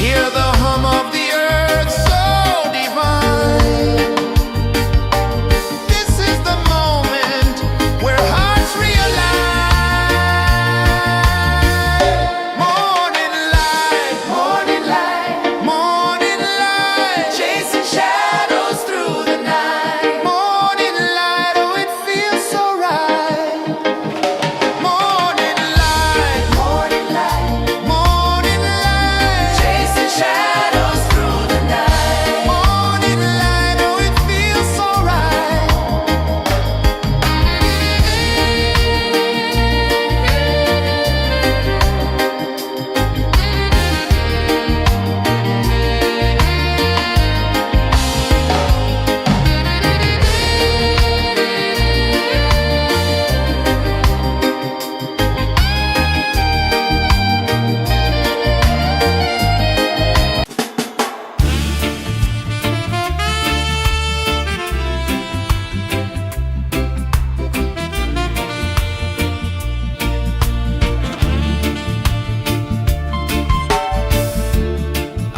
Hear the hum of the earth so divine. This is the moment where hearts realize. Morning light, morning light, morning light, chasing shadows through the night. Morning light, oh it feels so right. Morning light, morning light, morning light, chasing shadows through the night. Morning light, oh it feels so right.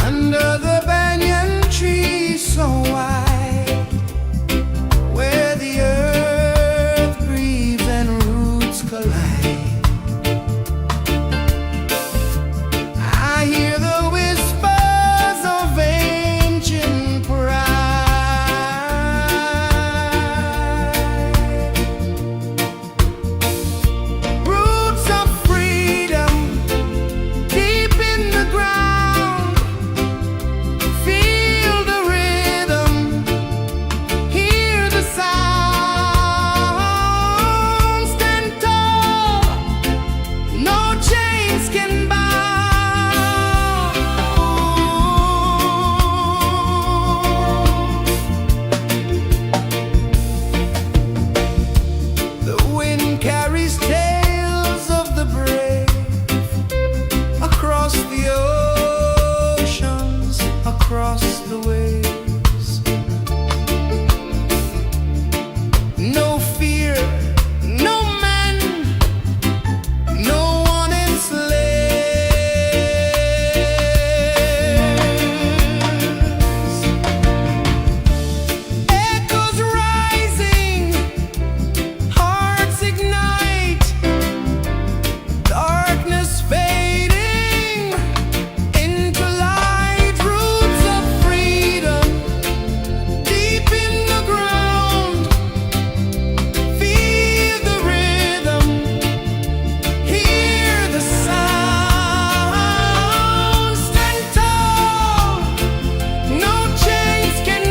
Under the banyan tree so wide, where the earth breathes and roots collide, I hear the whispers of ancient pride. Roots of freedom deep in the ground. Feel the rhythm, hear the sound. Stand tall, no chains can bound. The wind carries tales of the brave across the oceans, across the waves. No fear, no man, no one enslaves. Echoes rising, hearts ignite, darkness fading into light. Roots of freedom deep in the ground. Feel the rhythm, hear the sound. Stand tall, no chains can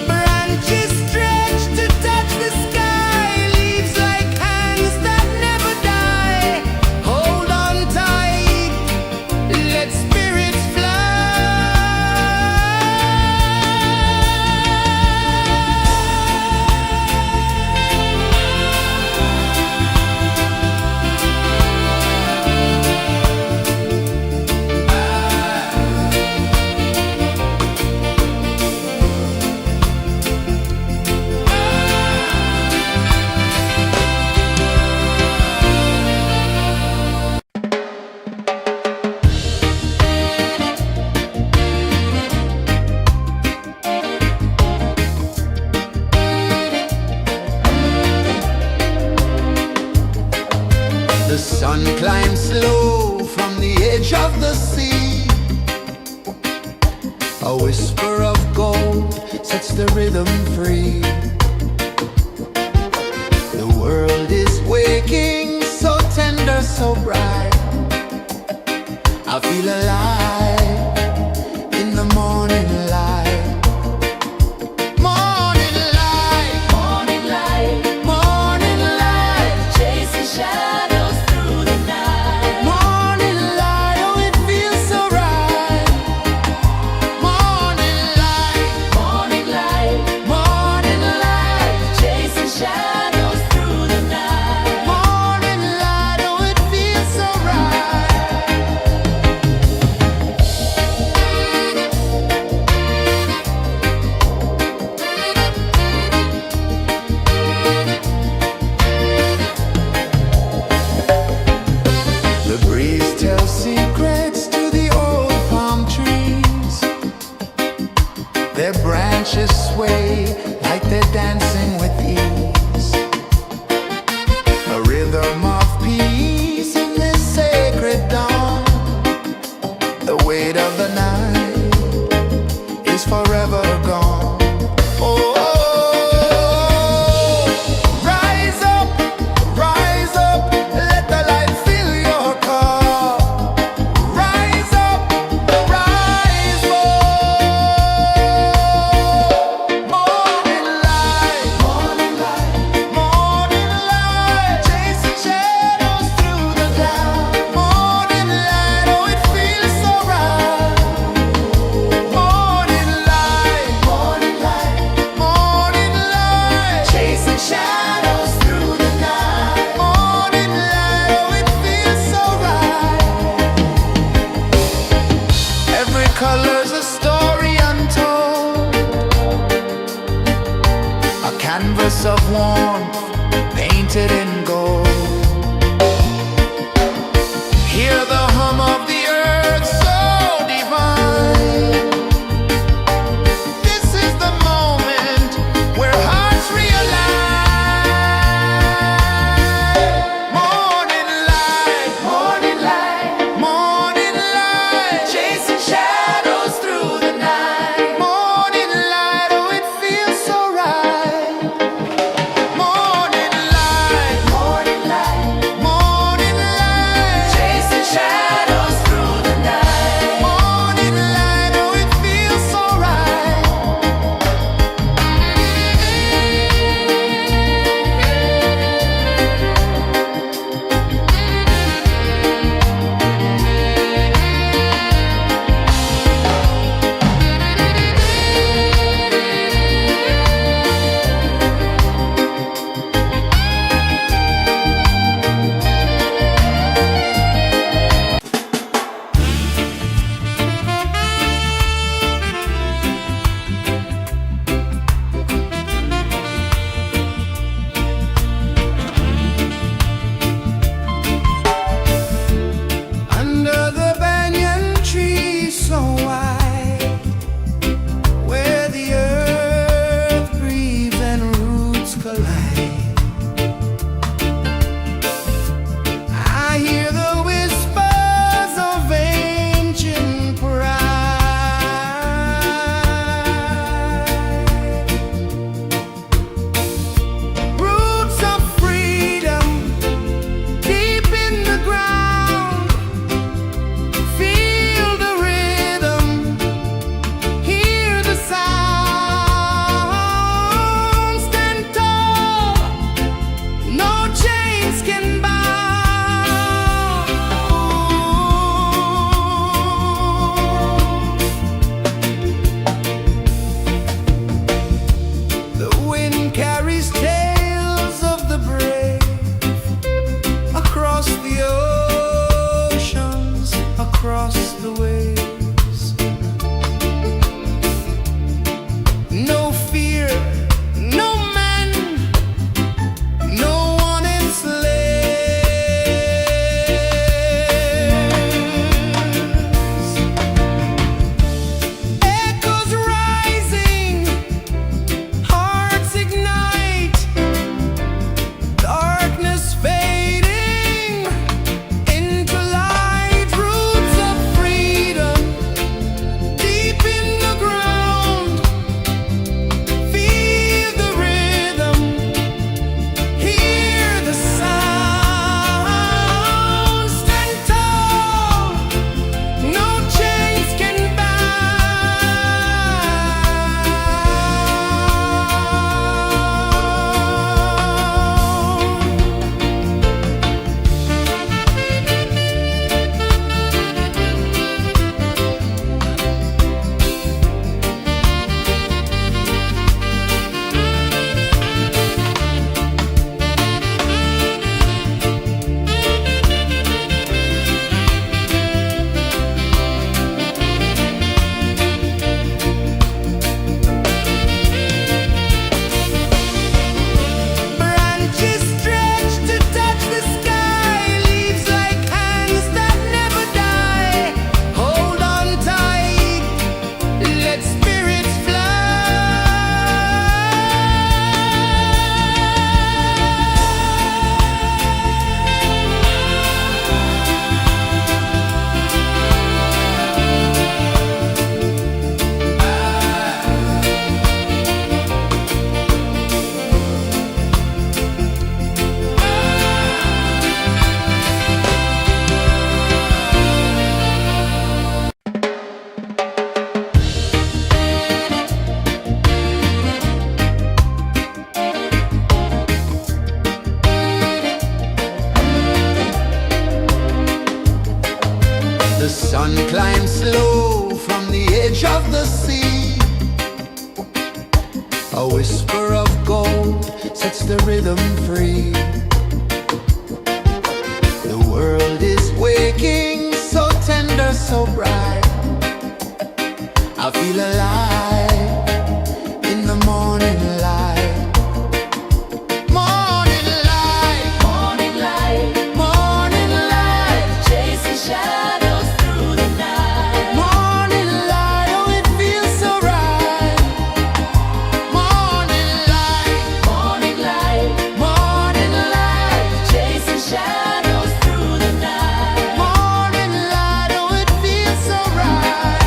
branches stretch to touch the sky, leaves like hands that never die. Hold on tight, let spirits The sun climbs slow from the edge of the sea. A whisper of gold sets the rhythm free. The world is waking, so tender, so bright. I feel alive in the morning light. Morning light, morning light, morning light, chasing chains can bind. The wind carries tales of the brave across the oceans, across the waves. No fear, no man, no one enslaves. Echoes rising, hearts ignite, darkness fading into light. Roots of freedom deep in the ground. Feel the rhythm, hear the sound. Stand tall, no chains can branches stretch to touch the sky, leaves like hands that never die. Hold on tight, let spirits The sun climbs slow from the edge of the sea. A whisper of gold sets the rhythm free. The world is waking, so tender, so bright. I feel alive in the morning light. Morning light, morning light, morning light, chasing shadows through the night. Morning light, oh it feels so right. Morning light, morning light, morning light, chasing shadows through the night. Morning light, oh it feels so right.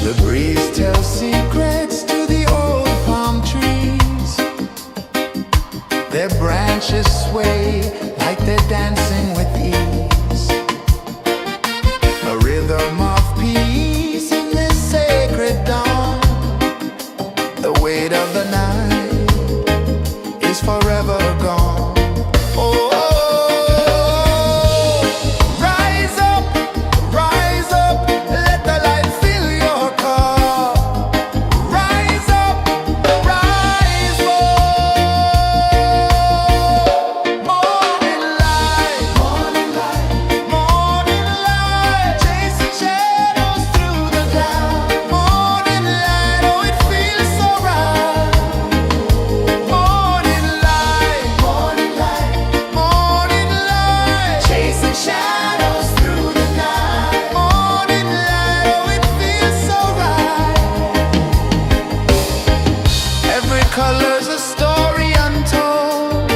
The breeze tells secrets to the old palm trees. Their branches sway like they're dancing with ease. A rhythm of peace in this sacred dawn. The weight of the night is forever gone. Oh, rise up, let the light fill your cup. Rise up, rise more. Morning light, morning light, morning light, chasing shadows through the cloud. Morning light, oh it feels so right. Morning light, morning light, morning light, chasing shadows through the night. Morning light, oh it feels so right. Every color's a story untold,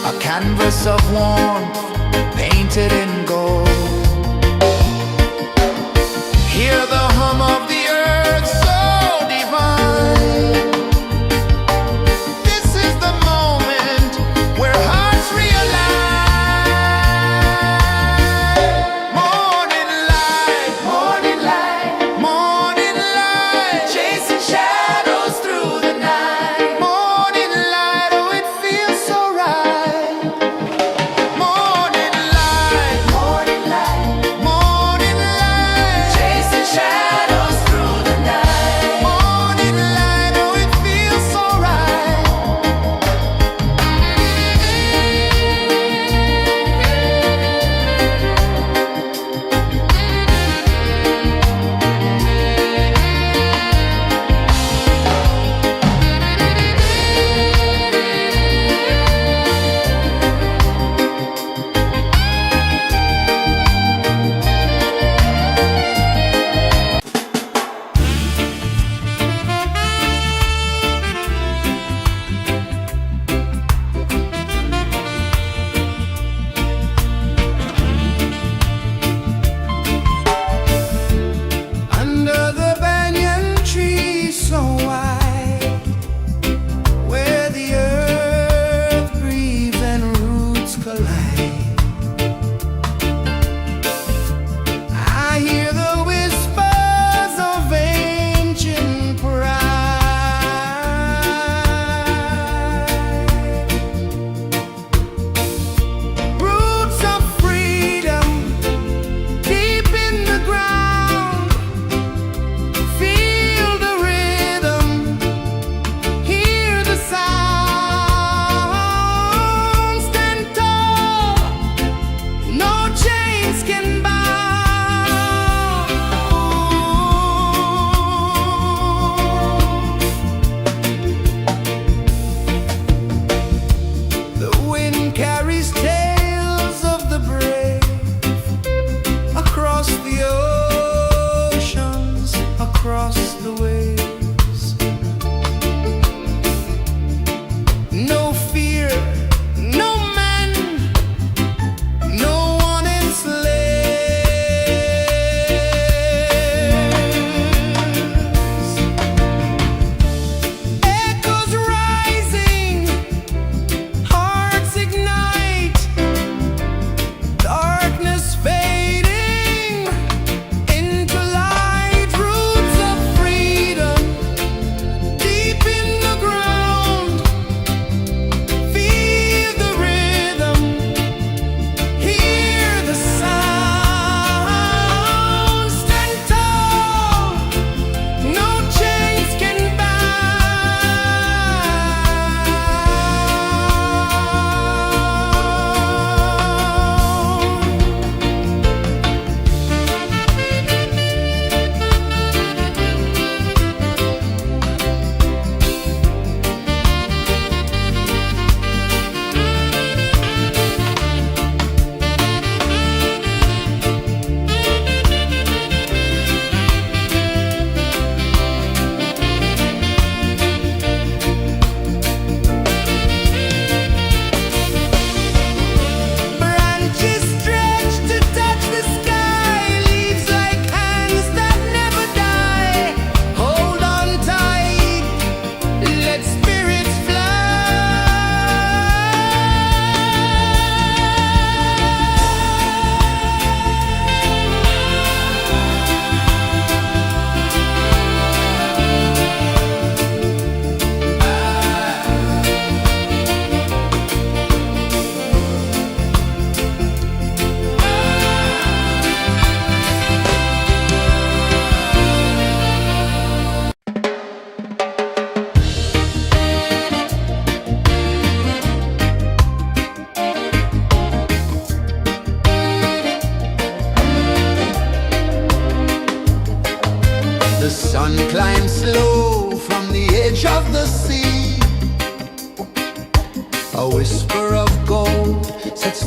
a canvas of warmth painted in gold. Hear the hum of the earth so divine. This is the moment where hearts realize.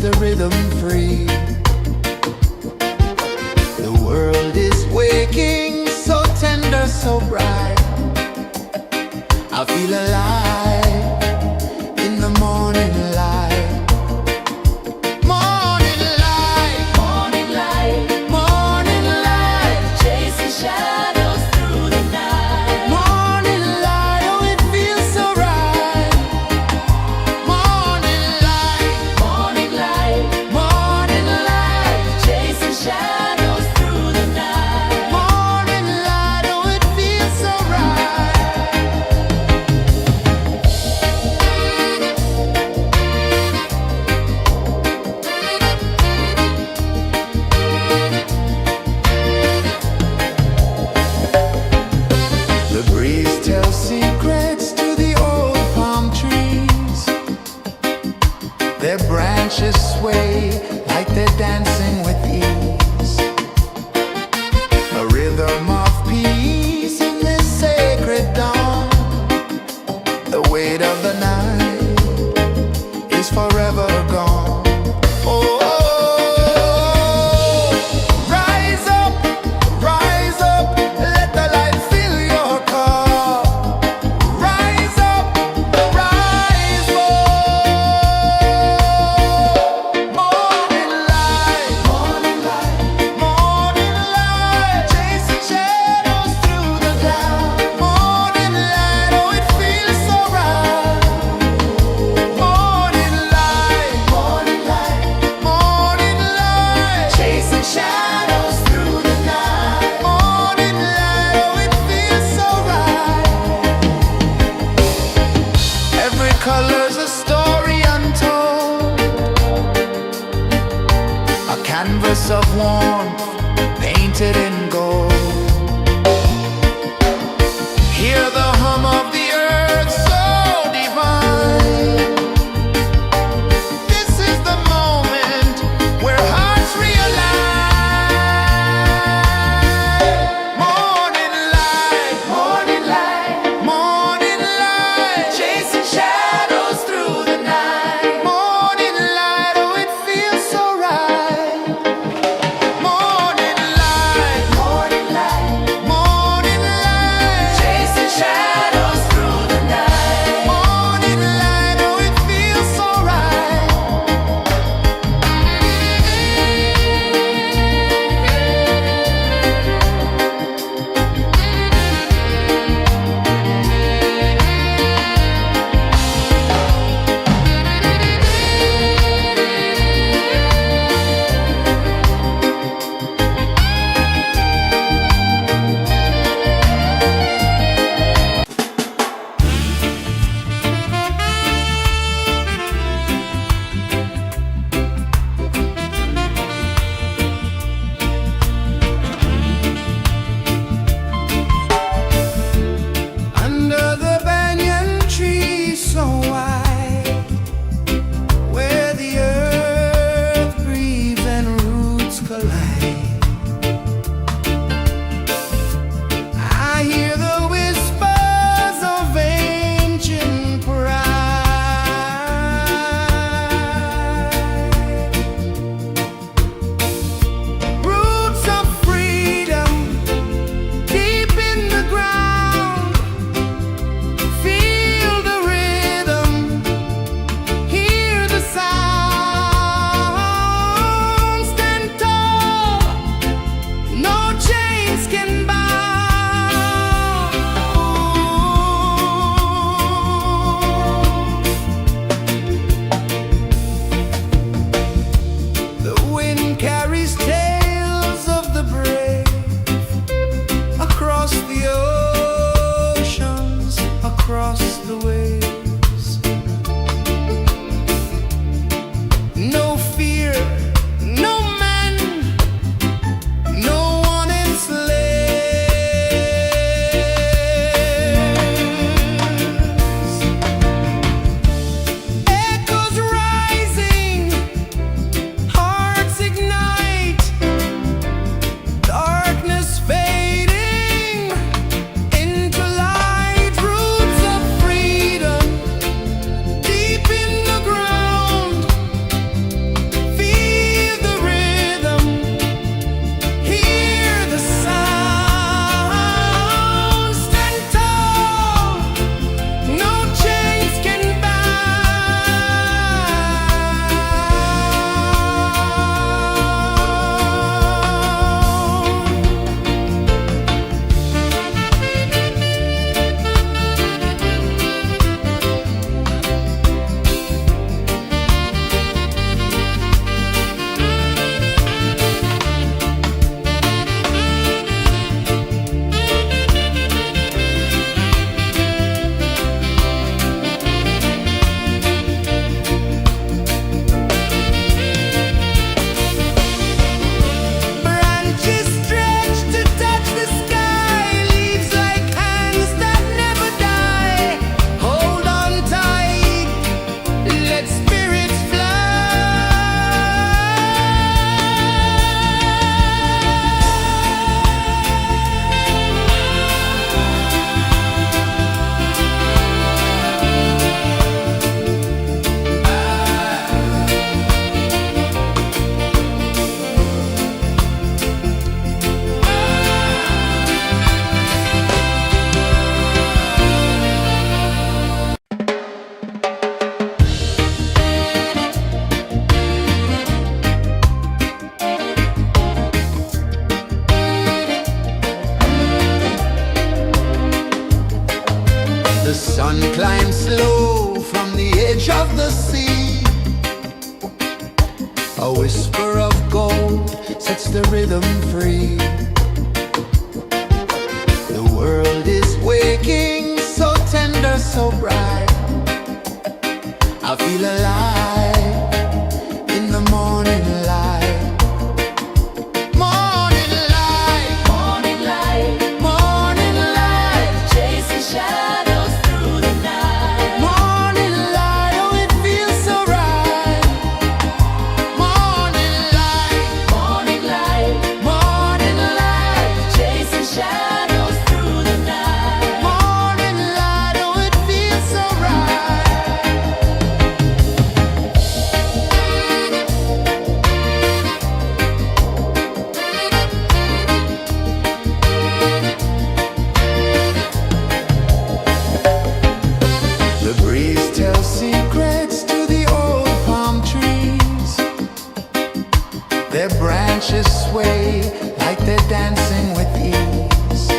the rhythm free. The world is waking, so tender, so bright. I feel alive in the morning light. Morning light, morning light, morning light, chasing shadows through the night. Morning light, oh it feels so right. Morning light, morning light, morning light, chasing shadows through the night. Morning light, oh it feels so right. The breeze tells secrets to the old palm trees. Their branches sway like they're dancing with ease. A rhythm of peace in this sacred dawn. The weight of the night is forever gone. Oh, rise up, let the light fill your cup. Rise up, rise up. Morning light, morning light, morning light, chasing shadows through the cloud. Morning light, oh it feels so right. Morning light, morning light, morning light, chasing shadows through the night. Morning light, oh it feels so right. Every color's a story untold, a canvas of warmth painted in gold. Hear the hum of the earth so divine. This is the moment where hearts realign. Morning light, morning light, morning light, chasing shadows through the night. Morning light, oh it feels so right. Morning light, A whisper of gold sets the rhythm free. The world is waking, so tender, so bright. I feel alive in the morning light. Morning light, morning light, morning light, chasing shadows through the night. Morning light, oh it feels so right. Morning light, morning light, morning light, chasing shadows through the night. Morning light, oh it feels so right. The breeze tells secrets to the old palm trees. Their branches sway like they're dancing with ease.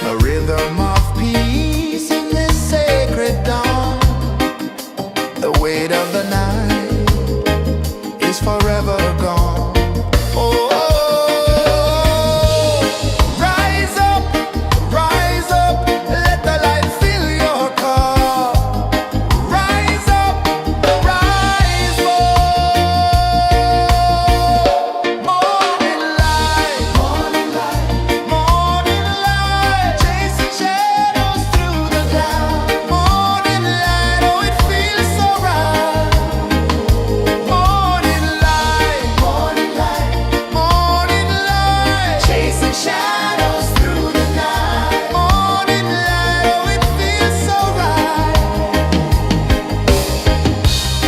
A rhythm of peace in this sacred dawn. The weight of the night is forever gone. Oh, rise up, let the light fill your car. Rise up, rise up. Morning light, morning light, morning light, chasing shadows through the cloud. Morning light, oh it feels so right. Morning light, morning light, morning light, chasing shadows through the night. Morning light, oh it feels so right.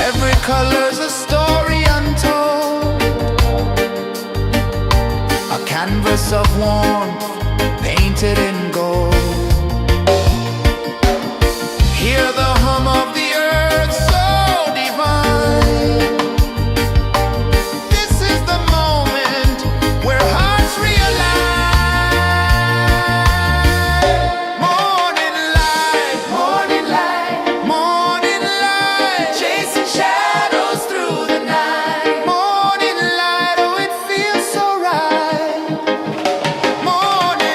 Every color's a story untold, a canvas of warmth painted in gold. Hear the hum of the earth so divine. This is the moment where hearts realign. Morning light, morning light, morning light, chasing shadows through the night. Morning light, oh it feels so right. Morning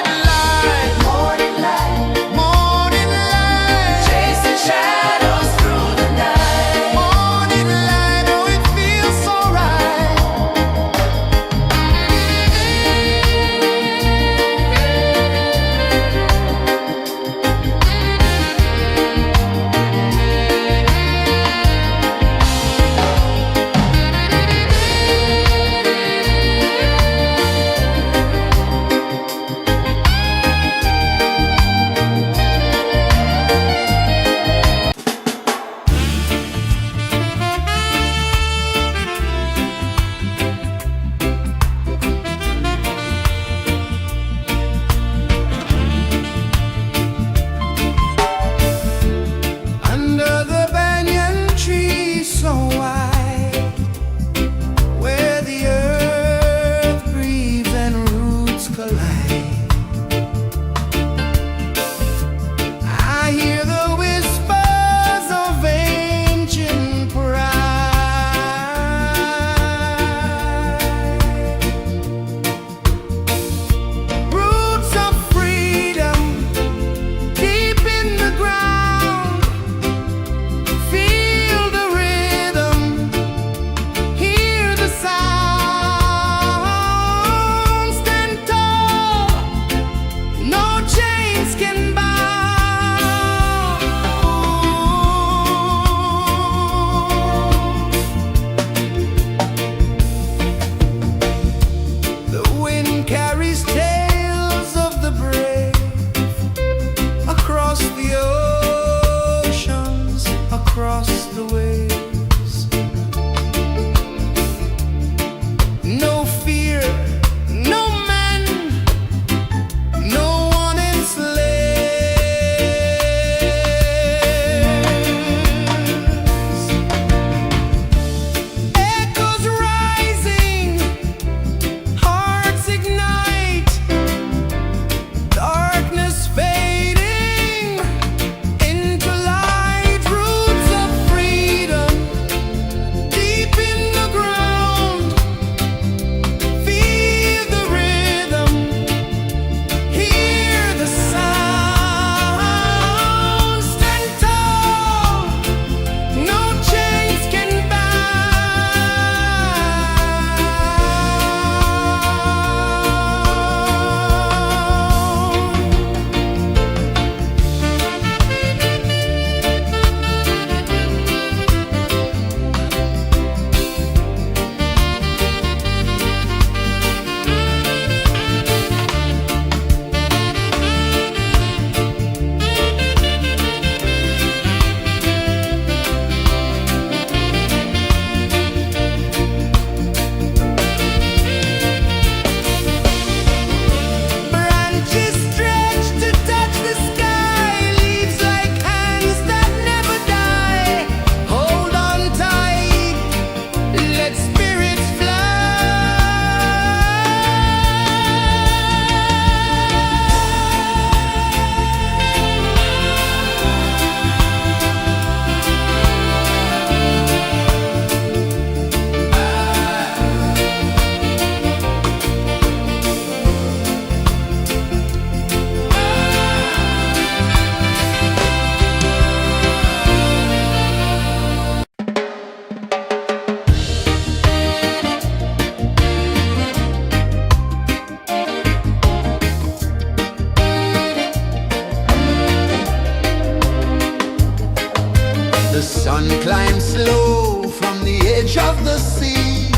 the sea.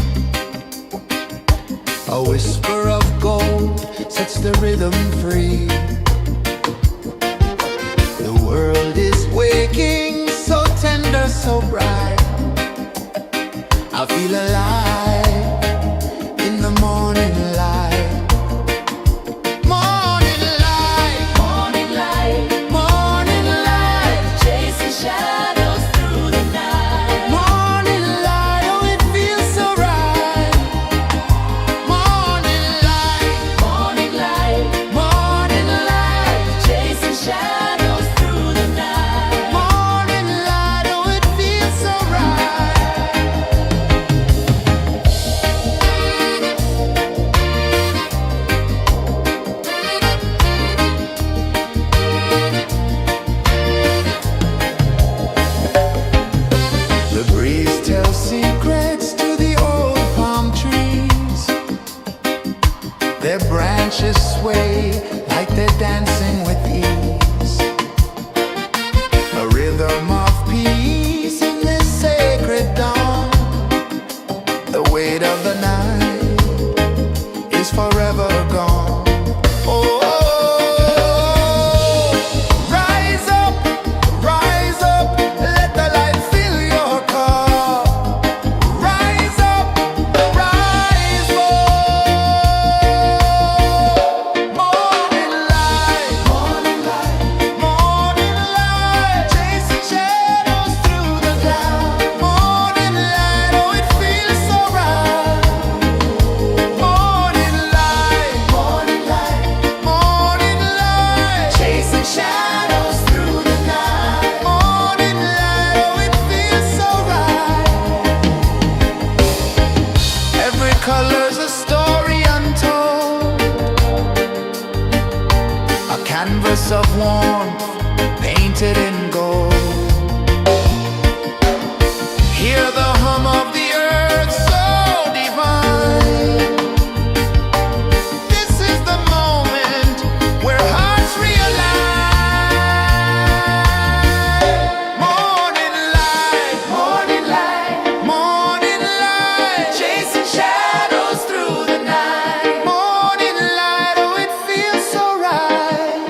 A whisper of gold sets the rhythm free. The world is waking, so tender, so bright. I feel alive in the morning light. Morning light, morning light, morning light, chasing shadows through the night. Morning light, oh it feels so right. Morning light, morning light, morning light, chasing shadows through the night. Morning light, oh it feels so right. The breeze tells secrets to the old palm trees. Their branches sway like they're dancing with ease. A rhythm of peace in this sacred dawn. The weight of the night is forever gone. Oh, rise up, let the light fill your car. Rise up, rise up. Morning light, morning light, morning light, chasing shadows through the cloud. Morning light, oh it feels so right. Morning light, morning light, morning light, chasing shadows through the night. Morning light, oh it feels so right. Every color's a story untold, a canvas of warmth painted in gold. Hear the hum of the earth so divine. This is the moment where hearts realign. Morning light, morning light, morning light, chasing shadows through the night. Morning light, oh it feels so right.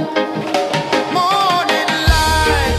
Morning light,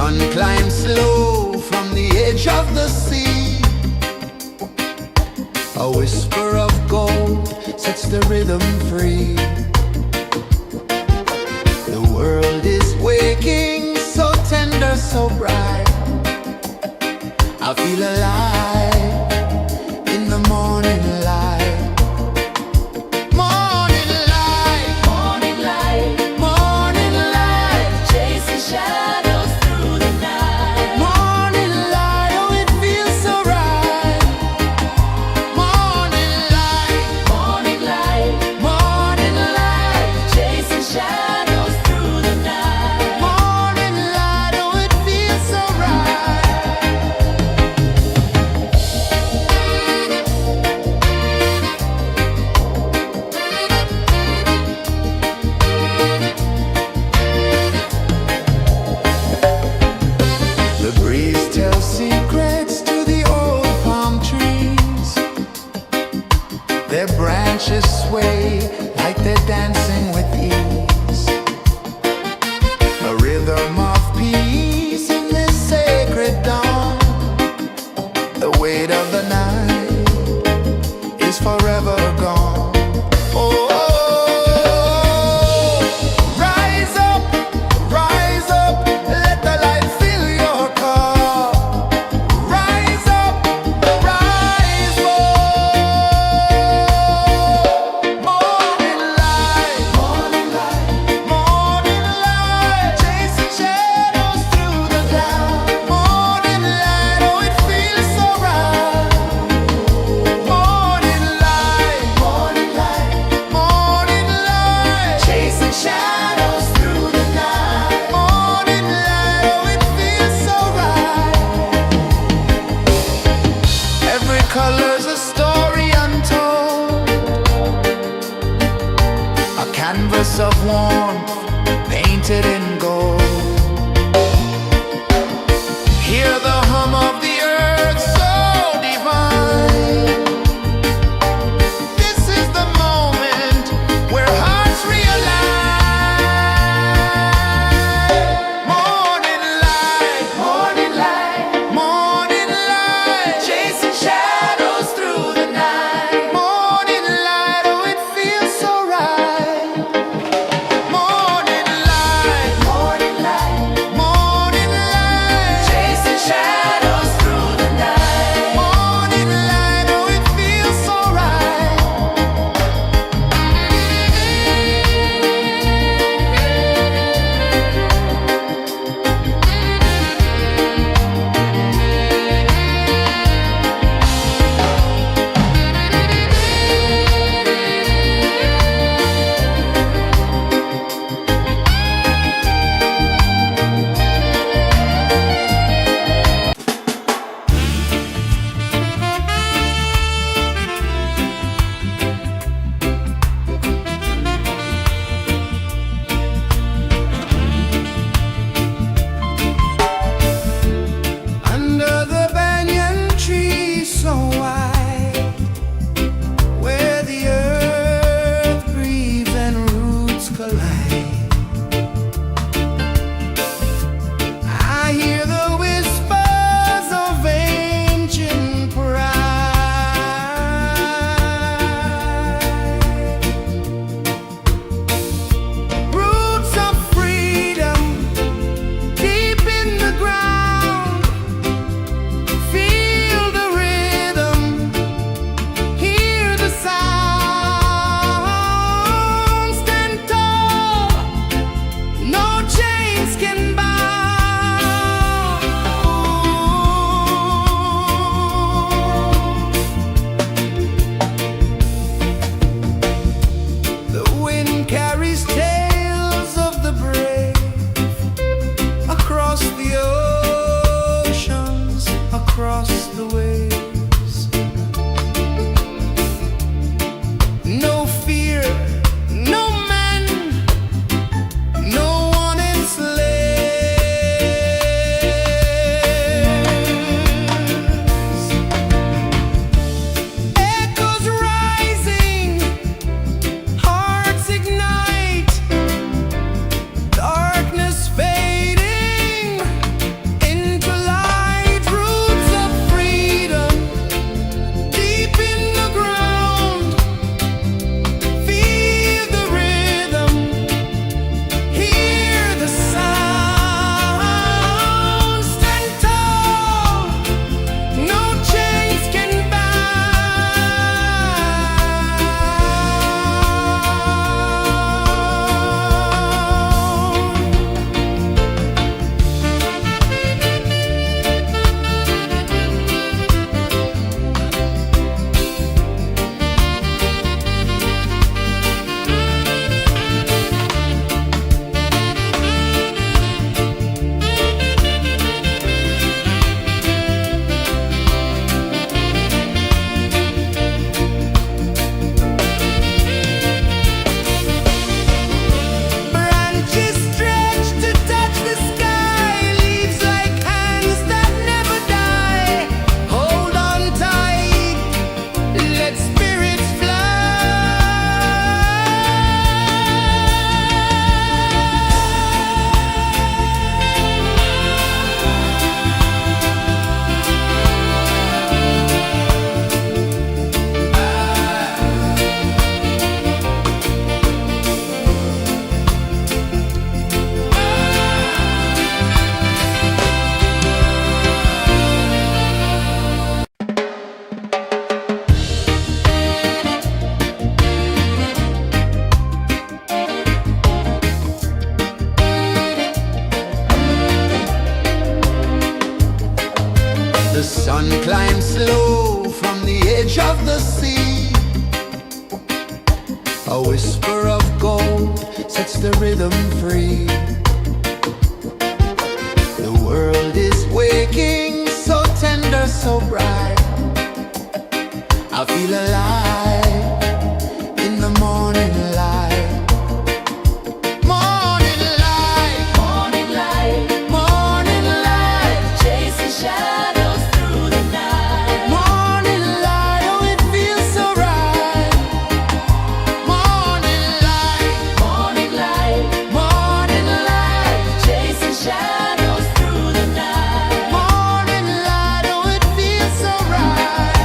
sun climbs slow from the edge of the sea. A whisper of gold sets the rhythm free. The world is waking, so tender, so bright. I feel alive in the morning light. Morning light, morning light, morning light, chasing shadows through the night. Morning light, oh it feels so right. Morning light, morning light, morning light, chasing shadows through the night. Morning light, oh it feels so right. The breeze tells secrets to the old palm trees. Their branches sway like they're dancing with ease. A rhythm of peace in this sacred dawn. The weight of the night is forever gone. Oh, rise up, let the light fill your cup. Rise up, rise up. Morning light, morning light, morning light, chasing shadows through the cloud. Morning light, oh it feels so right. Morning light, morning light, morning light, chasing shadows through the night. Morning light, oh it feels so right. Every color's a story untold, a canvas of warmth painted in gold. Hear the hum of the earth so divine. This is the moment where hearts realign. Morning light, morning light, morning light, chasing shadows through the night. Morning light, oh it feels so right. Morning light, The sun climbs slow from the edge of the sea. A whisper of gold sets the rhythm free. The world is waking, so tender, so bright. I feel alive in the morning light. Morning light, morning light, morning light, chasing shadows through the night. Morning light, oh it feels so right. Morning light, morning light, morning light, chasing shadows through the night. Morning light, oh it feels so right.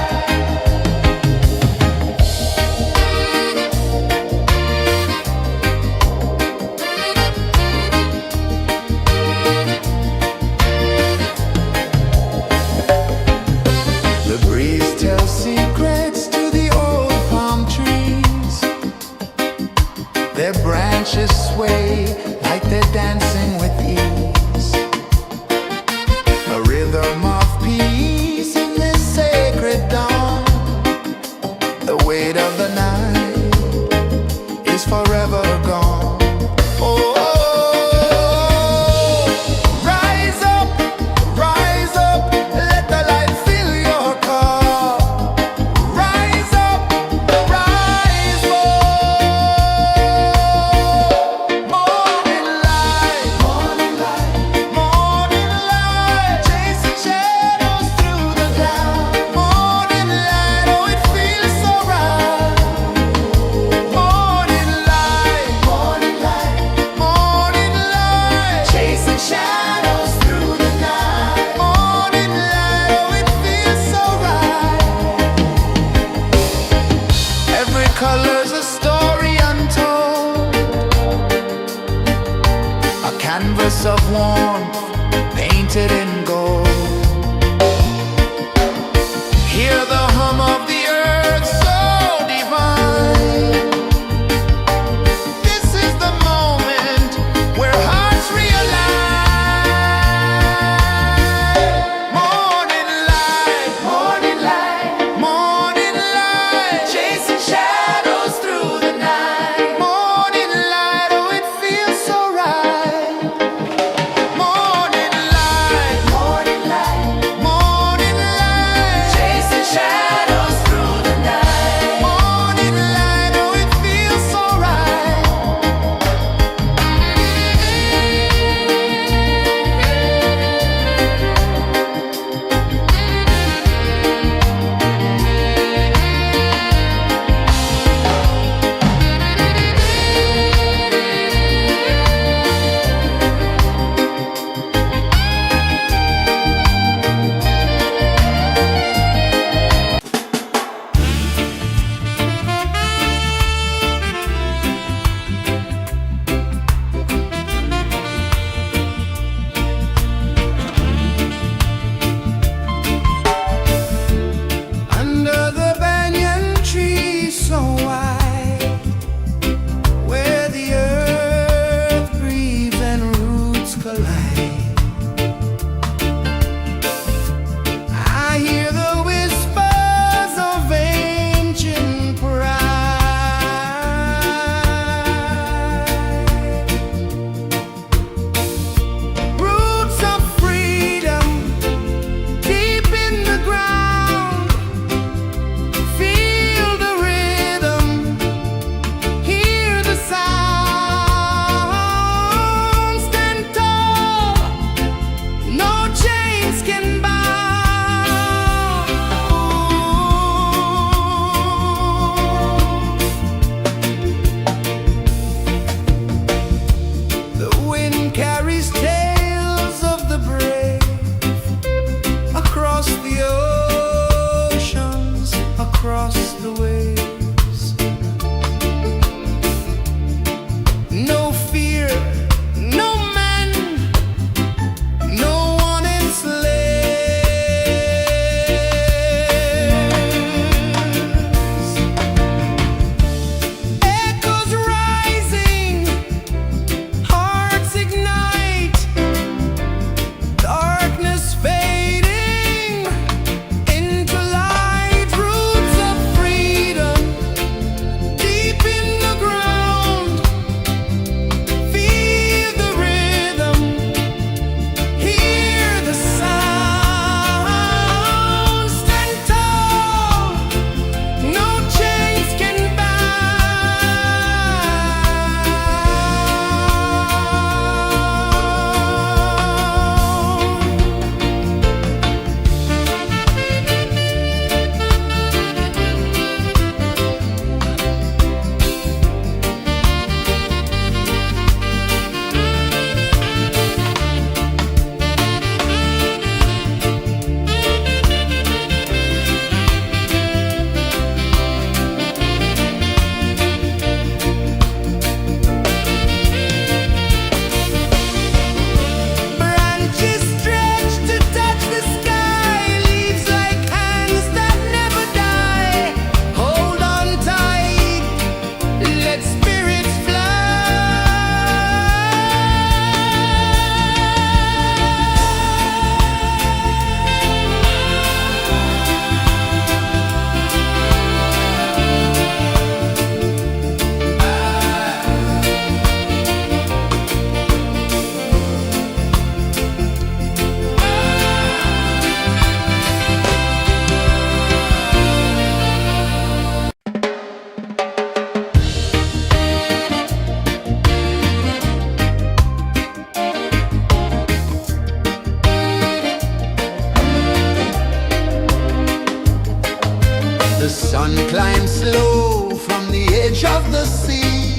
sun climbs slow from the edge of the sea.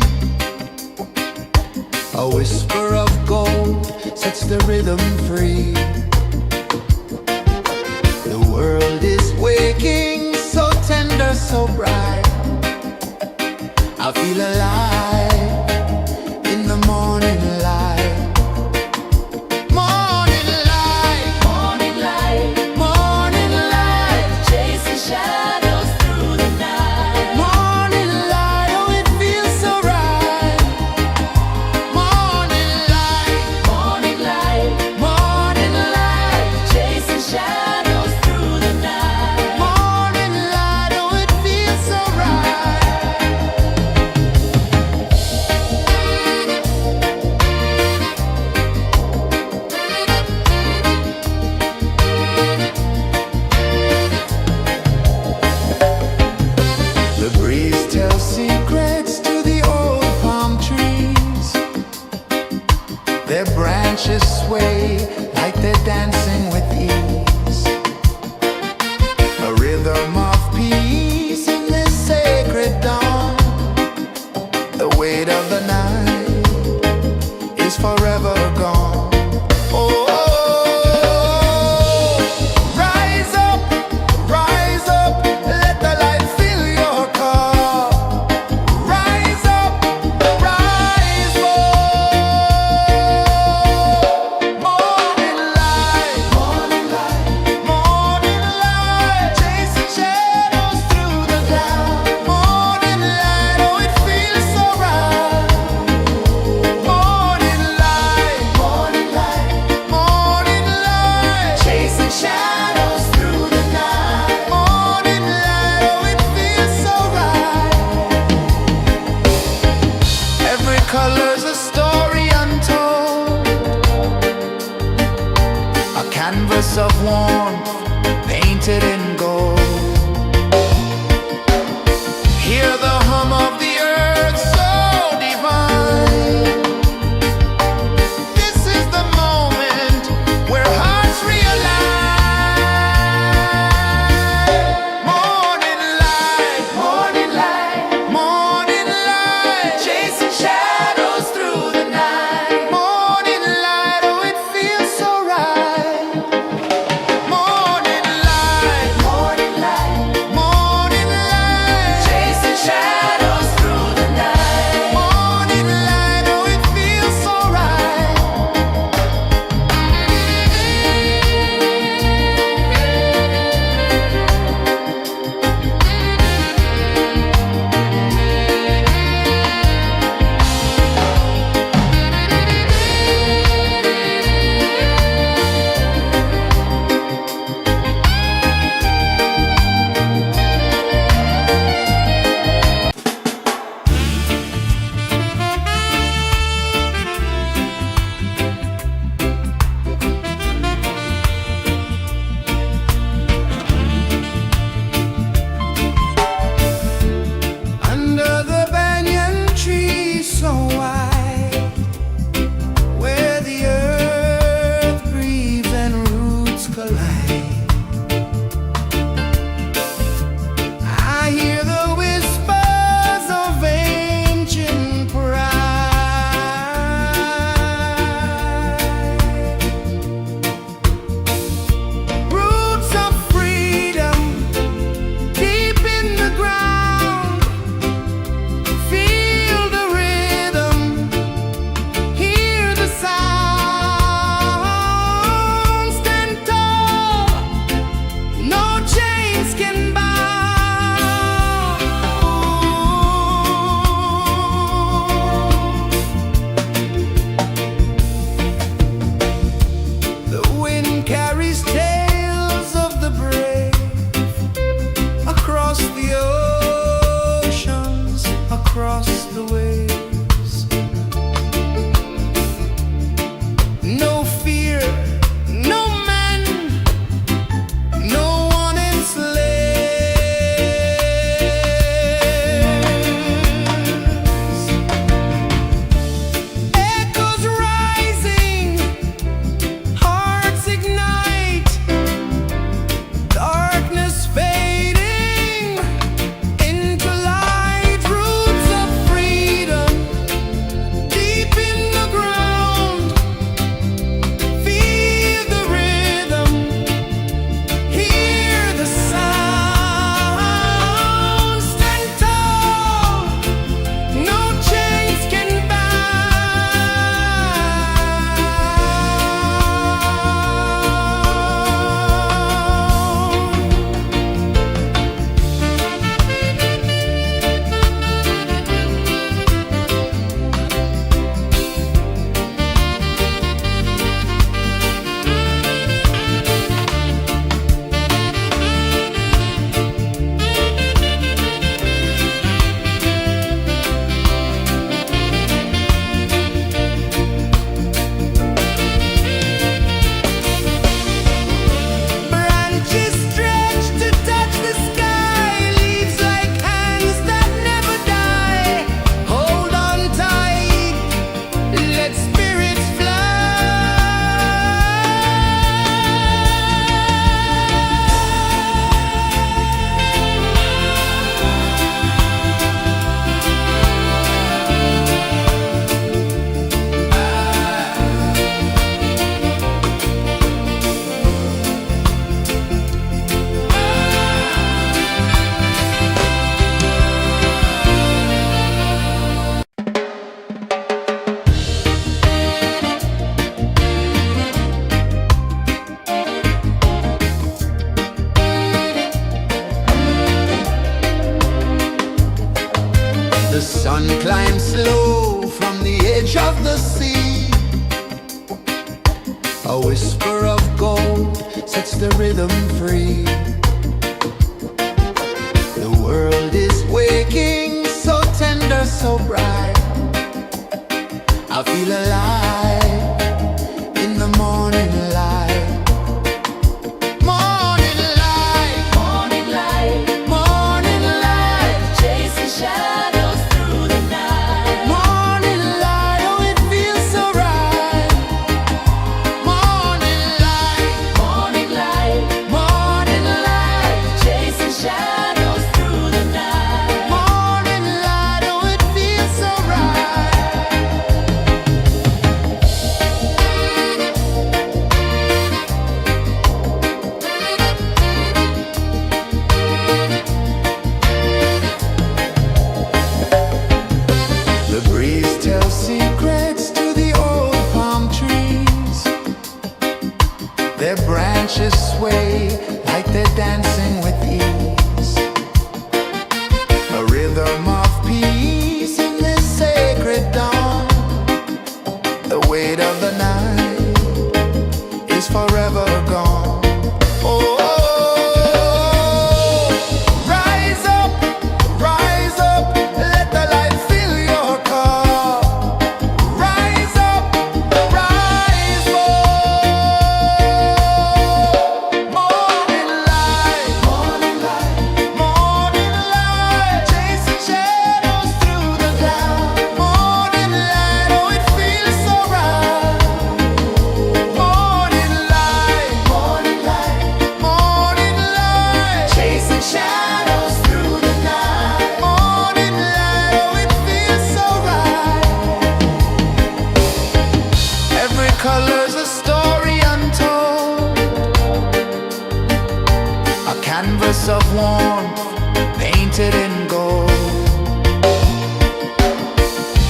A whisper of gold sets the rhythm free. The world is waking, so tender, so bright. I feel alive in the morning light. Morning light, morning light, morning light, chasing shadows through the night. Morning light, oh it feels so right. Morning light, morning light, morning light, chasing shadows through the night. Morning light, oh it feels so right. The breeze tells secrets to the old palm trees. Their branches sway like they're dancing with ease. A rhythm of peace in this sacred dawn. The weight of the night is forever gone. Oh, rise up, let the light fill your cup. Rise up, rise up. Morning light, morning light, morning light, chasing shadows through the cloud. Morning light, oh it feels so right. Morning light, morning light, morning light, chasing shadows through the night. Morning light, oh it feels so right. Every color's a story untold, a canvas of warmth painted in gold. Hear the hum of the earth so divine. This is the moment where hearts realign. Morning light, morning light, morning light, chasing shadows through the night. Morning light, oh it feels so right. Morning light, morning Sun climbs slow from the edge of the sea. A whisper of gold sets the rhythm free. The world is waking, so tender, so bright. I feel alive in the morning light. Morning light, Morning light, morning light, chasing shadows through the night. morning light, oh it feels so right. Morning light, Morning light, morning light, chasing shadows through the night. morning light, oh it feels so right. The breeze tells secrets to the old palm trees. Their branches sway like they're dancing with ease. A rhythm of peace in this sacred dawn. The weight of the night is forever gone. Oh, rise up, let the light fill your cup. Rise up, rise up. Morning light, Morning light, morning light, chasing shadows through the cloud. Morning light, oh it feels so right. Morning light, morning light, morning light, chasing shadows through the night. morning light, oh it feels so right. Every color's a story untold, a canvas of warmth painted in gold.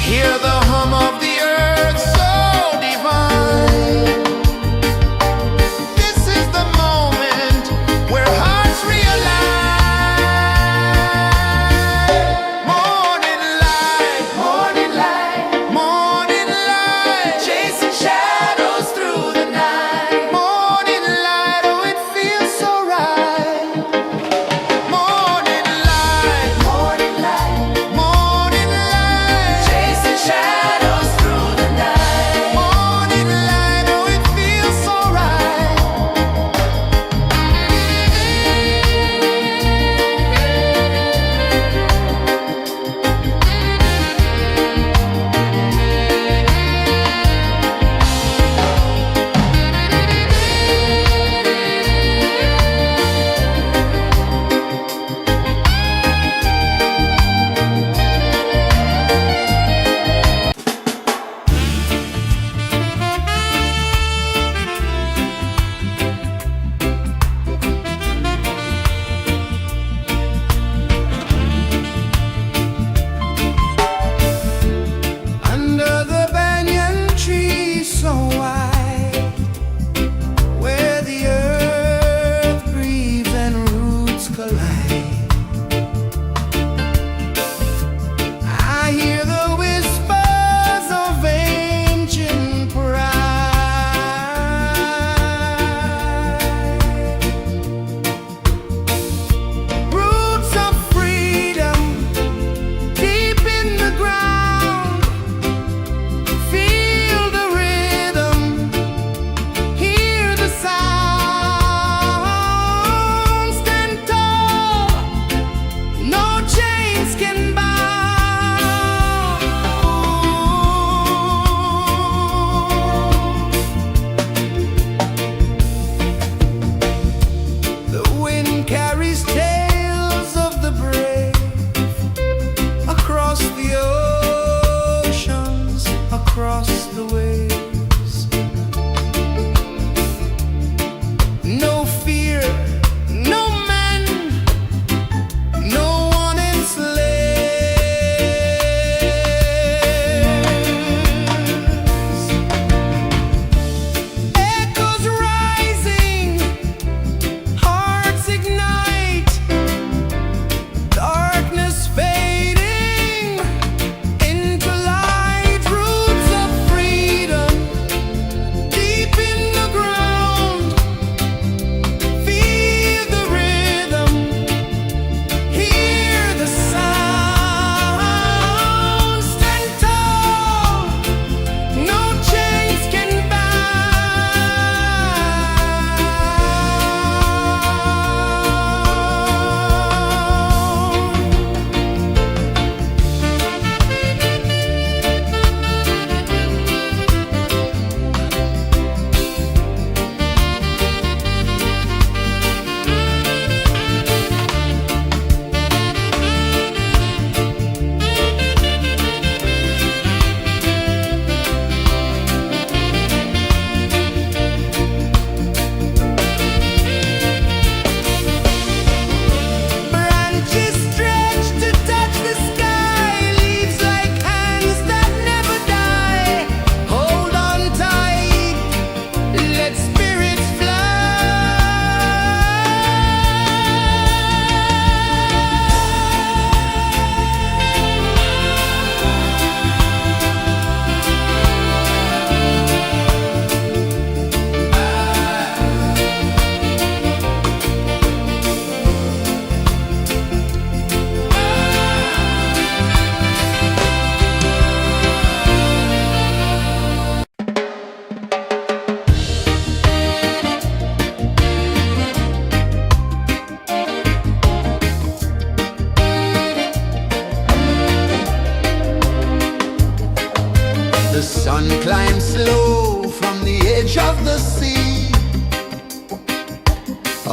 Hear the hum of the earth so divine. This is the moment where hearts realign. Morning light, Morning light, morning light, chasing shadows through the night. morning light, oh it feels so right. Morning light,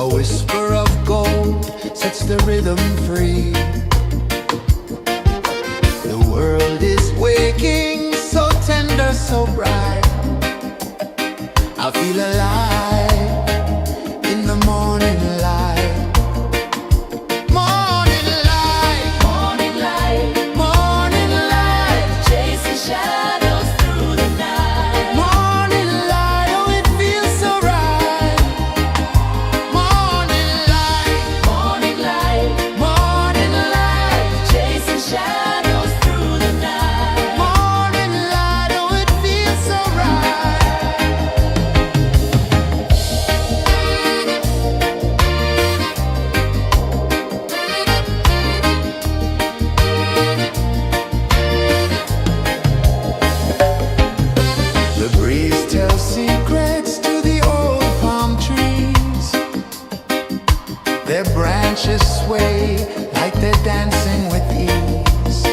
A whisper of gold sets the rhythm free. The world is waking, so tender, so bright. I feel alive in the morning light. Morning light, Morning light, morning light, chasing shadows through the night. morning light, oh it feels so right. Morning light, Morning light, morning light, chasing shadows through the night. morning light, oh it feels so right. The breeze tells secrets to the old palm trees. Their branches sway like they're dancing with ease.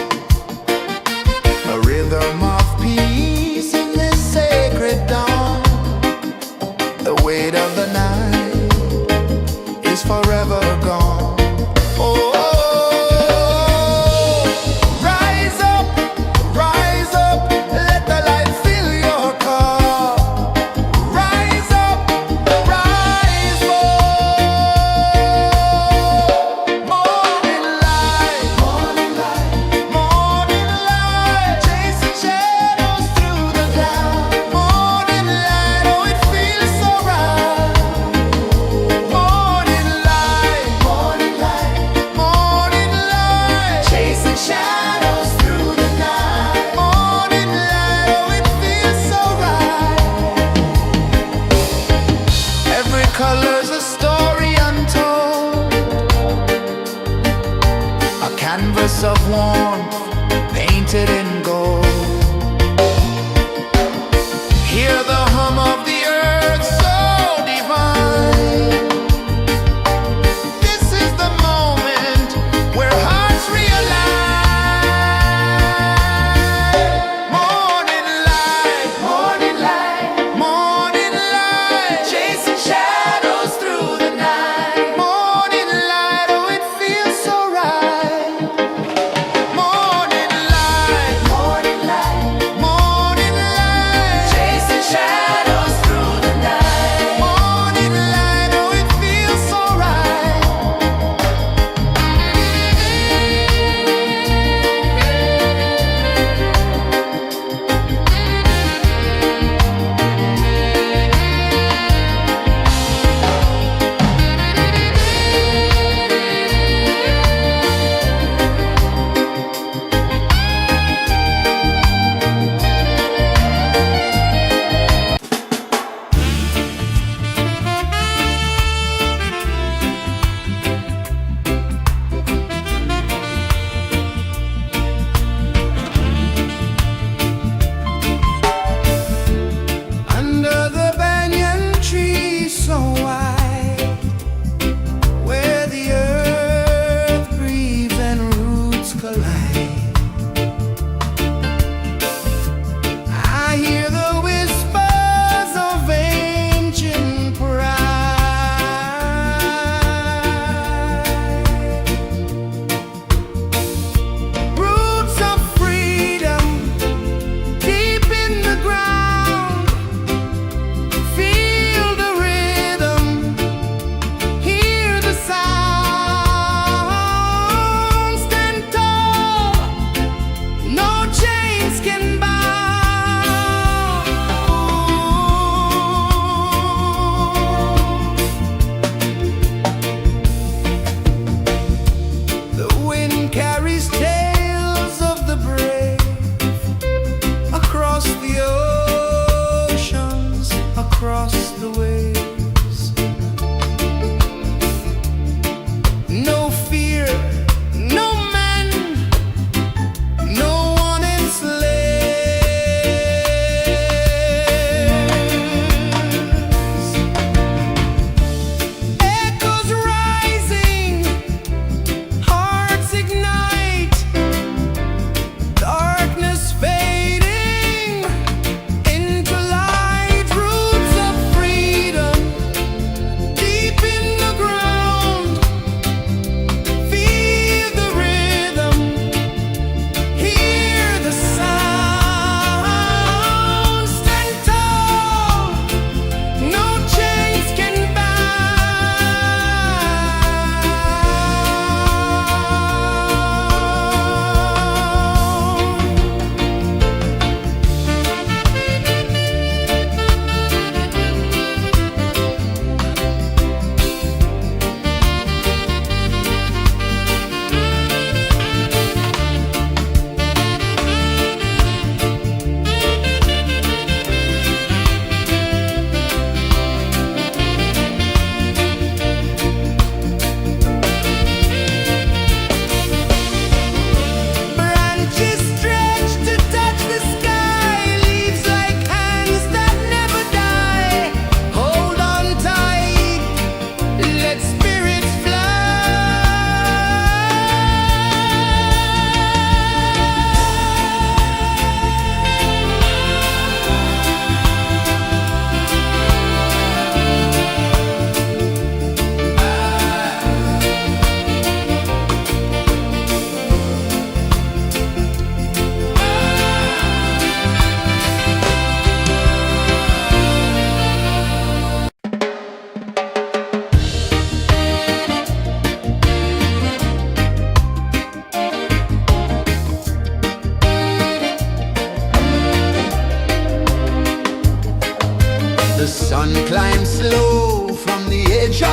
A rhythm of peace in this sacred dawn. The weight of the night is forever gone. Oh, rise up, let the light fill your cup. Rise up, rise up. Morning light, morning light, morning light, chasing shadows through the cloud. Morning light, oh it feels so right. Morning light, morning light, morning light, chasing shadows through the night. Morning light, oh it feels so right. Every color's a story untold, a canvas of warmth painted in gold. Hear the hum of the earth so divine. This is the moment where hearts realign. Morning light, morning light, morning light, chasing shadows through the night. Morning light, oh it feels so right. Morning light,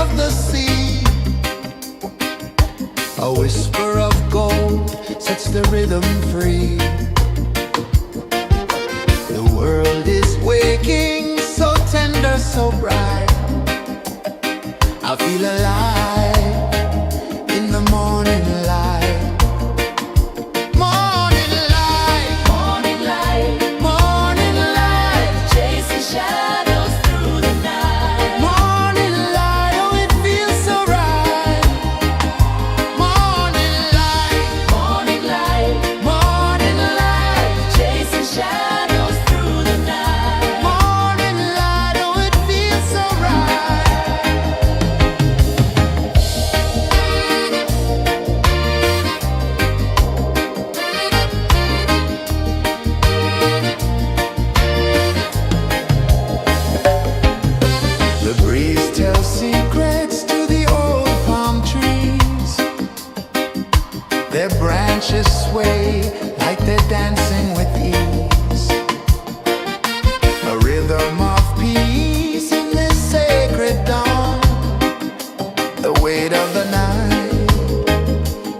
of the sea. A whisper of gold sets the rhythm free. The world is waking, so tender, so bright. I feel alive in the morning light. Morning light, Morning light, morning light, chasing shadows through the night. morning light, oh it feels so right. Morning light, Morning light, morning light, chasing shadows through the night. morning light, oh it feels so right. The breeze tells secrets to the old palm trees. Their branches sway like they're dancing with ease. A rhythm of peace in this sacred dawn. The weight of the night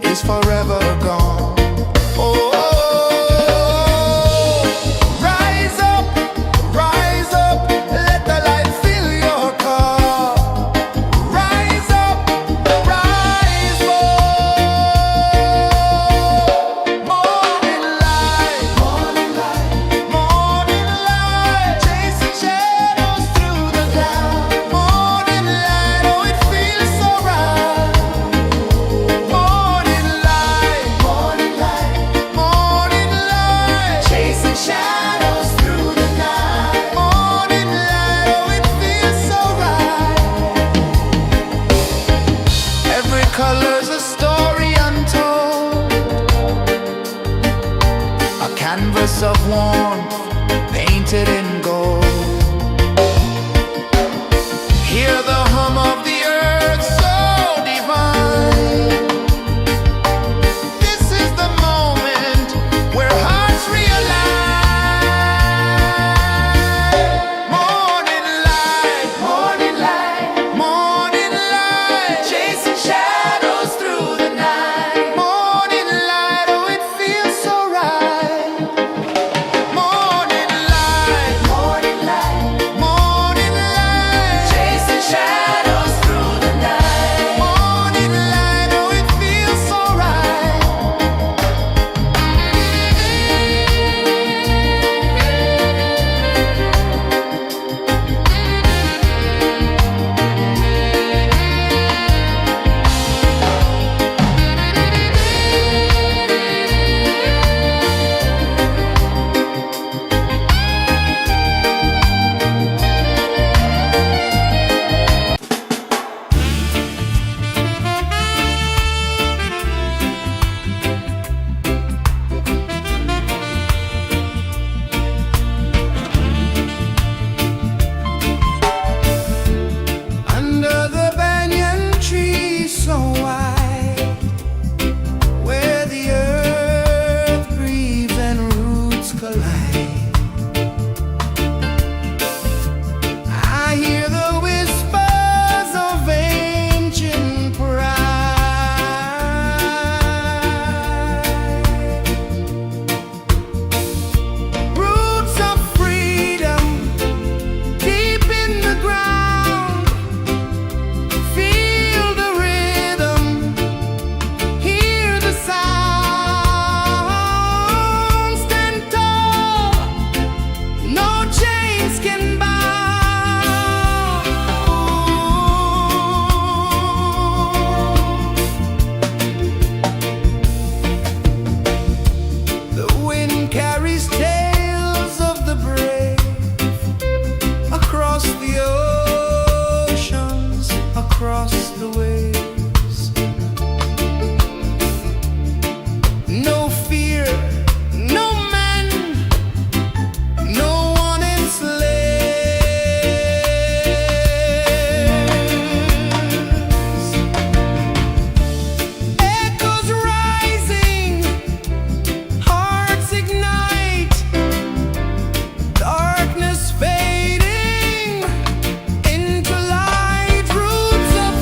is forever gone. Oh, rise up, let the light fill your cup. Rise up, rise up. Morning light, morning light, morning light, chasing shadows through the cloud. Morning light, oh it feels so right. Morning light, morning light, morning light, chasing shadows through the night. Morning light, oh it feels so right. Every color's a story untold, a canvas of warmth painted in gold. Hear the hum of the earth so divine. This is the moment where hearts realign. Morning light, morning light, morning light, chasing shadows through the night. Morning light, oh it feels so right. Morning light, morning light, morning light, chasing shadows through the night. Morning light, oh it feels so right. Under the banyan tree so wide, where the earth breathes and roots collide, I hear the whispers of ancient pride. Roots of freedom deep in the ground. Feel the rhythm, hear the sound. Stand tall, no chains can bound. The wind carries tales of the brave across the oceans, across the waves. No fear, no man, no one enslaves. Echoes rising, hearts ignite, darkness fading into light. Roots of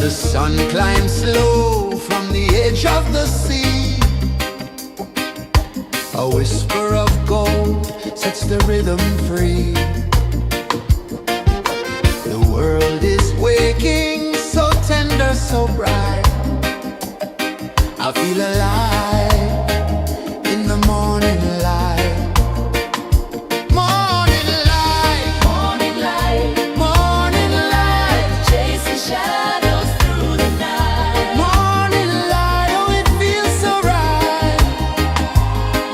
The sun climbs slow from the edge of the sea. A whisper of gold sets the rhythm free. The world is waking, so tender, so bright. I feel alive in the morning light. Morning light, Morning light, morning light, chasing shadows through the night. morning light, oh it feels so right.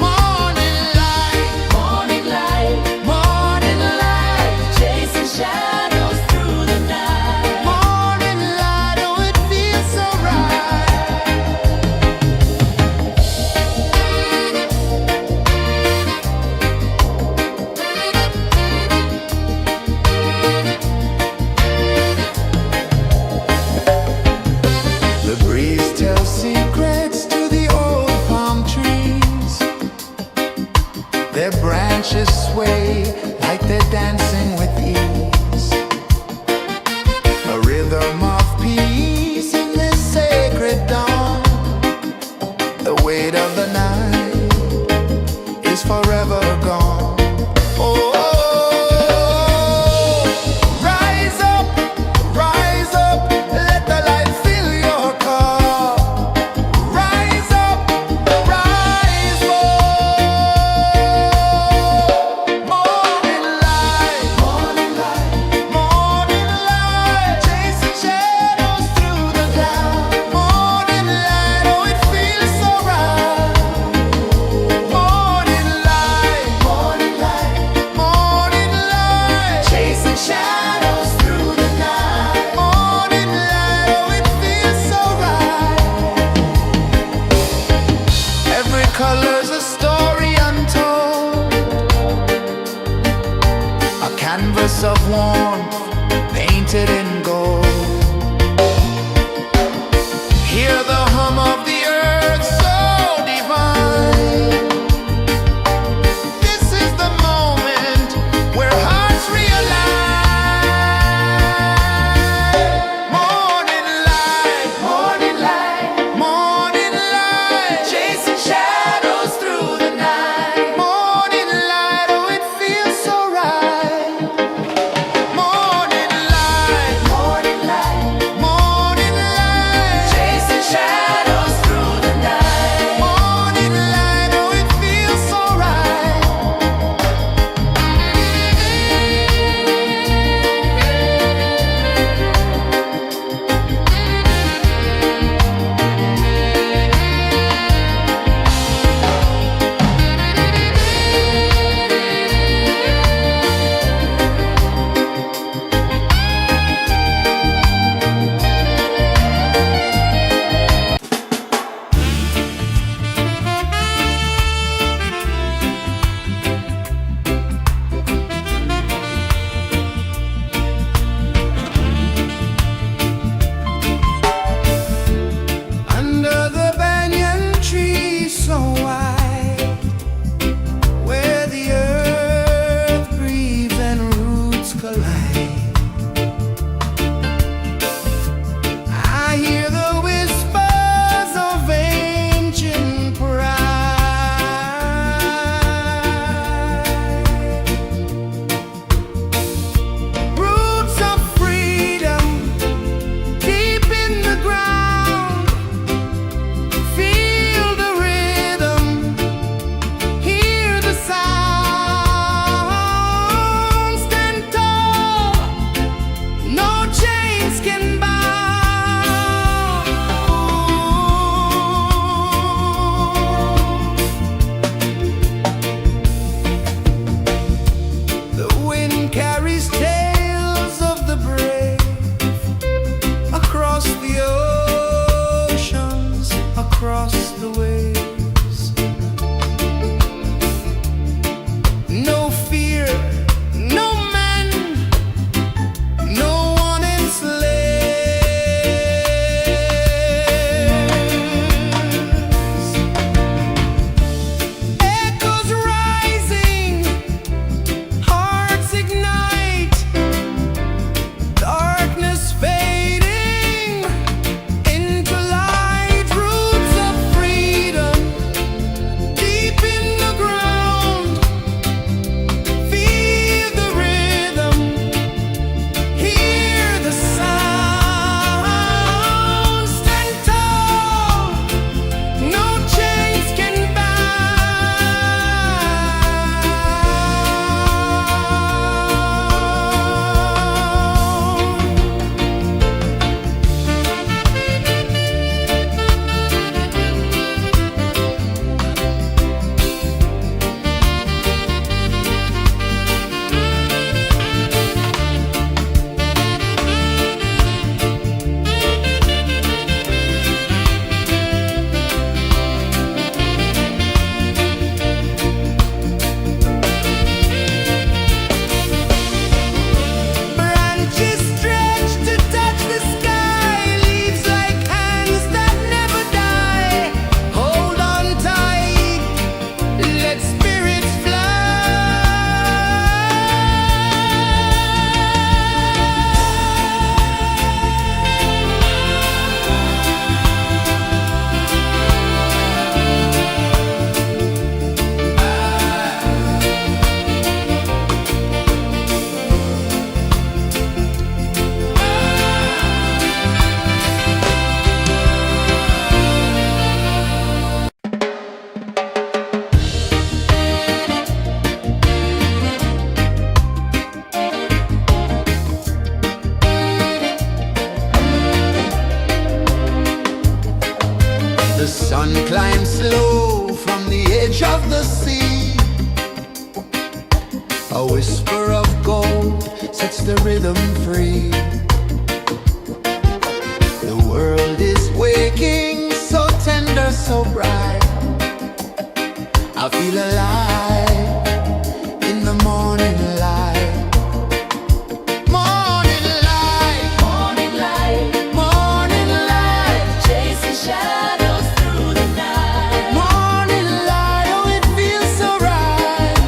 Morning light, Morning light, morning light, chasing shadows through the night. morning light, oh it feels so right. The breeze tells secrets to the old palm trees. Their branches sway like they're dancing with ease. A rhythm of peace in this sacred dawn. The weight of the night is forever gone. Oh, rise up, let the light fill your cup. Rise up, rise more. Morning light, morning light, chasing shadows through the cloud. Morning light, oh it feels so right. Morning light, morning light, chasing shadows through the night. Morning light, oh it feels so right. Every color's a story untold, a canvas of warmth painted in gold. Hear the hum of the earth so divine. This is the moment where hearts realign. Morning light, morning light, chasing shadows through the night. Morning light, oh it feels so right. Morning light, The sun climbs slow from the edge of the sea. A whisper of gold sets the rhythm free. The world is waking, so tender, so bright. I feel alive in the morning light. Morning light, Morning light, morning light, chasing shadows through the night. morning light, oh it feels so right.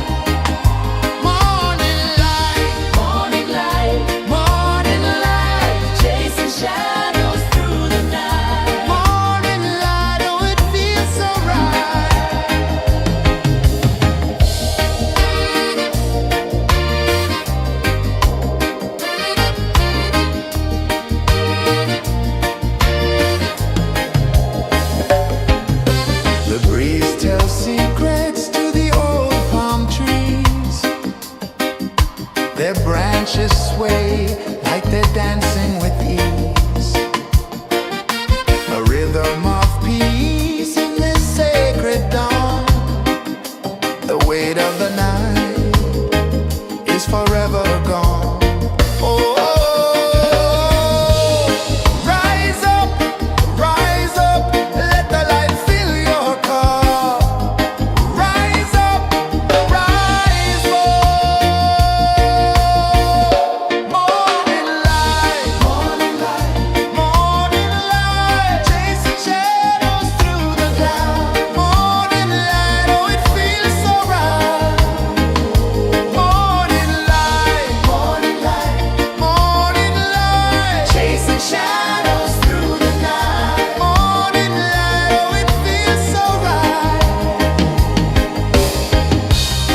Morning light, Morning light, morning light, chasing shadows through the night. morning light, oh it feels so right. The breeze tells secrets to the old palm trees. Their branches sway like they're dancing with ease. A rhythm of peace in this sacred dawn. The weight of the night is forever gone. Oh, rise up, let the light fill your cup. Rise up, rise up. Morning light, morning light, morning light, chasing shadows through the cloud. Morning light, oh it feels so right. Morning light, morning light, morning light, chasing shadows through the night. Morning light, oh it feels so right.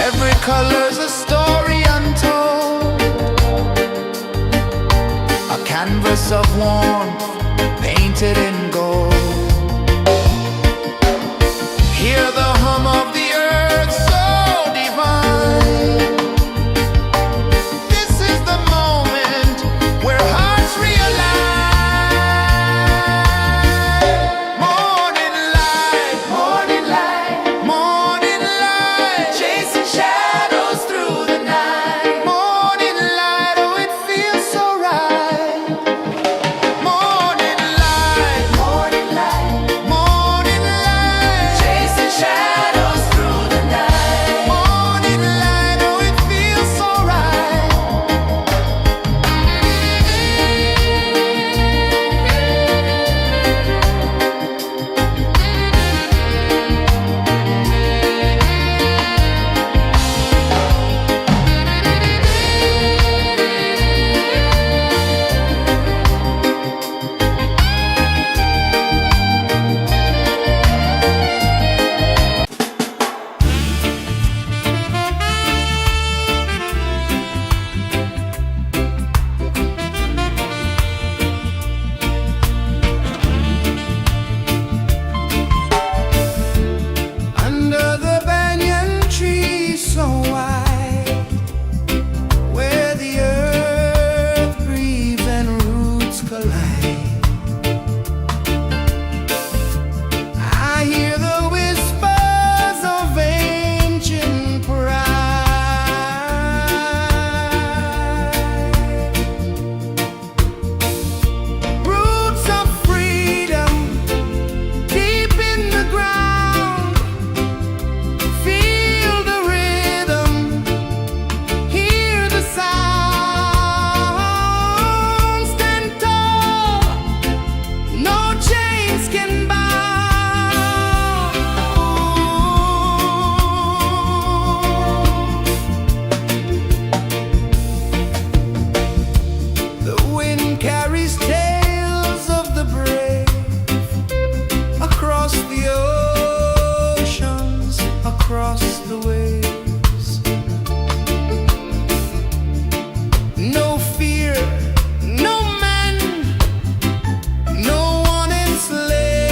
Every color's a story untold, a canvas of warmth painted in gold. Hear the hum of the earth so divine. This is the moment where hearts realign. Morning light, morning light, morning light, chasing shadows through the night. Morning light, oh it feels so right. Morning light, morning light, morning light, chasing shadows through the night. Morning light, oh it feels so right. Under the banyan tree so wide, where the earth breathes and roots collide, I hear the whispers of ancient pride. Roots of freedom deep in the ground. Feel the rhythm, hear the sound. Stand tall, no chains can bound. The wind carries tales of the brave across the oceans, across the waves. No fear, no man, no one enslaved.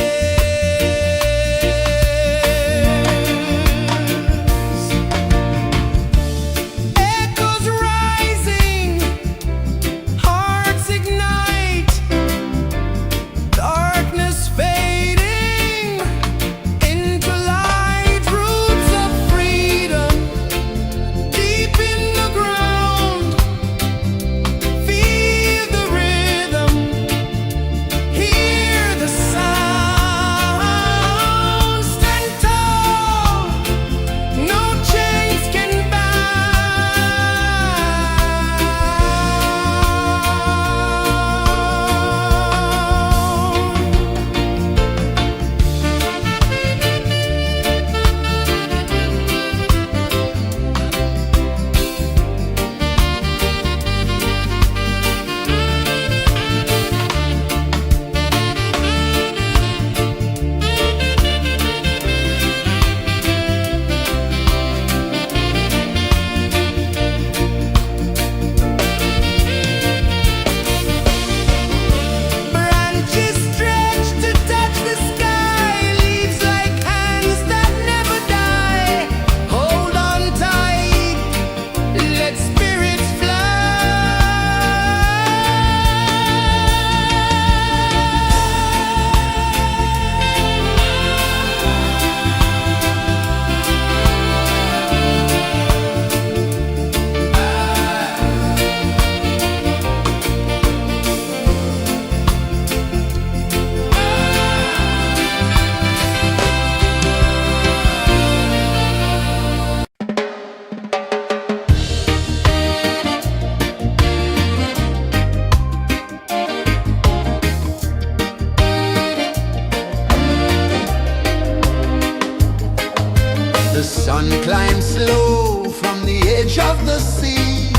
The sun climbs slow from the edge of the sea.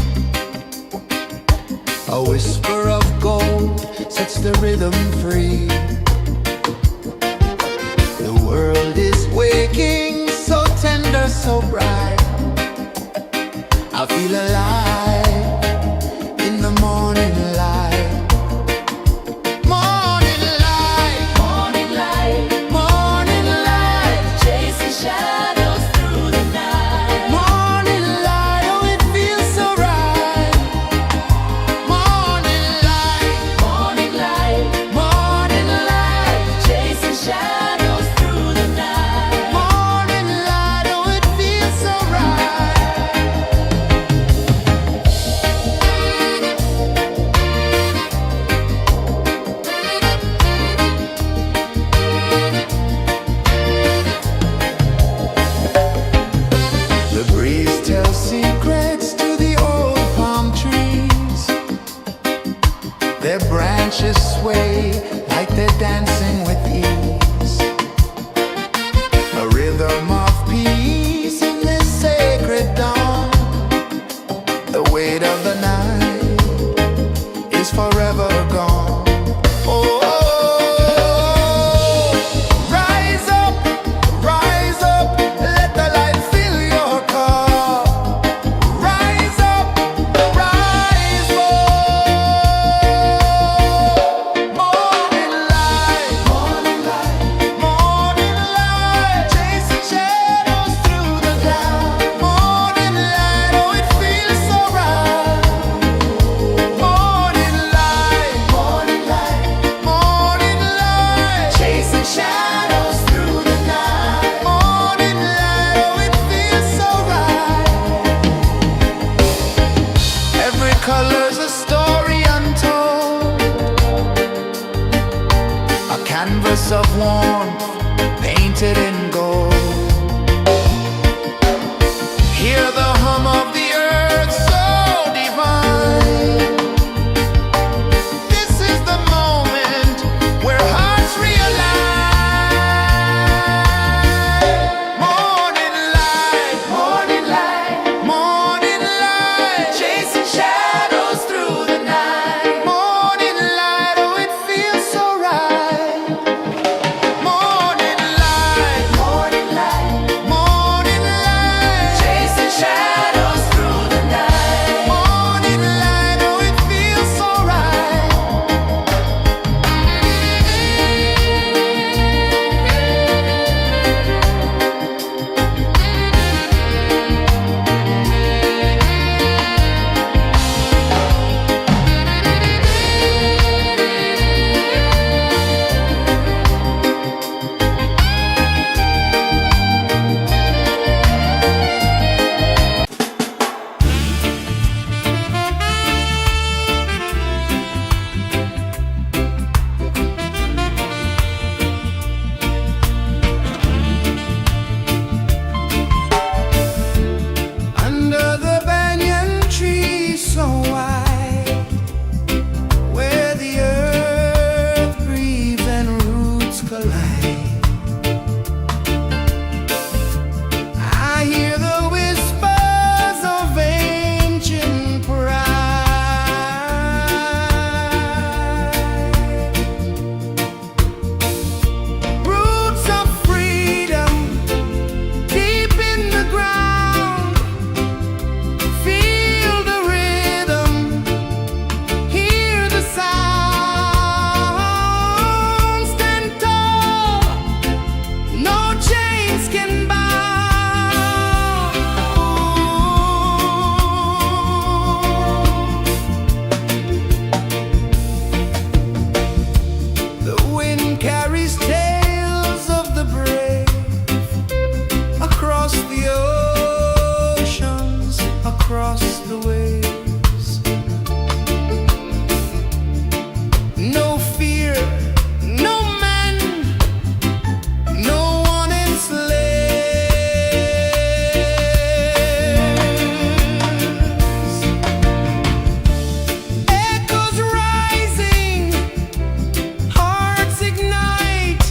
A whisper of gold sets the rhythm free. The world is waking, so tender, so bright. I feel alive in the morning light. Morning light, Morning light, morning light, chasing shadows through the night. morning light, oh it feels so right. Morning light, Morning light, morning light, chasing shadows through the night. morning light, oh it feels so right. The breeze tells secrets to the old palm trees. Their branches sway like they're dancing with ease. A rhythm of peace in this sacred dawn. The weight of the night is forever gone. Oh, rise up, let the light fill your cup. Rise up, rise up. Morning light, morning light, morning light, chasing shadows through the cloud. Morning light, oh it feels so right. Morning light, morning light, morning light, chasing shadows through the night. Morning light, oh it feels so right. Every color's a story untold, a canvas of warmth painted in gold. Hear the hum of the earth so divine. This is the moment where hearts realign. Morning light, morning light, morning light, chasing shadows through the night. Morning light, oh it feels so right. Morning light, morning light, morning light, chasing shadows through the night. Morning light, oh it feels so right. Under the banyan tree so wide, where the earth breathes and roots collide, I hear the whispers of ancient pride. Roots of freedom deep in the ground. Feel the rhythm, hear the sound. Stand tall, no chains can bound. The wind carries tales of the brave across the oceans, across the waves. No fear, no man, no one enslaves. Echoes rising, hearts ignite.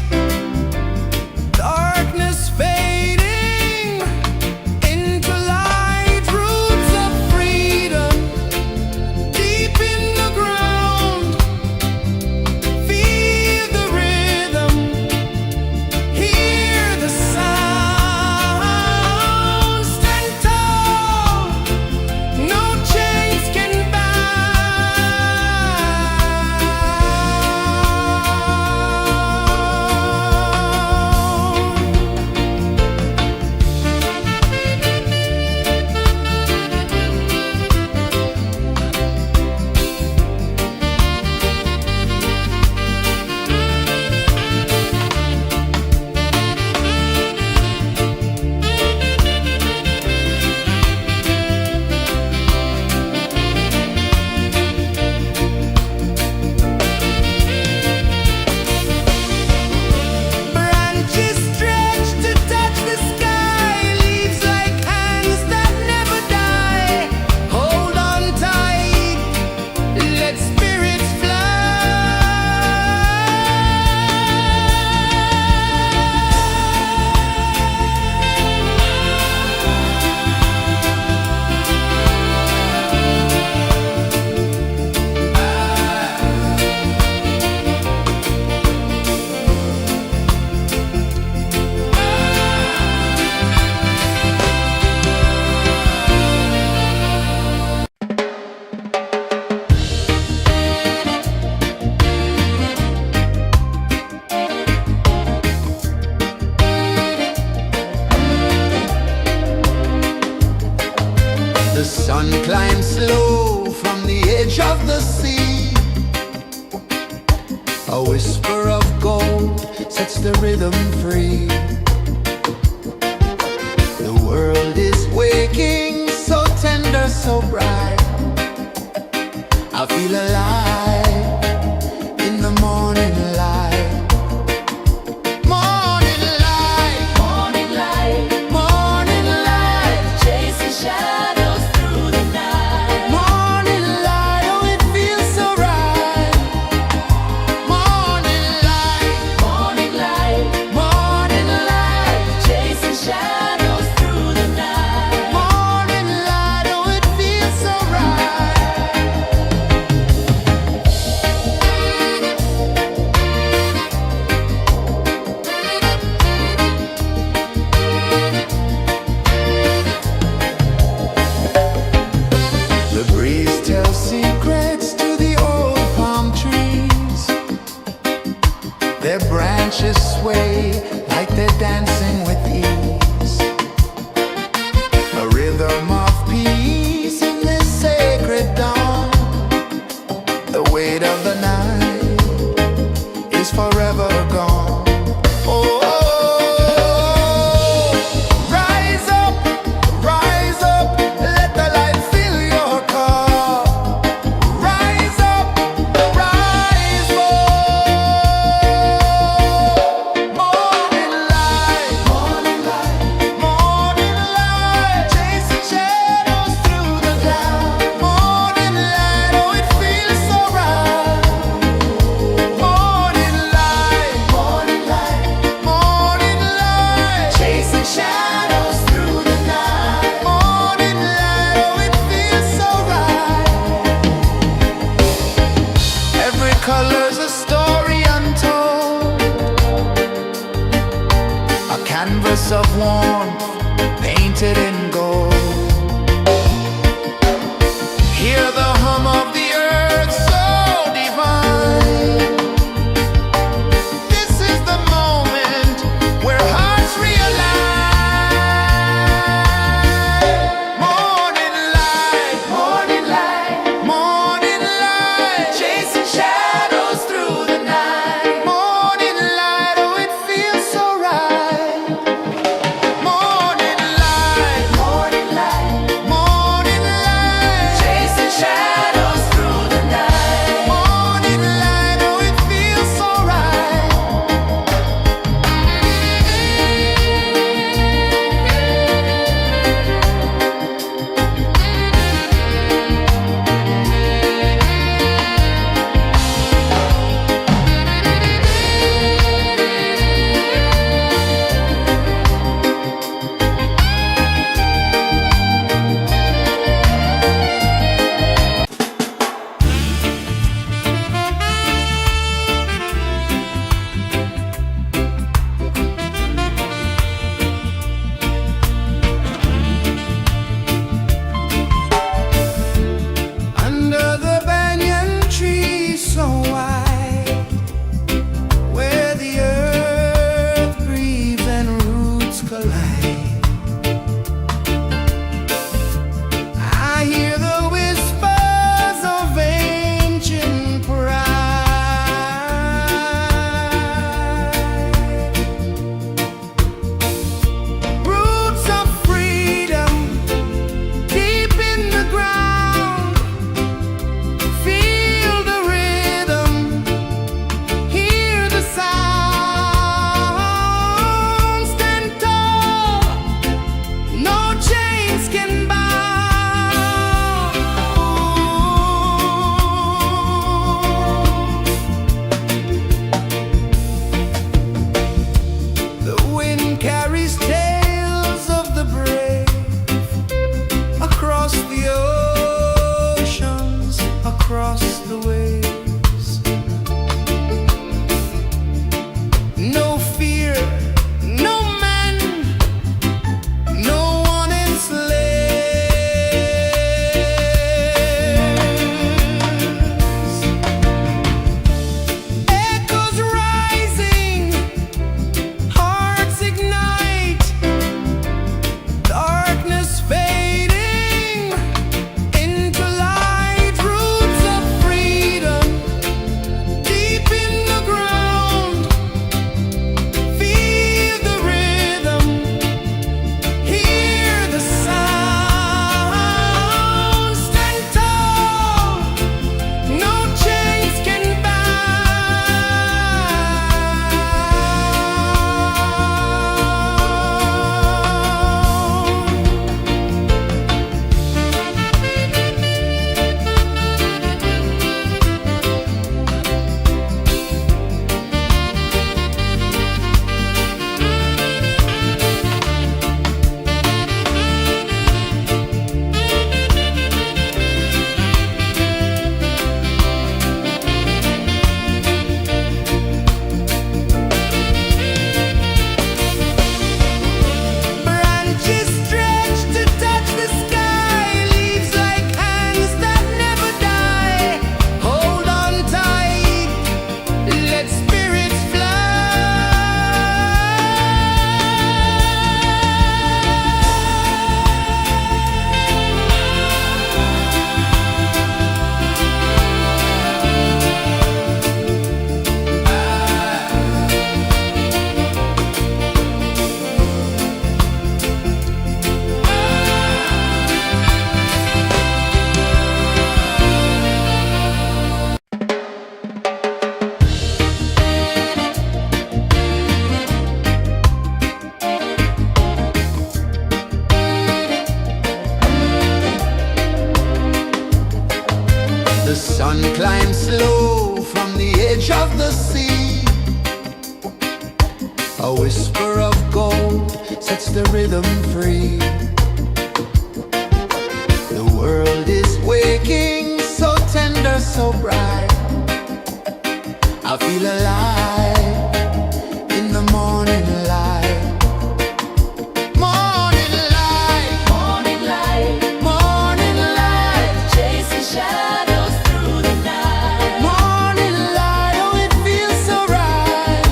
sun climbs slow from the edge of the sea. A whisper of gold sets the rhythm free. The world is waking, so tender, so bright. I feel alive in the morning light. Morning light, Morning light, morning light, chasing shadows through the night. morning light, oh it feels so right. Morning light, Morning light, morning light, chasing shadows through the night. morning light, oh it feels so right. The breeze tells secrets to the old palm trees. Their branches sway like they're dancing with ease. A rhythm of peace in this sacred dawn. The weight of the night is forever gone. Oh, rise up, let the light fill your car. Rise up, rise up. Morning light, morning light, morning light, chasing shadows through the cloud. Morning light, oh it feels so right. Morning light, morning light, morning light, chasing shadows through the night. Morning light, oh it feels so right. Every color's a story untold, a canvas of warmth painted in gold. Hear the hum of the earth so divine. This is the moment where hearts realign. Morning light, morning light, morning light, chasing shadows through the night. Morning light, oh it feels so right. Morning light, morning A whisper of gold sets the rhythm free. The world is waking, so tender, so bright. I feel alive in the morning light. Morning light, Morning light, morning light, chasing shadows through the night. morning light, oh it feels so right.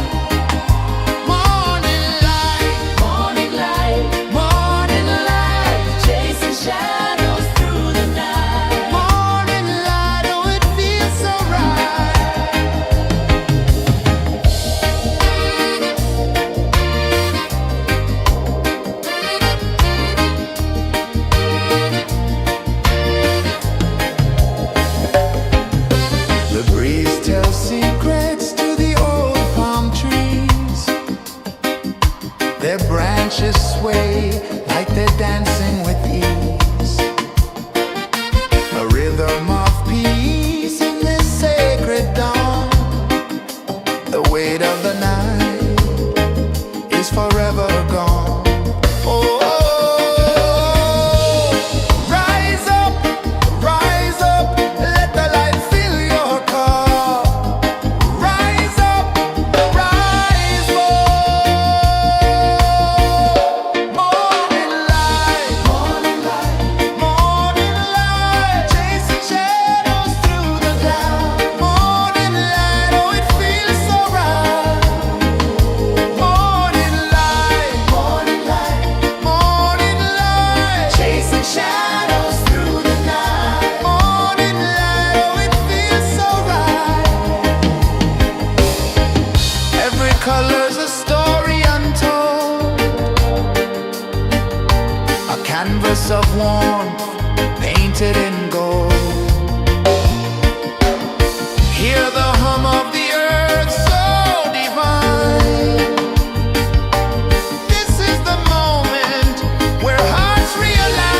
Morning light, Morning light, morning light, chasing shadows through the night. morning light, oh it feels so right. The breeze tells secrets to the old palm trees. Their branches sway like they're dancing with ease. A rhythm of peace in this sacred dawn. The weight of the night is forever gone. Oh, rise up, let the light fill your car. Rise up, rise more. Morning light, morning light, morning light, chasing shadows through the cloud. Morning light, oh it feels so right. Morning light, morning light, morning light, chasing shadows through the night. Morning light, oh it feels so right. Every color's a story untold, a canvas of warmth painted in gold. Hear the hum of the earth so divine. This is the moment where hearts realign.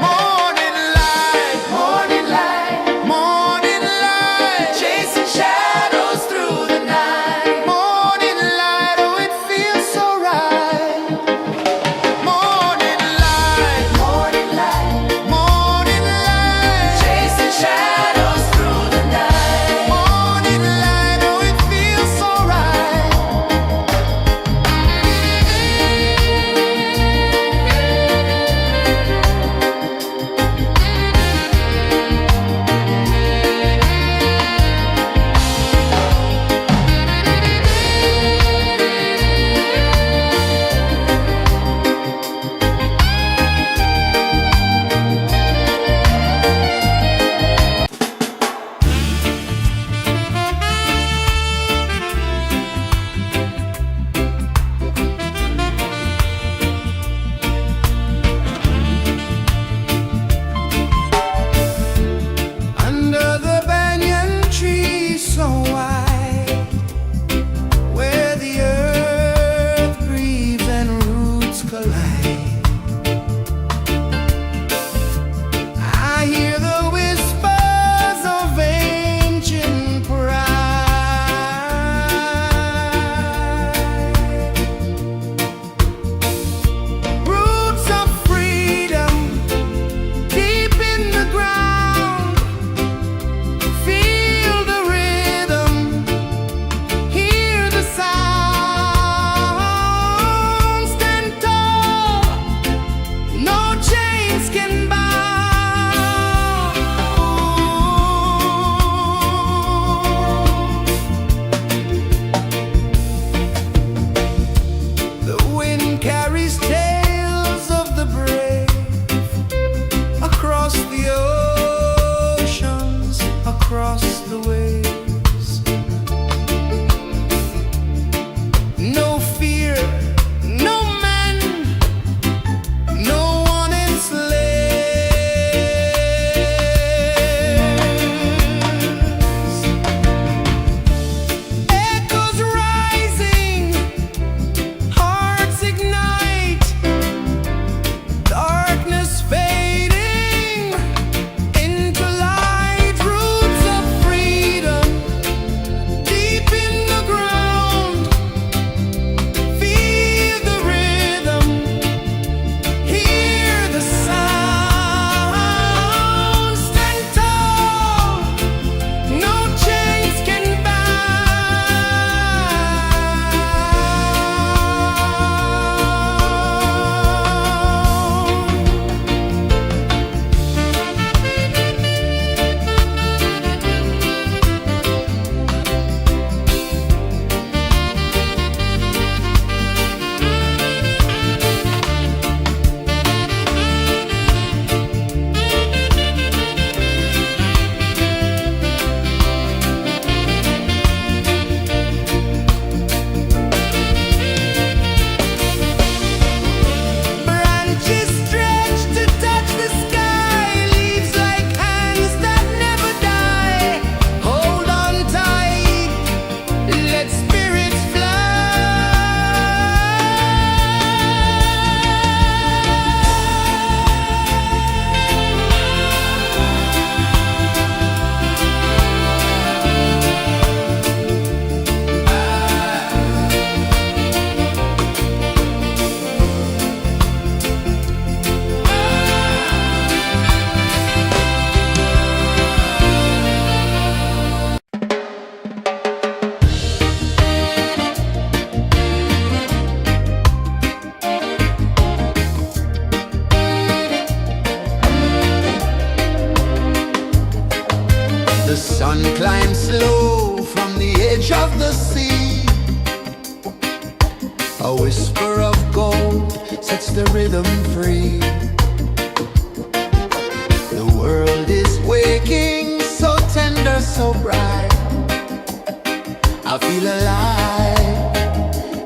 Morning light, morning light, morning light, chasing shadows through the night. Morning light, oh it feels so right. Morning light, edge of the sea. A whisper of gold sets the rhythm free. The world is waking, so tender, so bright. I feel alive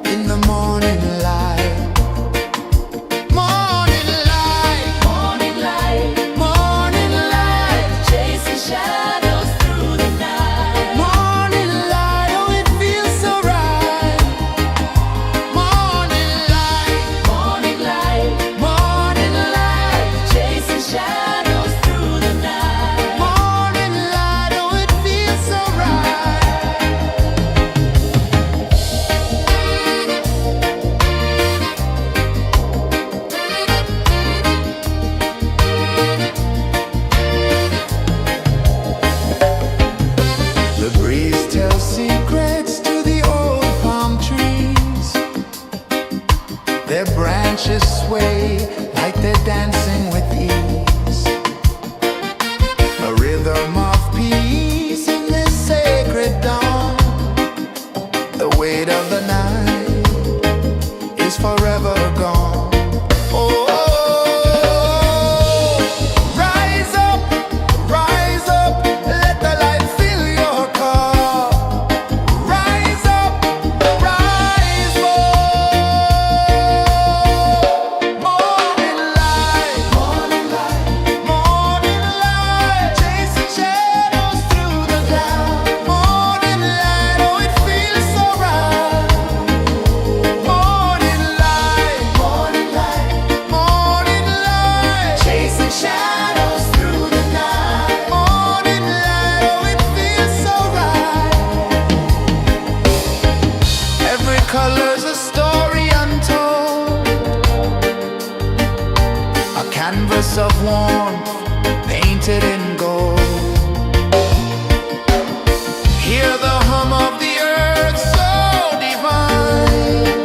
in the morning light. Morning light, Morning light, morning light, chasing shadows through the night. morning light, oh it feels so right. Morning light, Morning light, morning light, chasing shadows through the night. morning light, oh it feels so right. The breeze tells secrets to the old palm trees. Their branches sway like they're dancing with ease. A rhythm of peace in this sacred dawn. The weight of the night is forever gone. Oh, rise up, let the light fill your cup. Rise up, rise up. Morning light, morning light, morning light, chasing shadows through the cloud. Morning light, oh it feels so right. Morning light, morning light, morning light, chasing shadows through the night. Morning light, oh it feels so right. Every color's a story untold, a canvas of warmth painted in gold. Hear the hum of the earth so divine.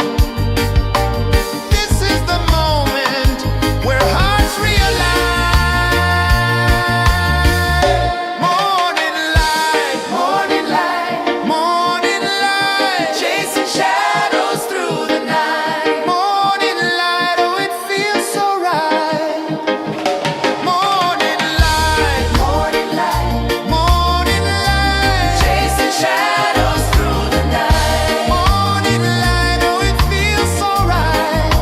This is the moment where hearts realign. Morning light, morning light, morning light, chasing shadows through the night. Morning light, oh it feels so right. Morning light, morning light, morning light, chasing shadows through the night. Morning light, oh it feels so right.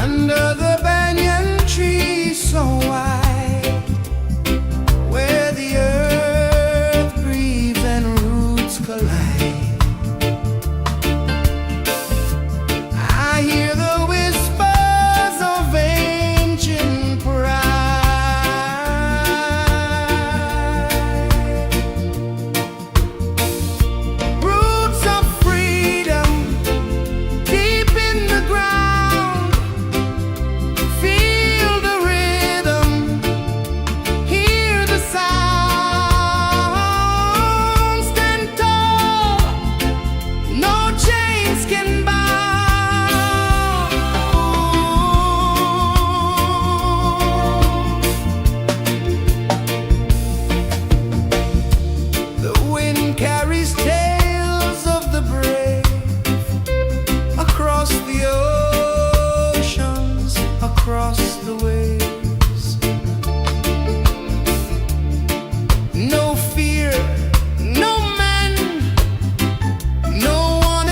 Under the banyan tree so wide, where the earth breathes and roots collide, I hear the whispers of ancient pride. Roots of freedom deep in the ground. Feel the rhythm, hear the sound. Stand tall, no chains can bound. The wind carries tales of the brave across the oceans, across the waves. No fear, no man, no one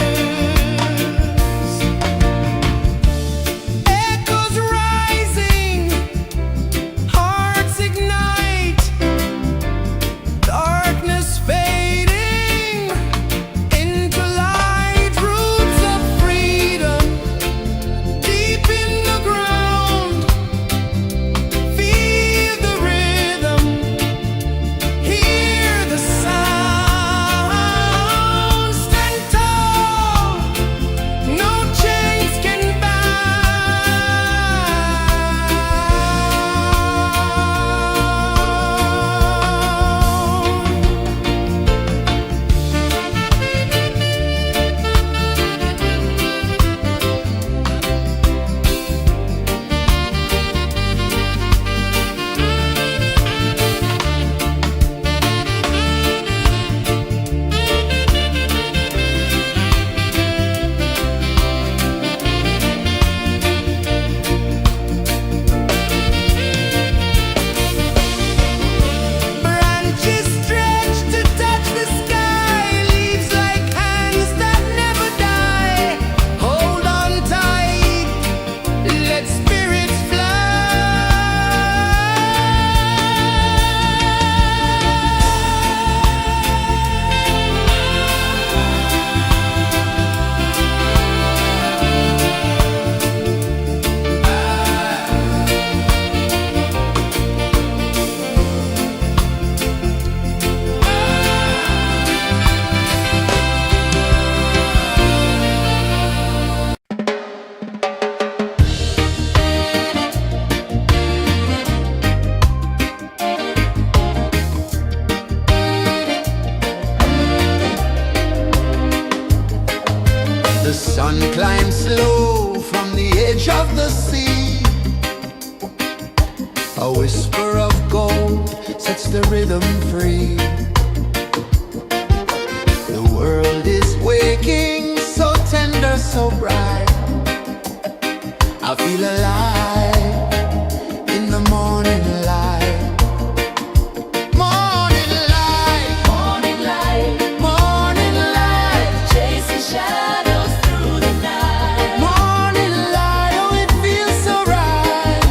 enslaves. Echoes rising, hearts ignite, darkness fading into light. Roots The sun climbs slow from the edge of the sea. A whisper of gold sets the rhythm free. The world is waking, so tender, so bright. I feel alive in the morning light. Morning light, Morning light, morning light, chasing shadows through the night. morning light, oh it feels so right.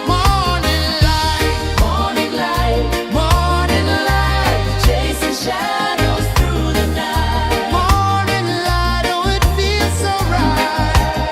Morning light, Morning light, morning light, chasing shadows through the night. morning light, oh it feels so right.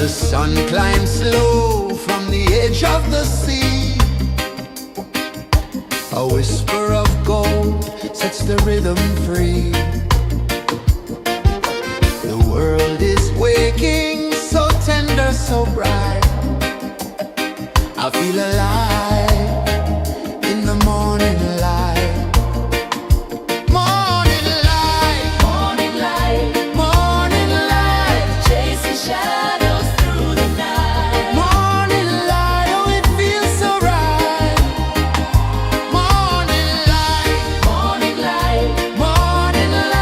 sun climbs slow from the edge of the sea. A whisper of gold sets the rhythm free. The world is waking, so tender, so bright. I feel alive in the morning light. Morning light, Morning light, morning light, chasing shadows through the night. morning light, oh it feels so right. Morning light, Morning light, morning light.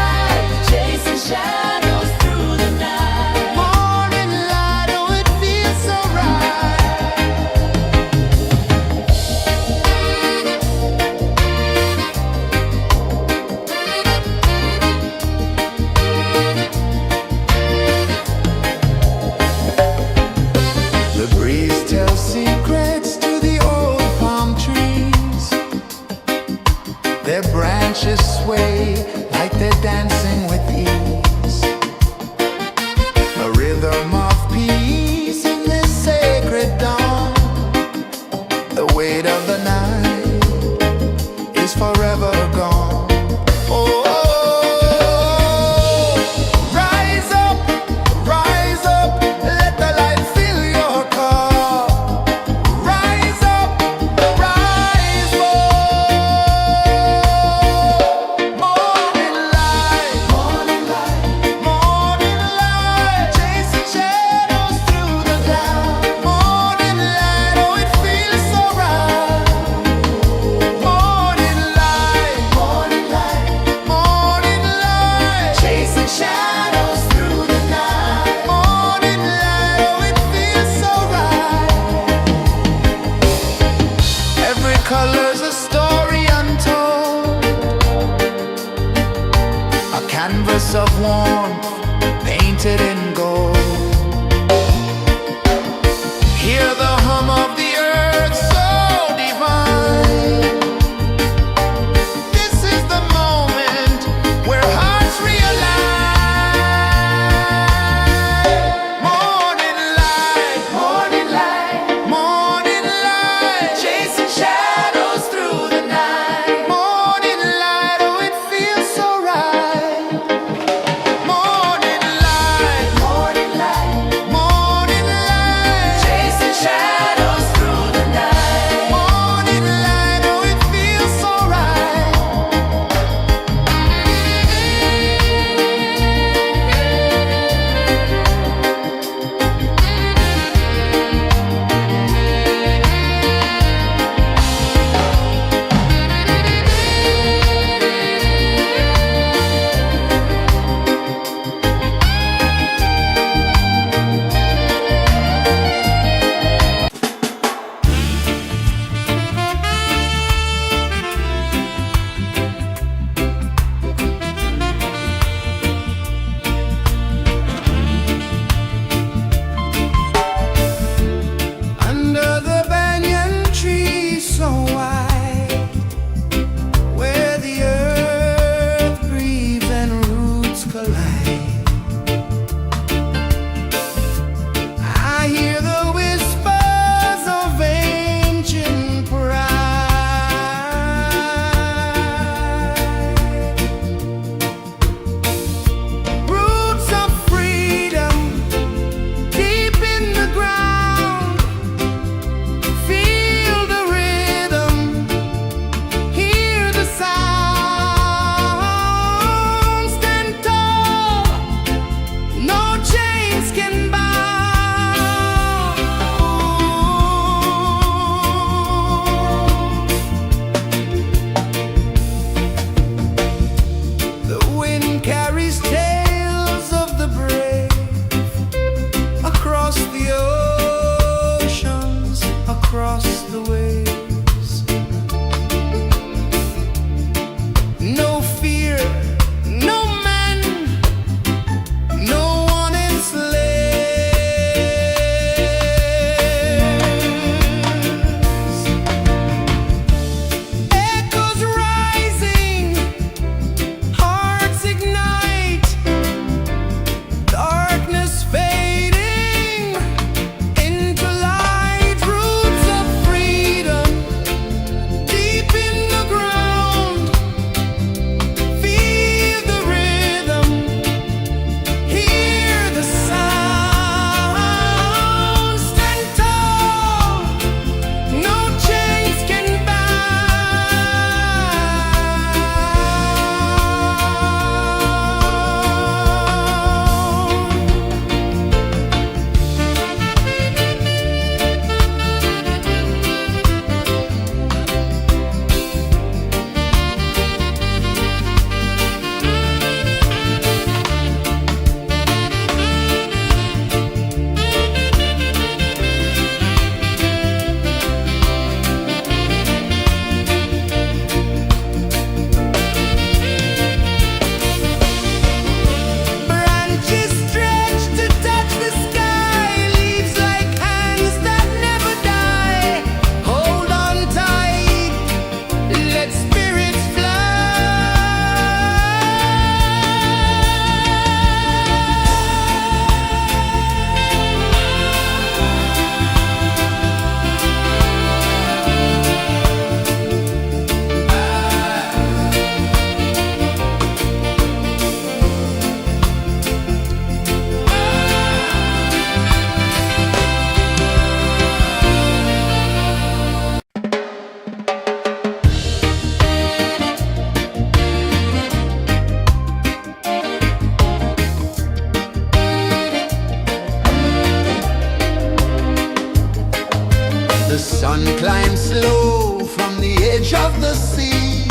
The sun climbs slow from the edge of the sea.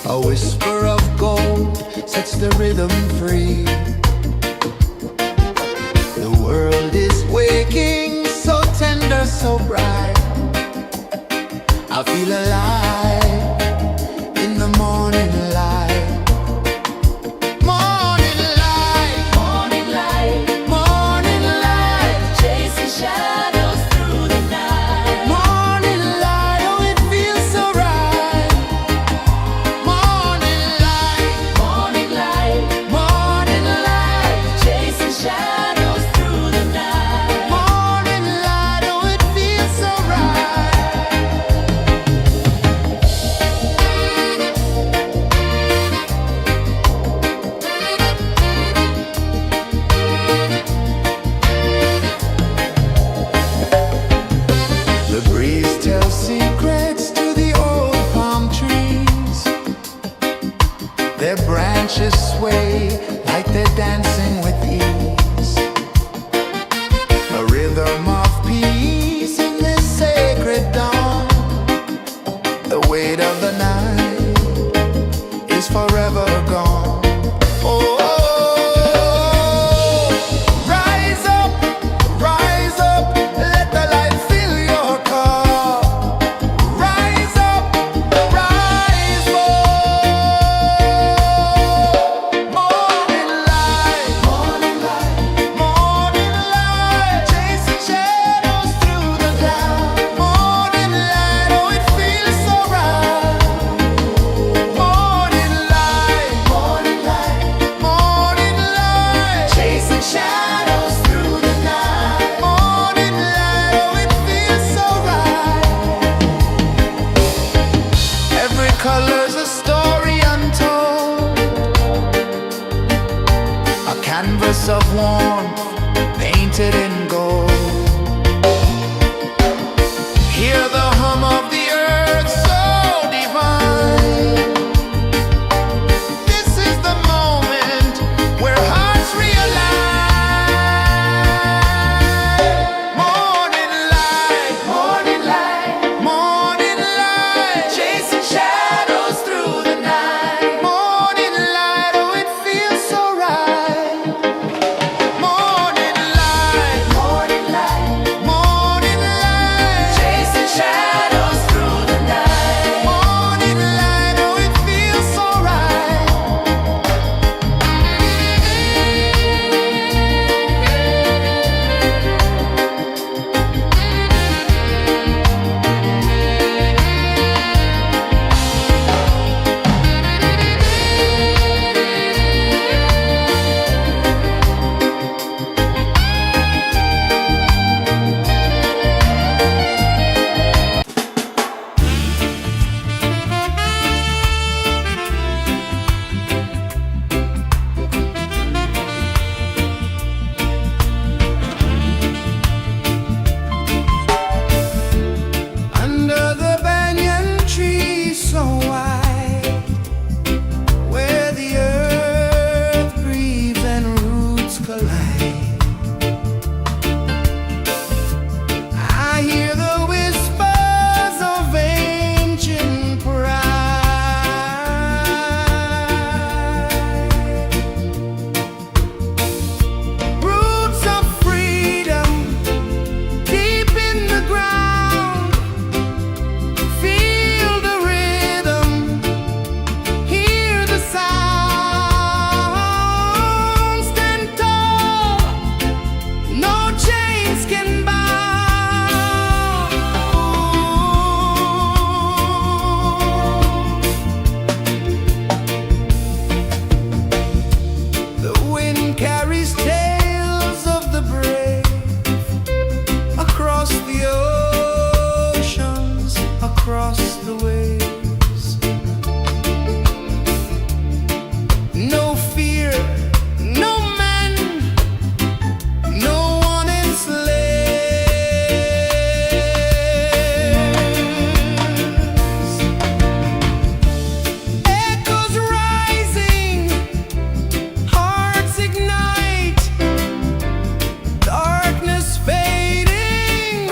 A whisper of gold sets the rhythm free. The world is waking, so tender, so bright. I feel alive in the morning light. Morning light, Morning light, morning light, chasing shadows through the night. morning light, oh it feels so right. Morning light, Morning light, morning light, chasing shadows through the night. morning light, oh it feels so right. The breeze tells secrets to the old palm trees. Their branches sway like they're dancing with ease. A rhythm of peace in this sacred dawn. The weight of the night is forever gone. Oh, rise up, let the light fill your cup. Rise up, rise up. Morning light, morning light, morning light, chasing shadows through the cloud. Morning light, oh it feels so right. Morning light, morning light, morning light, chasing shadows through the night. Morning light, oh it feels so right. Every color's a story untold, a canvas of warmth painted in gold. Hear the hum of the earth so divine. This is the moment where hearts realign. Morning light, morning light, morning light, chasing shadows through the night. Morning light, oh it feels so right. Morning light, morning light, morning light, chasing shadows through the night. Morning light, oh it feels so right. Under the banyan tree so wide, where the earth breathes and roots collide, I hear the whispers of ancient pride. Roots of freedom deep in the ground. Feel the rhythm, hear the sound. Stand tall, no chains can bound. The wind carries tales of the brave across the oceans, across the waves. No fear, no man, no one enslaves. Echoes rising, hearts ignite, darkness fading,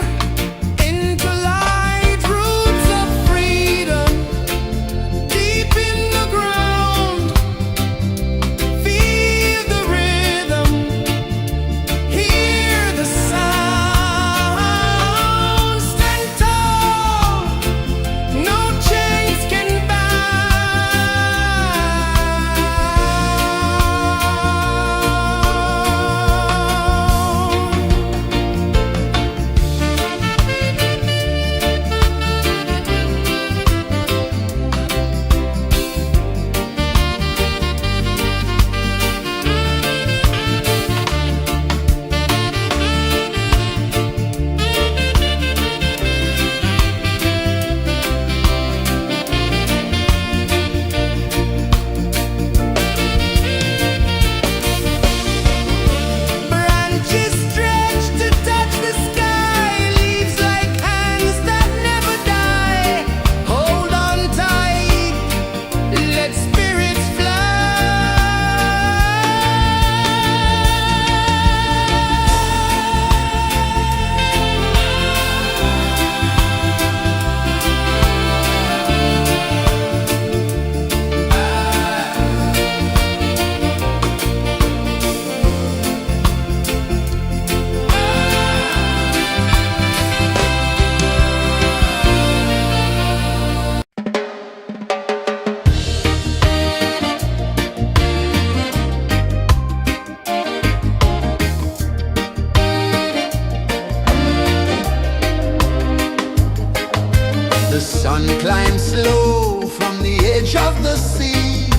Sun climbs slow from the edge of the sea.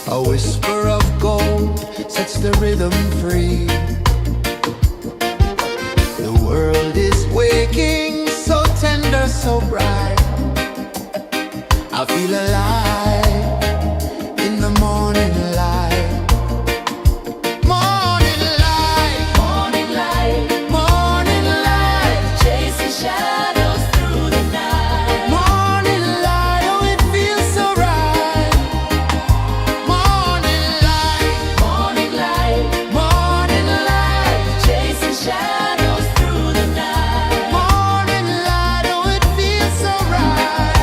A whisper of gold sets the rhythm free. The world is waking, so tender, so bright. I feel alive in the morning light. Morning light, Morning light, morning light, chasing shadows through the night. morning light, oh it feels so right. Morning light, Morning light, morning light, chasing shadows through the night. morning light, oh it feels so right.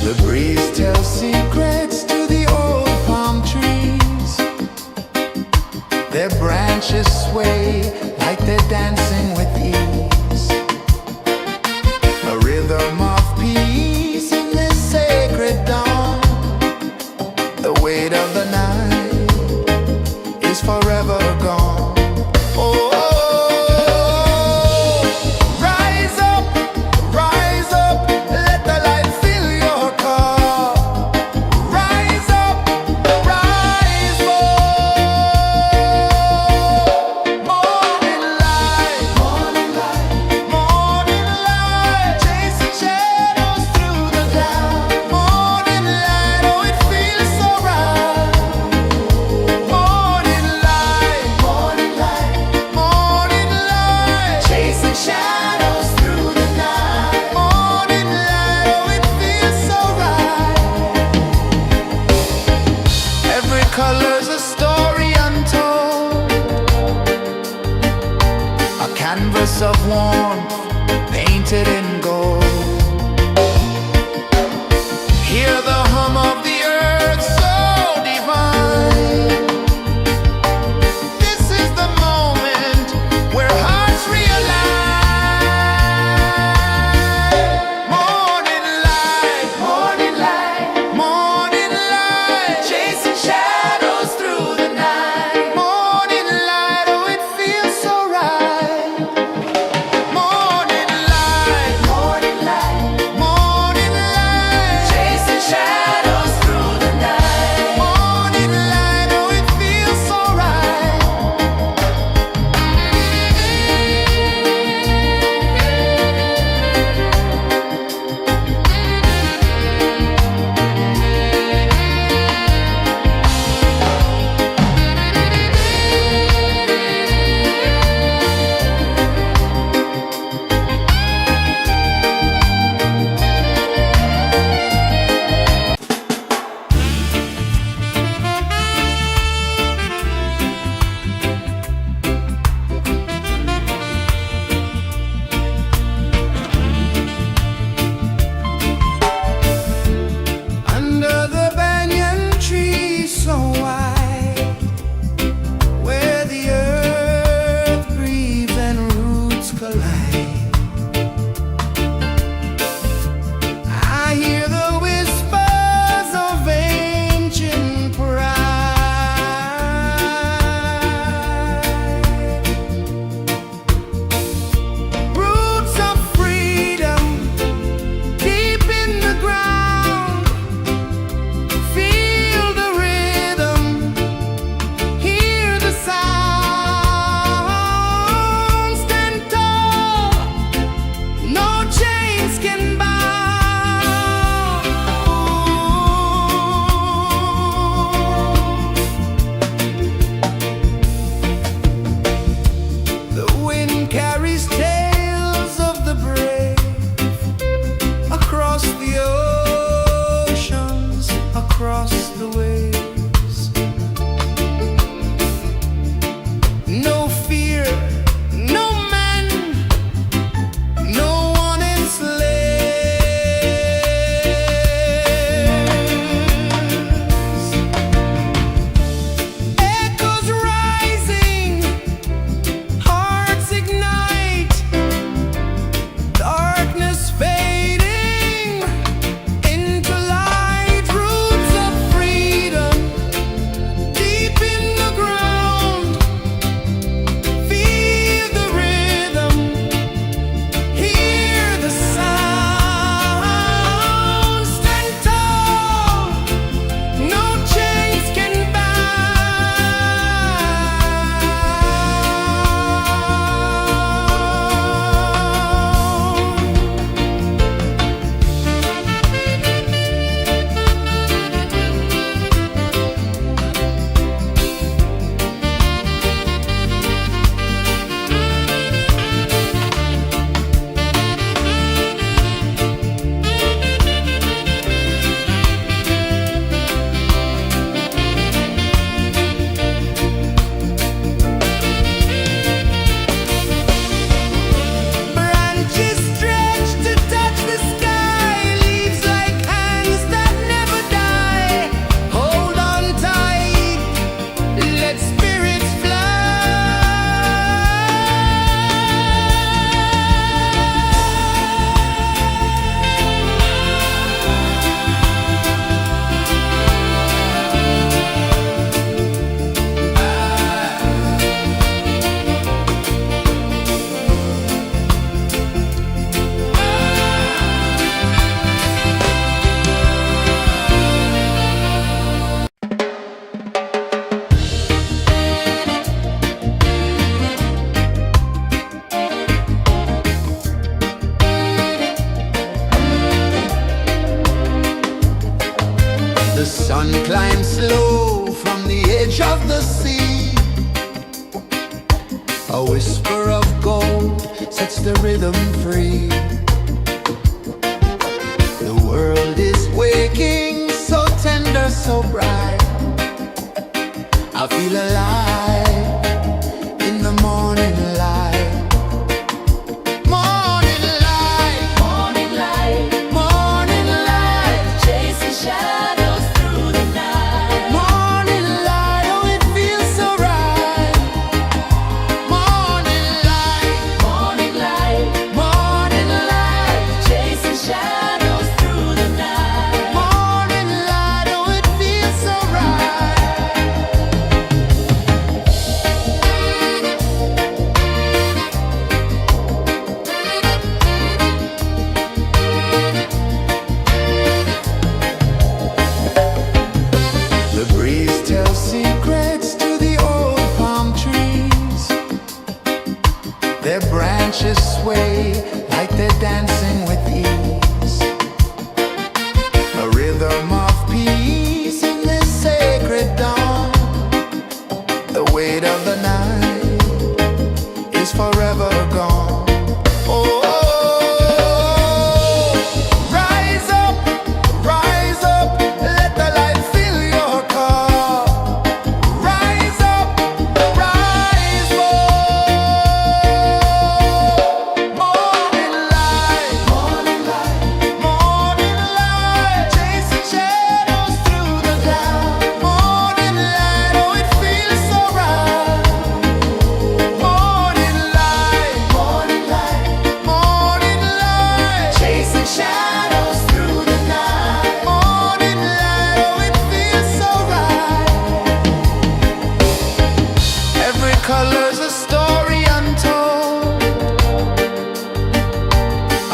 The breeze tells secrets to the old palm trees. Their branches sway like they're dancing with ease. A rhythm of peace in this sacred dawn. The weight of the night is forever gone. Oh, rise up, let the light fill your cup. Rise up, rise more. Morning light, morning light, chasing shadows through the cloud. Morning light, oh it feels so right. Morning light, morning light, chasing shadows through the night. Morning light, oh it feels so right. Every color's a story untold, a canvas of warmth painted in gold. Hear the hum of the earth so divine. This is the moment where hearts realign. Morning light, morning light, chasing shadows through the night. Morning light, oh it feels so right. Morning light, A whisper of gold sets the rhythm free. The world is waking, so tender, so bright. I feel alive in the morning light. Morning light, Morning light, morning light, chasing shadows through the night. morning light. Oh, it feels so right. Morning light, Morning light, morning light, chasing shadows through the night. morning light. Oh, it feels so right. The breeze tells secrets to the old palm trees. Their branches sway like they're dancing with ease. A rhythm of peace in this sacred dawn. The weight of the night is forever gone. Oh, rise up, let the light fill your cup. Rise up, rise more. Morning light, morning light, chasing shadows through the cloud. Morning light, oh, it feels so right. Morning light, morning light, chasing shadows through the night. Morning light, oh, it feels so right. Every color's a story untold,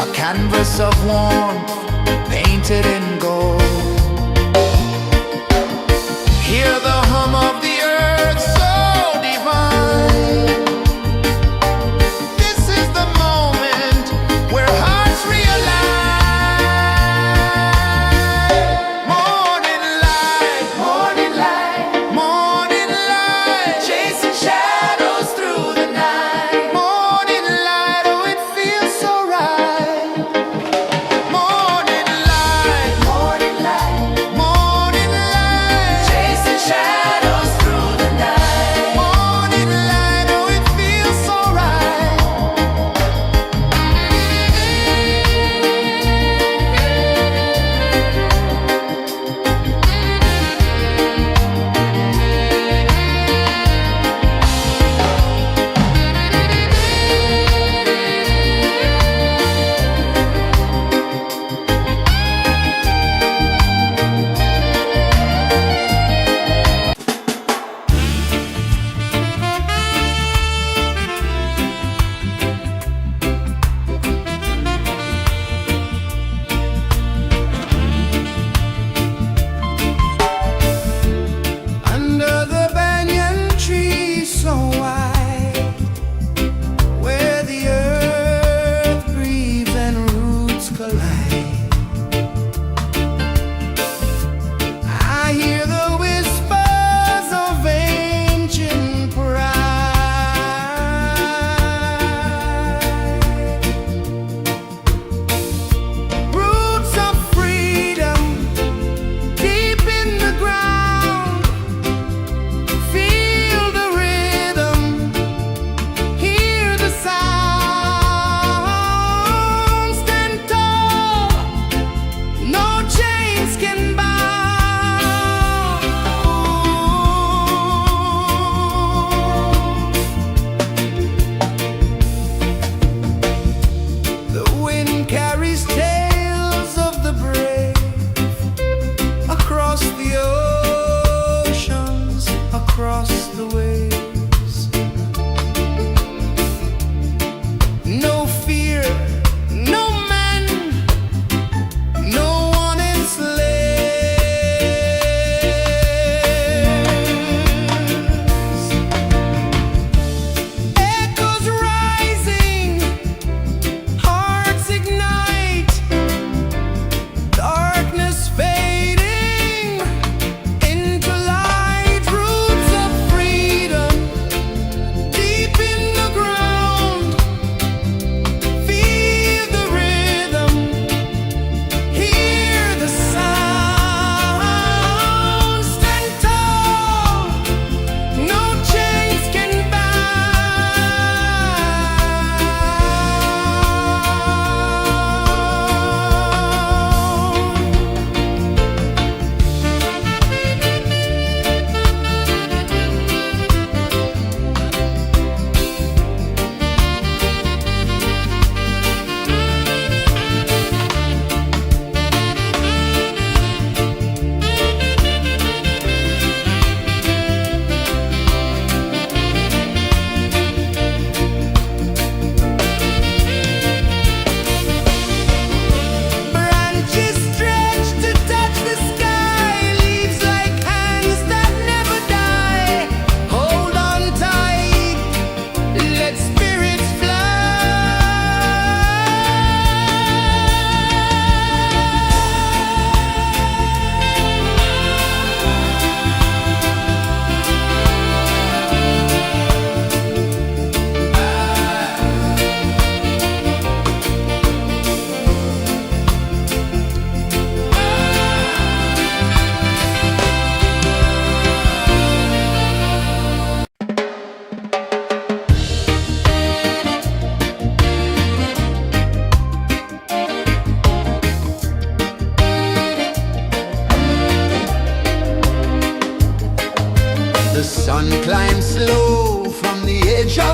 a canvas of warmth painted in gold. Hear the hum of the earth so divine. This is the moment where hearts realign. Morning light, morning light, chasing shadows through the night. Morning light, oh, it feels so right. Morning light,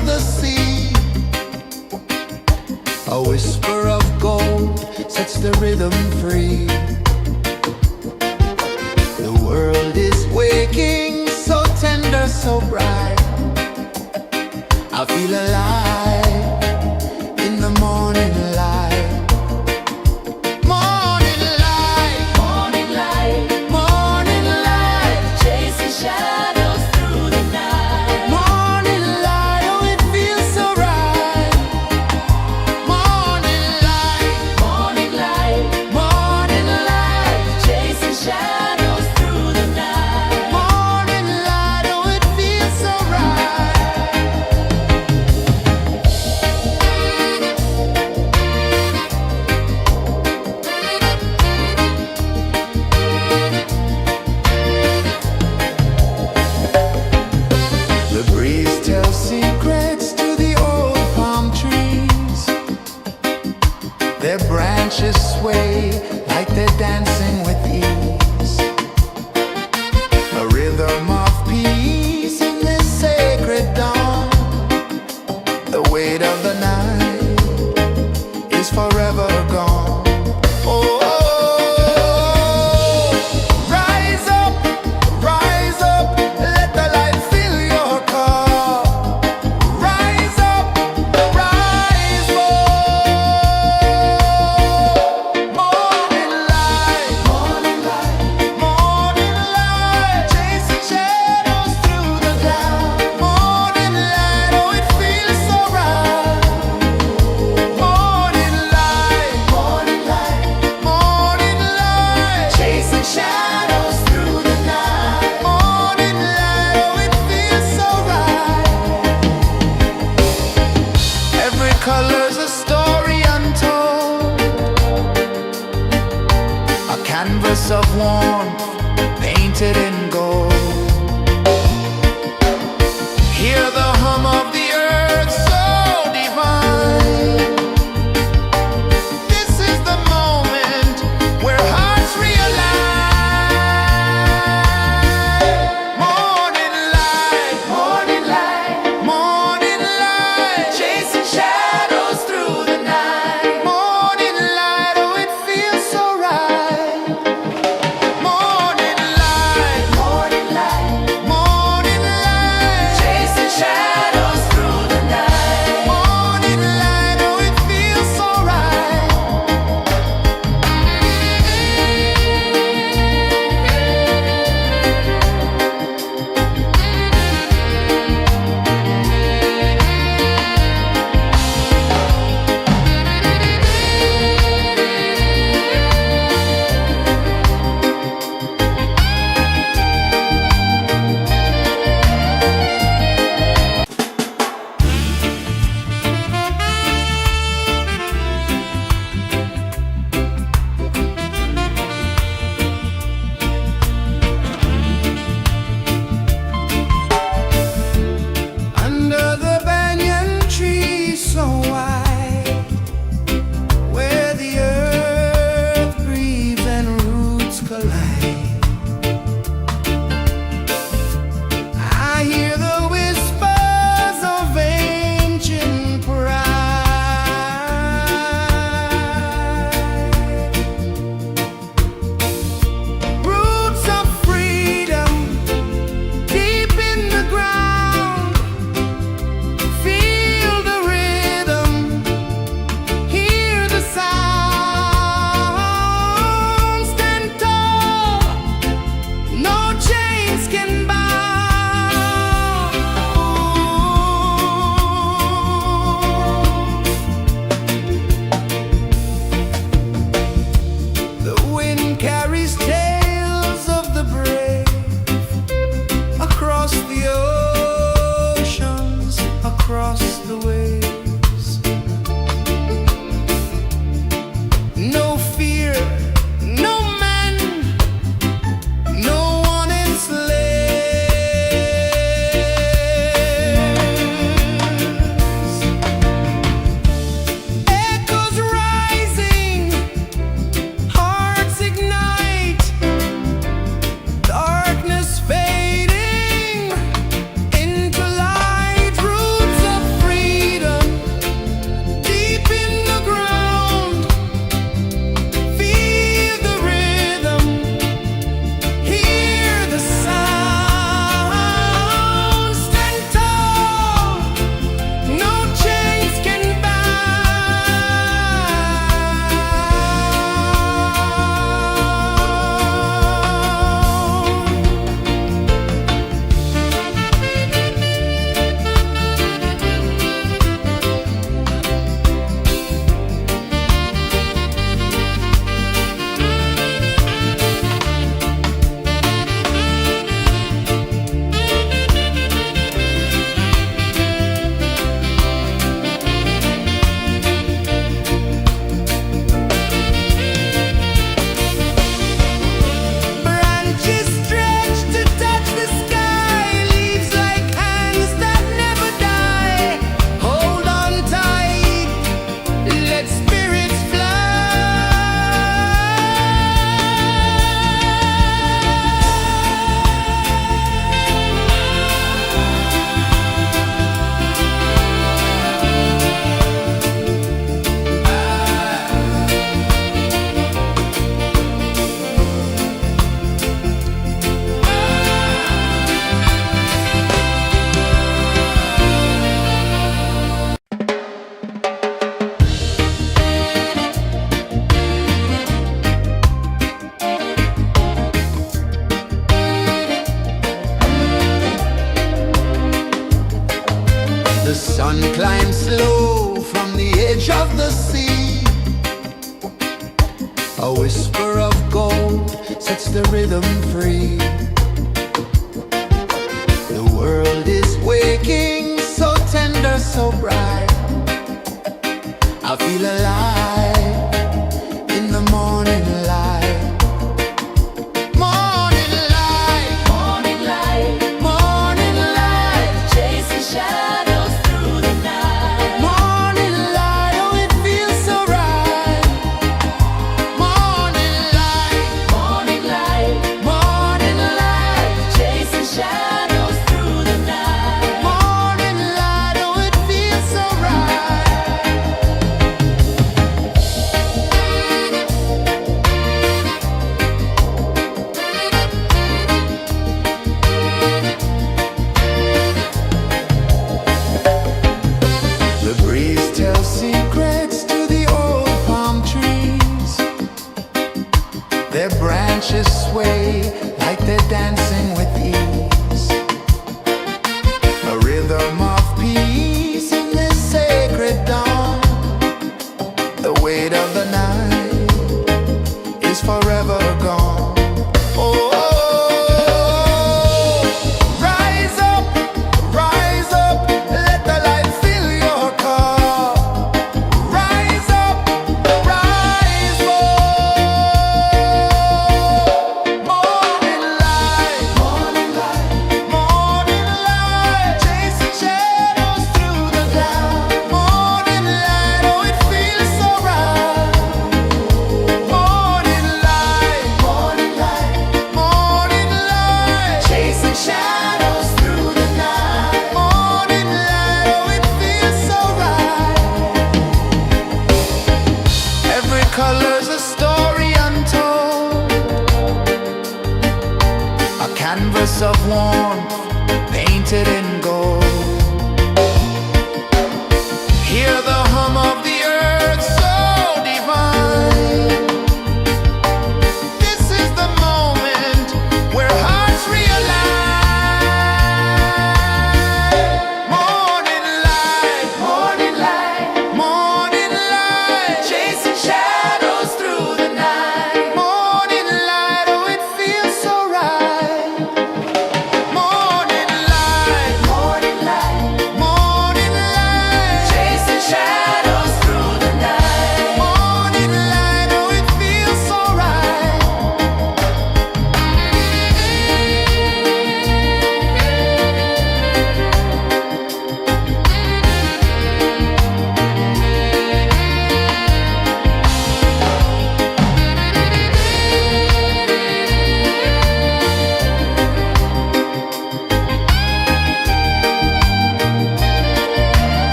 of the sea. A whisper of gold sets the rhythm free. The world is waking, so tender, so bright. I feel alive in the morning light. Morning light, Morning light, morning light, chasing shadows through the night. morning light, oh it feels so right. Morning light, Morning light, morning light, chasing shadows through the night. morning light, oh it feels so right. The breeze tells secrets to the old palm trees. Their branches sway like they're dancing with ease. A rhythm of peace in this sacred dawn. The weight of the night is forever gone. Oh, rise up, let the light fill your cup. Rise up, rise up. Morning light, morning light, morning light, chasing shadows through the cloud. Morning light, oh it feels so right. Morning light, morning light, morning light, chasing shadows through the night. Morning light, oh it feels so right. Every color's a story untold, a canvas of warmth painted in gold. Hear the hum of the earth so divine. This is the moment where hearts realign. Morning light, morning light, morning light, chasing shadows through the night. Morning light, oh it feels so right. Morning light, morning light, morning light, chasing shadows through the night. Morning light, oh it feels so right. Under the banyan tree so wide, where the earth breathes and roots collide, I hear the whispers of ancient pride. Roots of freedom deep in the ground. Feel the rhythm, hear the sound. Stand tall, no chains can bound. The wind carries tales of the brave across the oceans, across the waves. No fear, no man, no one enslaves. Echoes rising, hearts ignite, darkness fading into light. Roots of sun climbs slow from the edge of the sea. A whisper of gold sets the rhythm free. The world is waking, so tender, so bright. I feel alive in the morning light. Morning light, Morning light, morning light, chasing shadows through the night. morning light, oh it feels so right. Morning light, Morning light, morning light, chasing shadows through the night. morning light, oh it feels so right.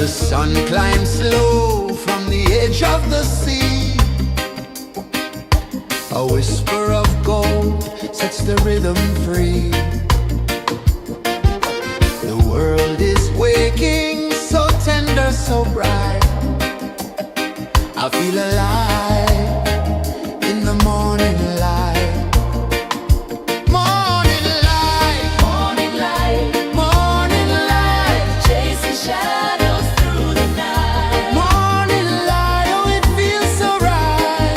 The sun climbs slow from the edge of the sea. A whisper of gold sets the rhythm free. The world is waking, so tender, so bright. I feel alive in the morning light. Morning light, Morning light, morning light, chasing shadows through the night. morning light, oh it feels so right.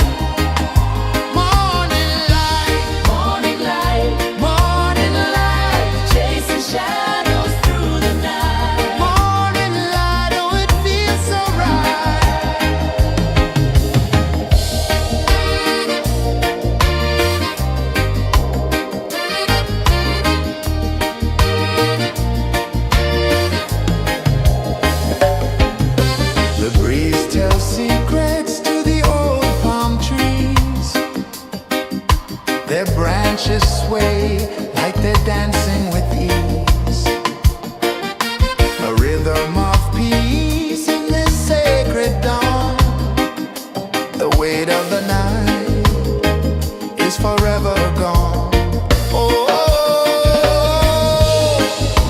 Morning light, Morning light, morning light, chasing shadows through the night. morning light, oh it feels so right. The breeze tells secrets to the old palm trees. Their branches sway like they're dancing with ease. A rhythm of peace in this sacred dawn. The weight of the night is forever gone. Oh,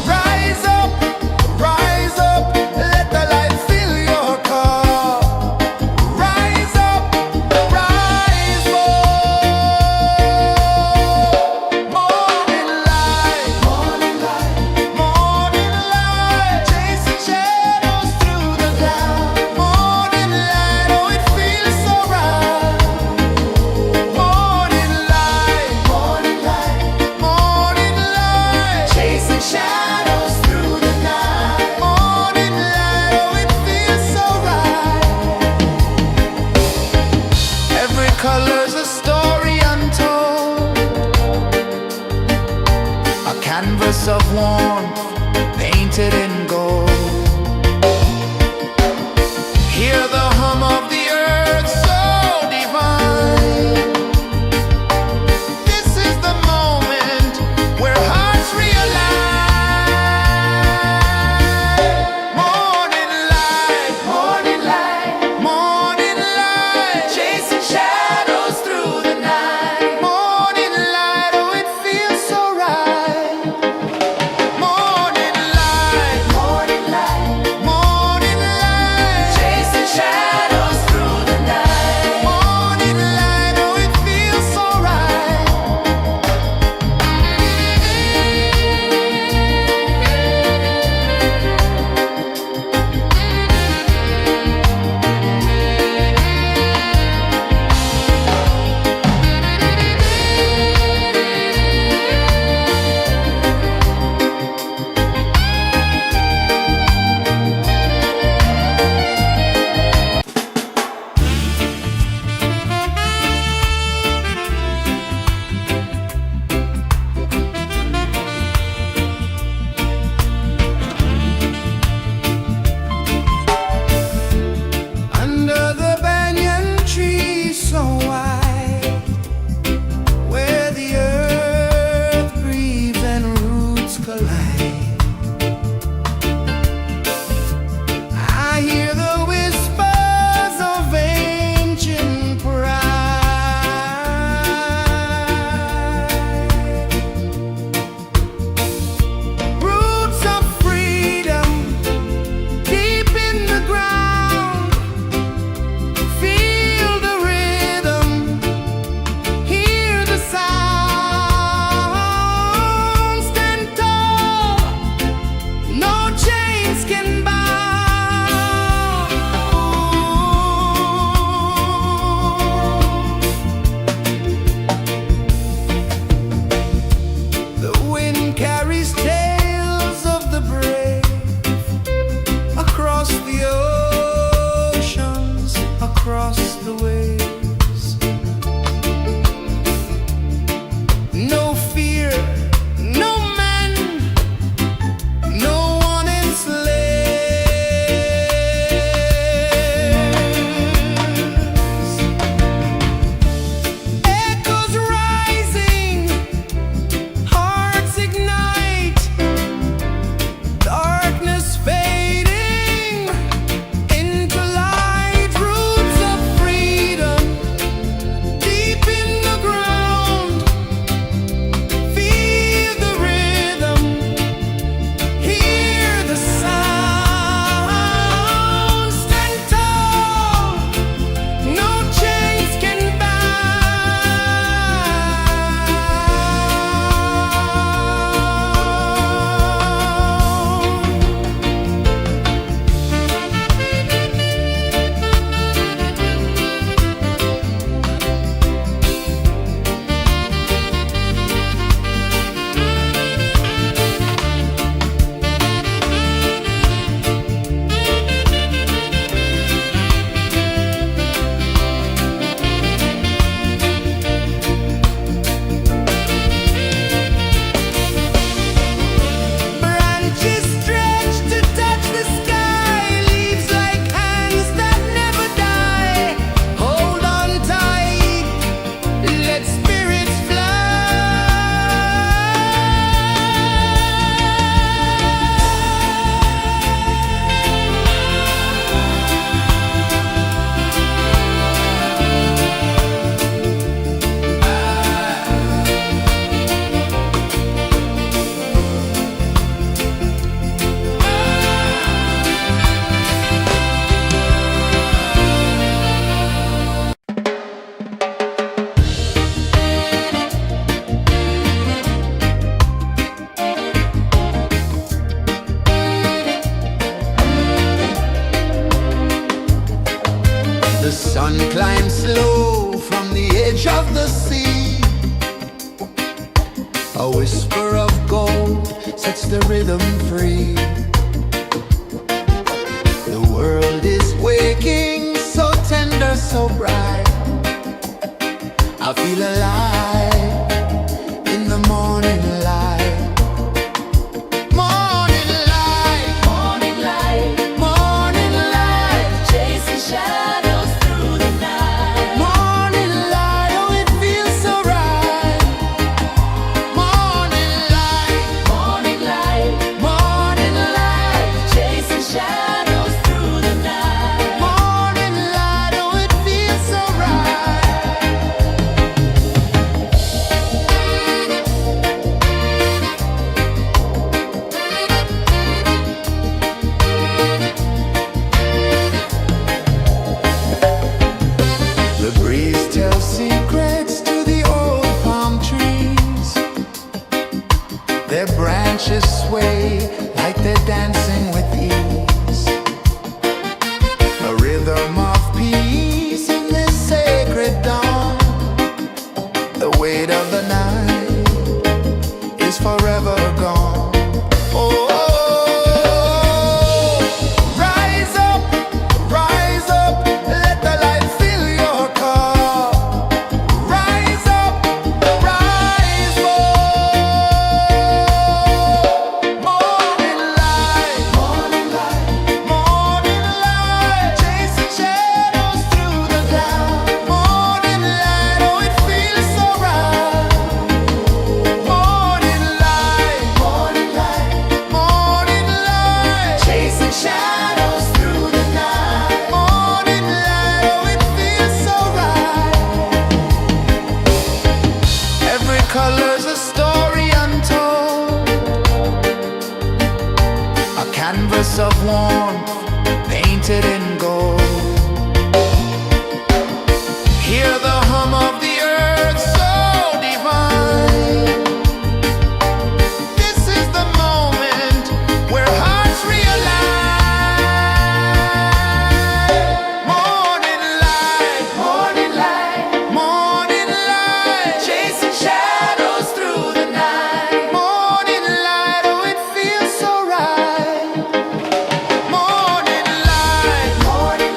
rise up, let the light fill your cup. Rise up, rise up. Morning light, morning light, morning light, chasing shadows through the cloud. Morning light, oh it feels so right. Morning light, morning light, morning light, chasing shadows through the night. Morning light, oh it feels so right. Every color's a story untold, a canvas of warmth painted in gold. Hear the hum of the earth so divine. This is the moment where hearts realign. Morning light, morning light, morning light, chasing shadows through the night. Morning light, oh it feels so right. Morning light, morning sun climbs slow from the edge of the sea. A whisper of gold sets the rhythm free. The world is waking, so tender, so bright. I feel alive in the morning light. Morning light, Morning light, morning light, chasing shadows through the night. morning light, oh it feels so right. Morning light, Morning light, morning light, chasing shadows through the night. morning light, oh it feels so right. The breeze tells secrets to the old palm trees. Their branches sway like they're dancing with ease. A rhythm of peace in this sacred dawn. The weight of the night is forever gone. Oh, rise up, let the light fill your cup. Rise up, rise up. Morning light, morning light, morning light, chasing shadows through the cloud. Morning light, oh it feels so right. Morning light, morning light, morning light, chasing shadows through the night. Morning light, oh it feels so right. Every color's a story untold, a canvas of warmth painted in gold. Hear the hum of the earth so divine. This is the moment where hearts realign. Morning light, morning light, morning light, chasing shadows through the night. Morning light, oh it feels so right. Morning light, morning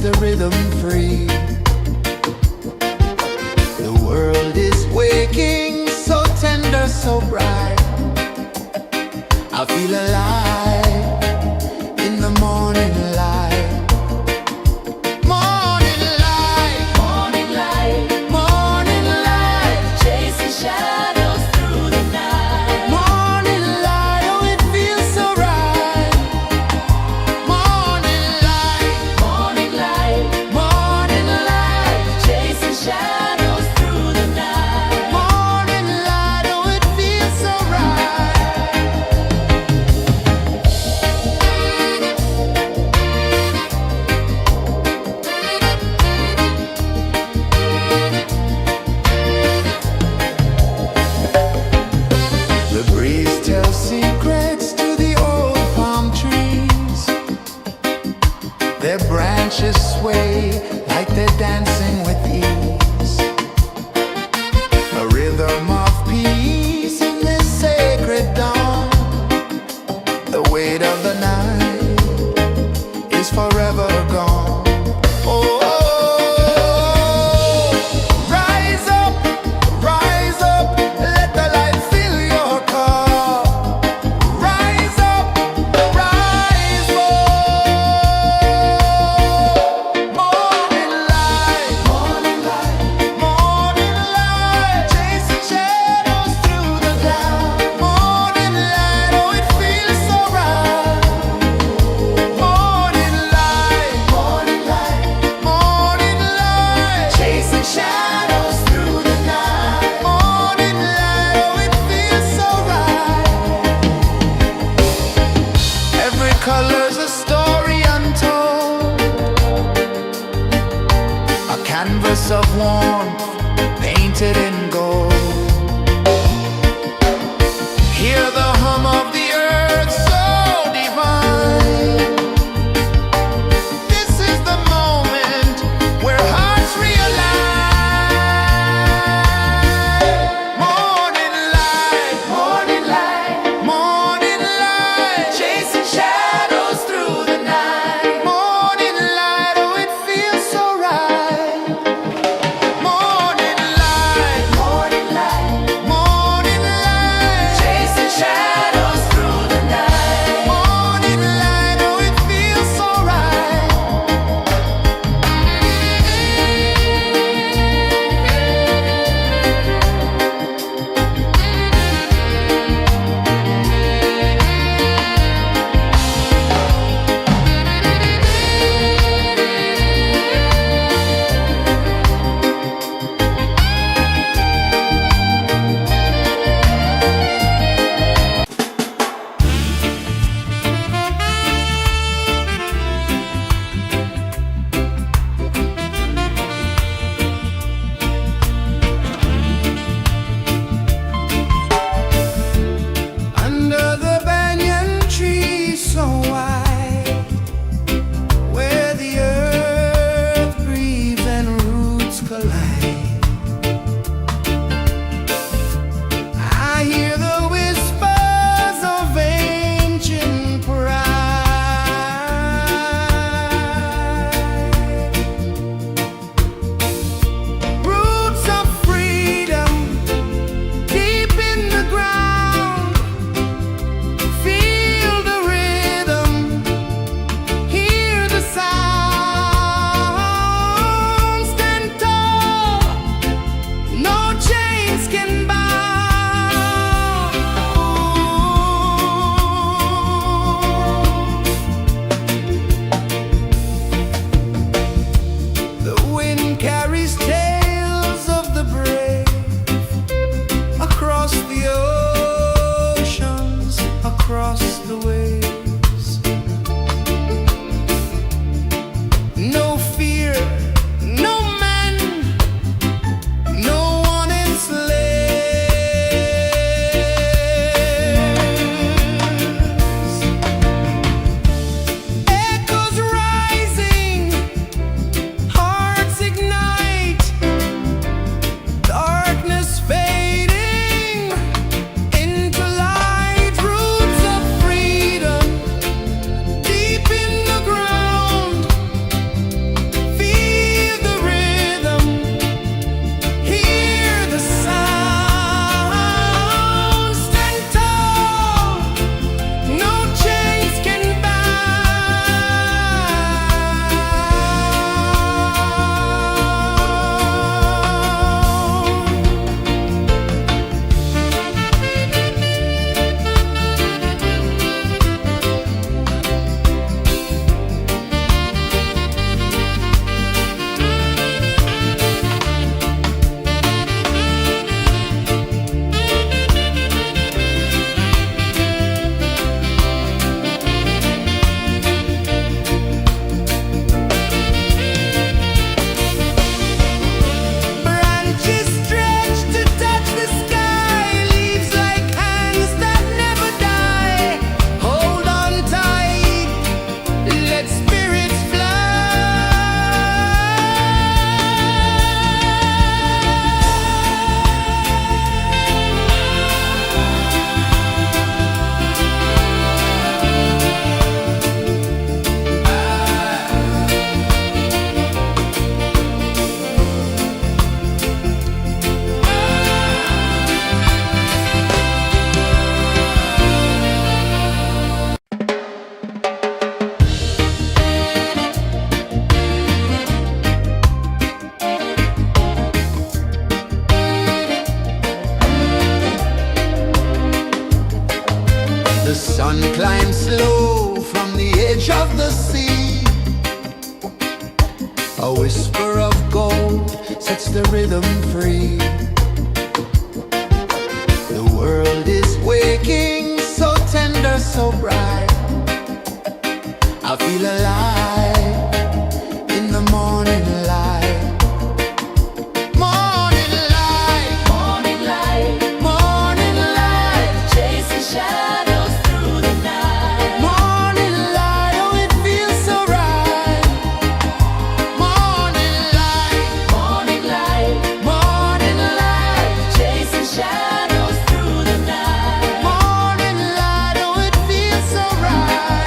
the rhythm free. The world is waking, so tender, so bright. I feel alive in the morning light. Morning light, Morning light, morning light, chasing shadows through the night. morning light, oh it feels so right. Morning light, Morning light, morning light, chasing shadows through the night. morning light, oh it feels so right. The breeze tells secrets to the old palm trees. Their branches sway like they're dancing with ease. A rhythm of peace in this sacred dawn. The weight of the night is forever gone. Oh, rise up, let the light fill your cup. Rise up, rise more. Morning light, morning light, morning light, chasing shadows through the cloud. Morning light, oh it feels so right. Morning light, morning light, morning light, chasing shadows through the night. Morning light, oh it feels so right. Every color's a story untold, a canvas of warmth painted in gold. Hear the hum of the earth so divine. This is the moment where hearts realign. Morning light, morning light, morning light, chasing shadows through the night. Morning light, oh it feels so right. Morning slow from the edge of the sea. A whisper of gold sets the rhythm free. The world is waking, so tender, so bright. I feel alive in the morning light. Morning light, Morning light, morning light, chasing shadows through the night. morning light, oh it feels so right. Morning light, Morning light, morning light, chasing shadows through the night. morning light, oh it feels so right.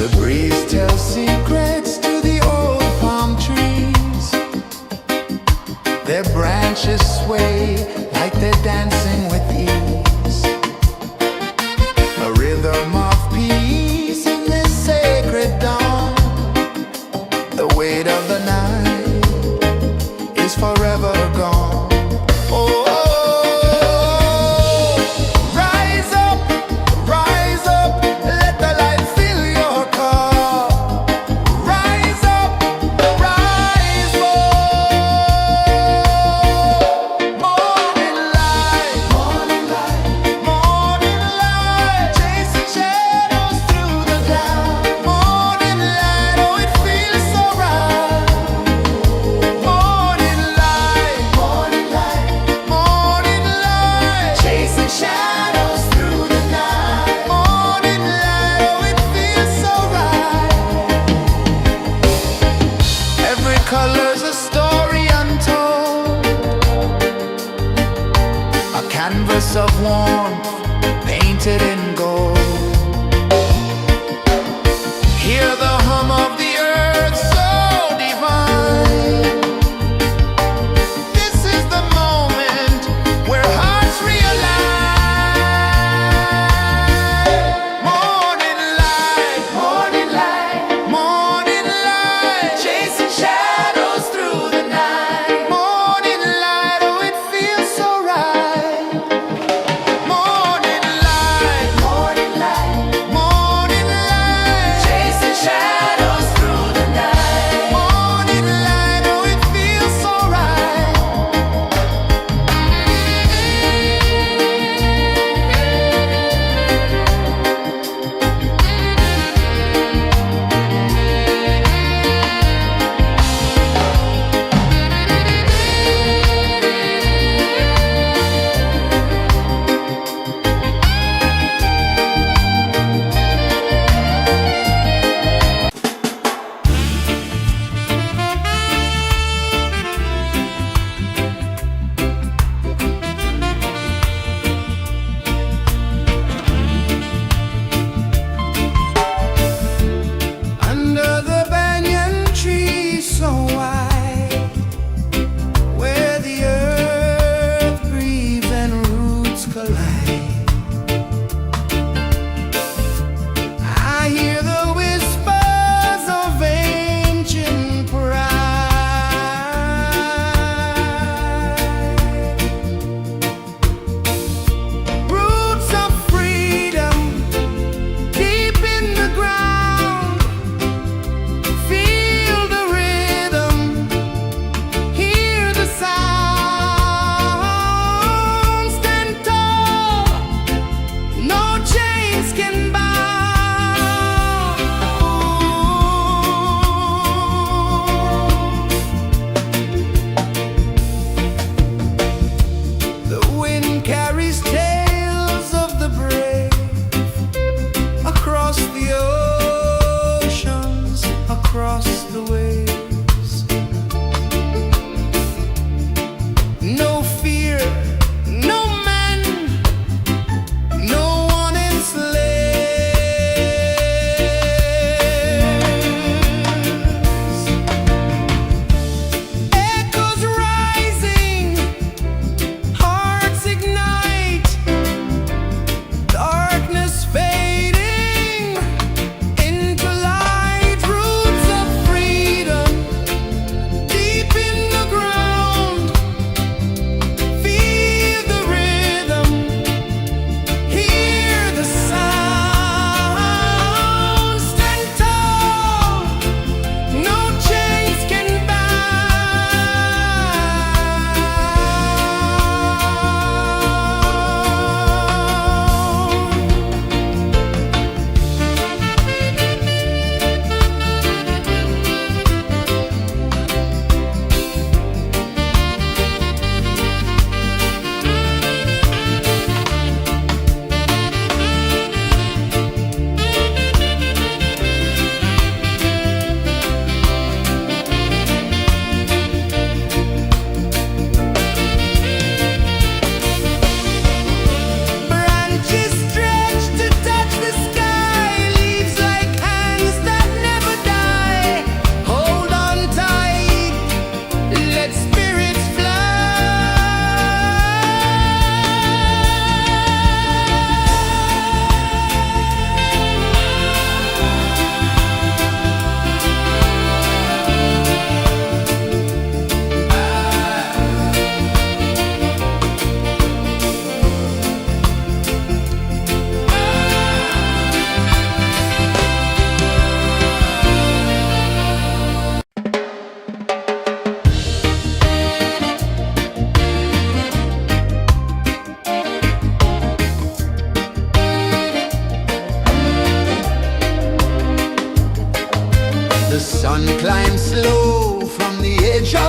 The breeze tells secrets to the old palm trees. Their branches sway like they're dancing with ease. A rhythm of peace in this sacred dawn. The weight of the night is forever gone. Oh, rise up, let the light fill your cup. Rise up, rise more. Morning light, morning light, chasing shadows through the cloud. Morning light, oh it feels so right. Morning light, chasing shadows through the night. Morning light, oh it feels so right. Every color's a story untold, a canvas of warmth painted in gold. Hear the hum of the earth so divine. This is the moment where hearts realign. Morning light, morning light, chasing shadows through the night. Morning light, oh it feels so right. Morning light,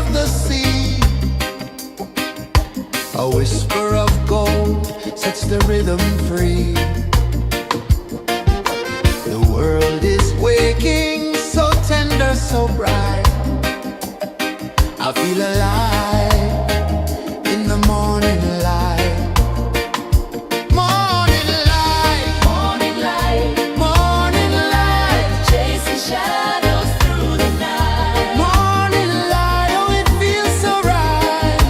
of the sea. A whisper of gold sets the rhythm free. The world is waking, so tender, so bright. I feel alive in the morning light. Morning light, Morning light, morning light, chasing shadows through the night. morning light, oh it feels so right.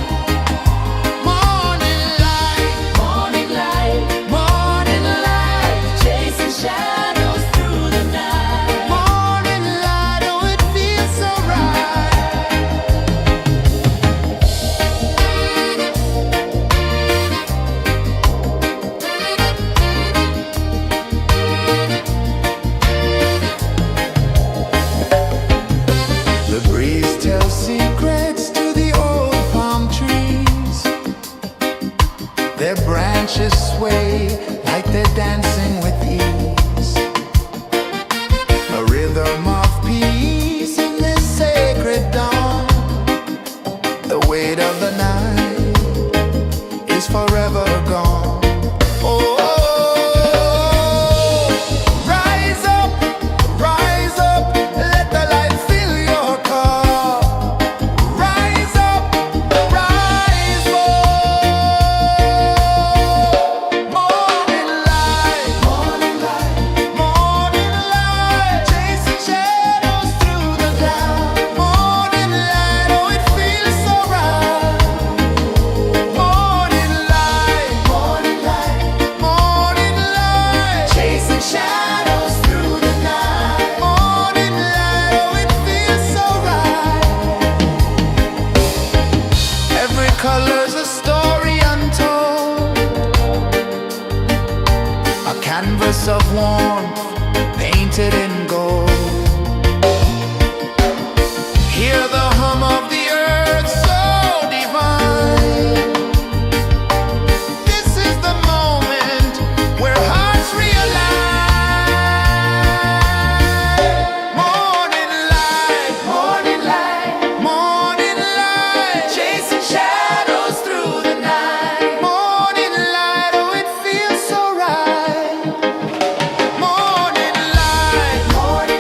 Morning light, Morning light, morning light, chasing shadows through the night. morning light, oh it feels so right. The breeze tells secrets to the old palm trees. Their branches sway like they're dancing with ease. A rhythm of peace in this sacred dawn. The weight of the night is forever gone. Oh, rise up, let the light fill your cup. Rise up, rise up. Morning light, morning light, morning light, chasing shadows through the cloud. Morning light, oh it feels so right. Morning light, morning light, morning light, chasing shadows through the night. Morning light, oh it feels so right. Every color's a story untold, a canvas of warmth painted in gold. Hear the hum of the earth so divine. This is the moment where hearts realign. Morning light, morning light, morning light, chasing shadows through the night. Morning light, oh it feels so right. Morning light, morning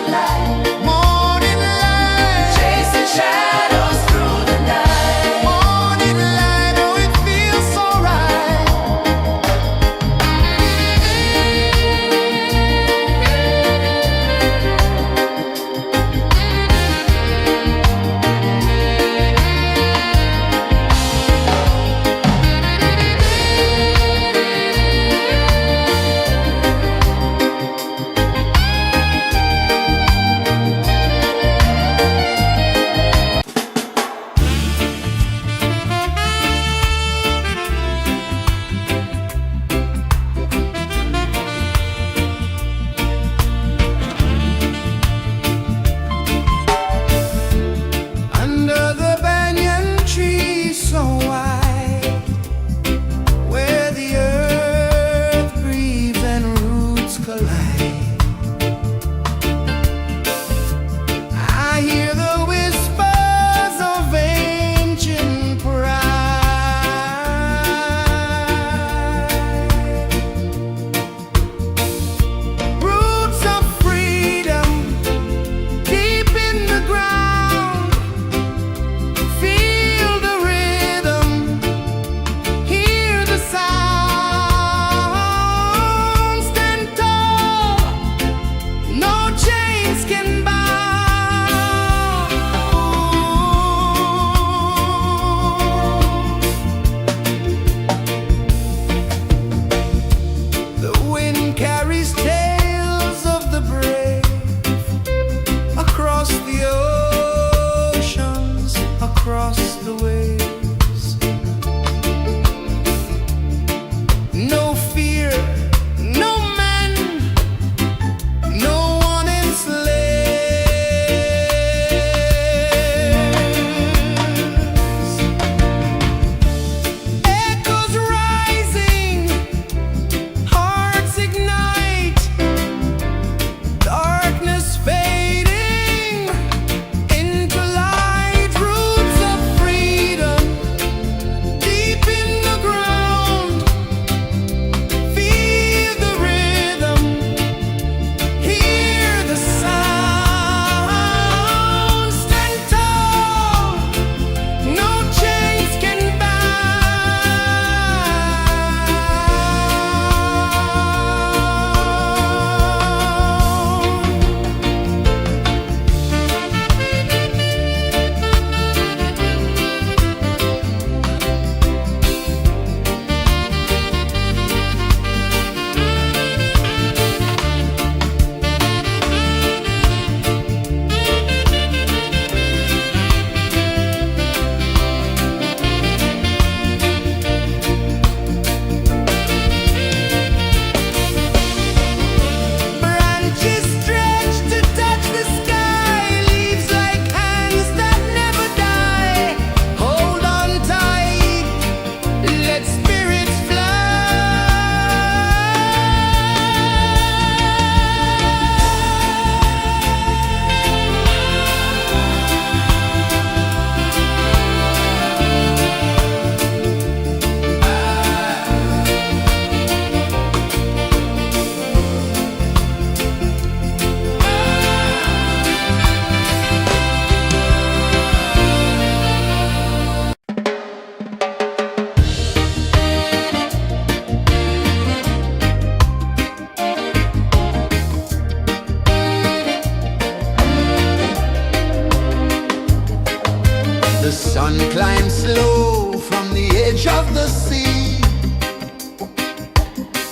sun climbs slow from the edge of the sea.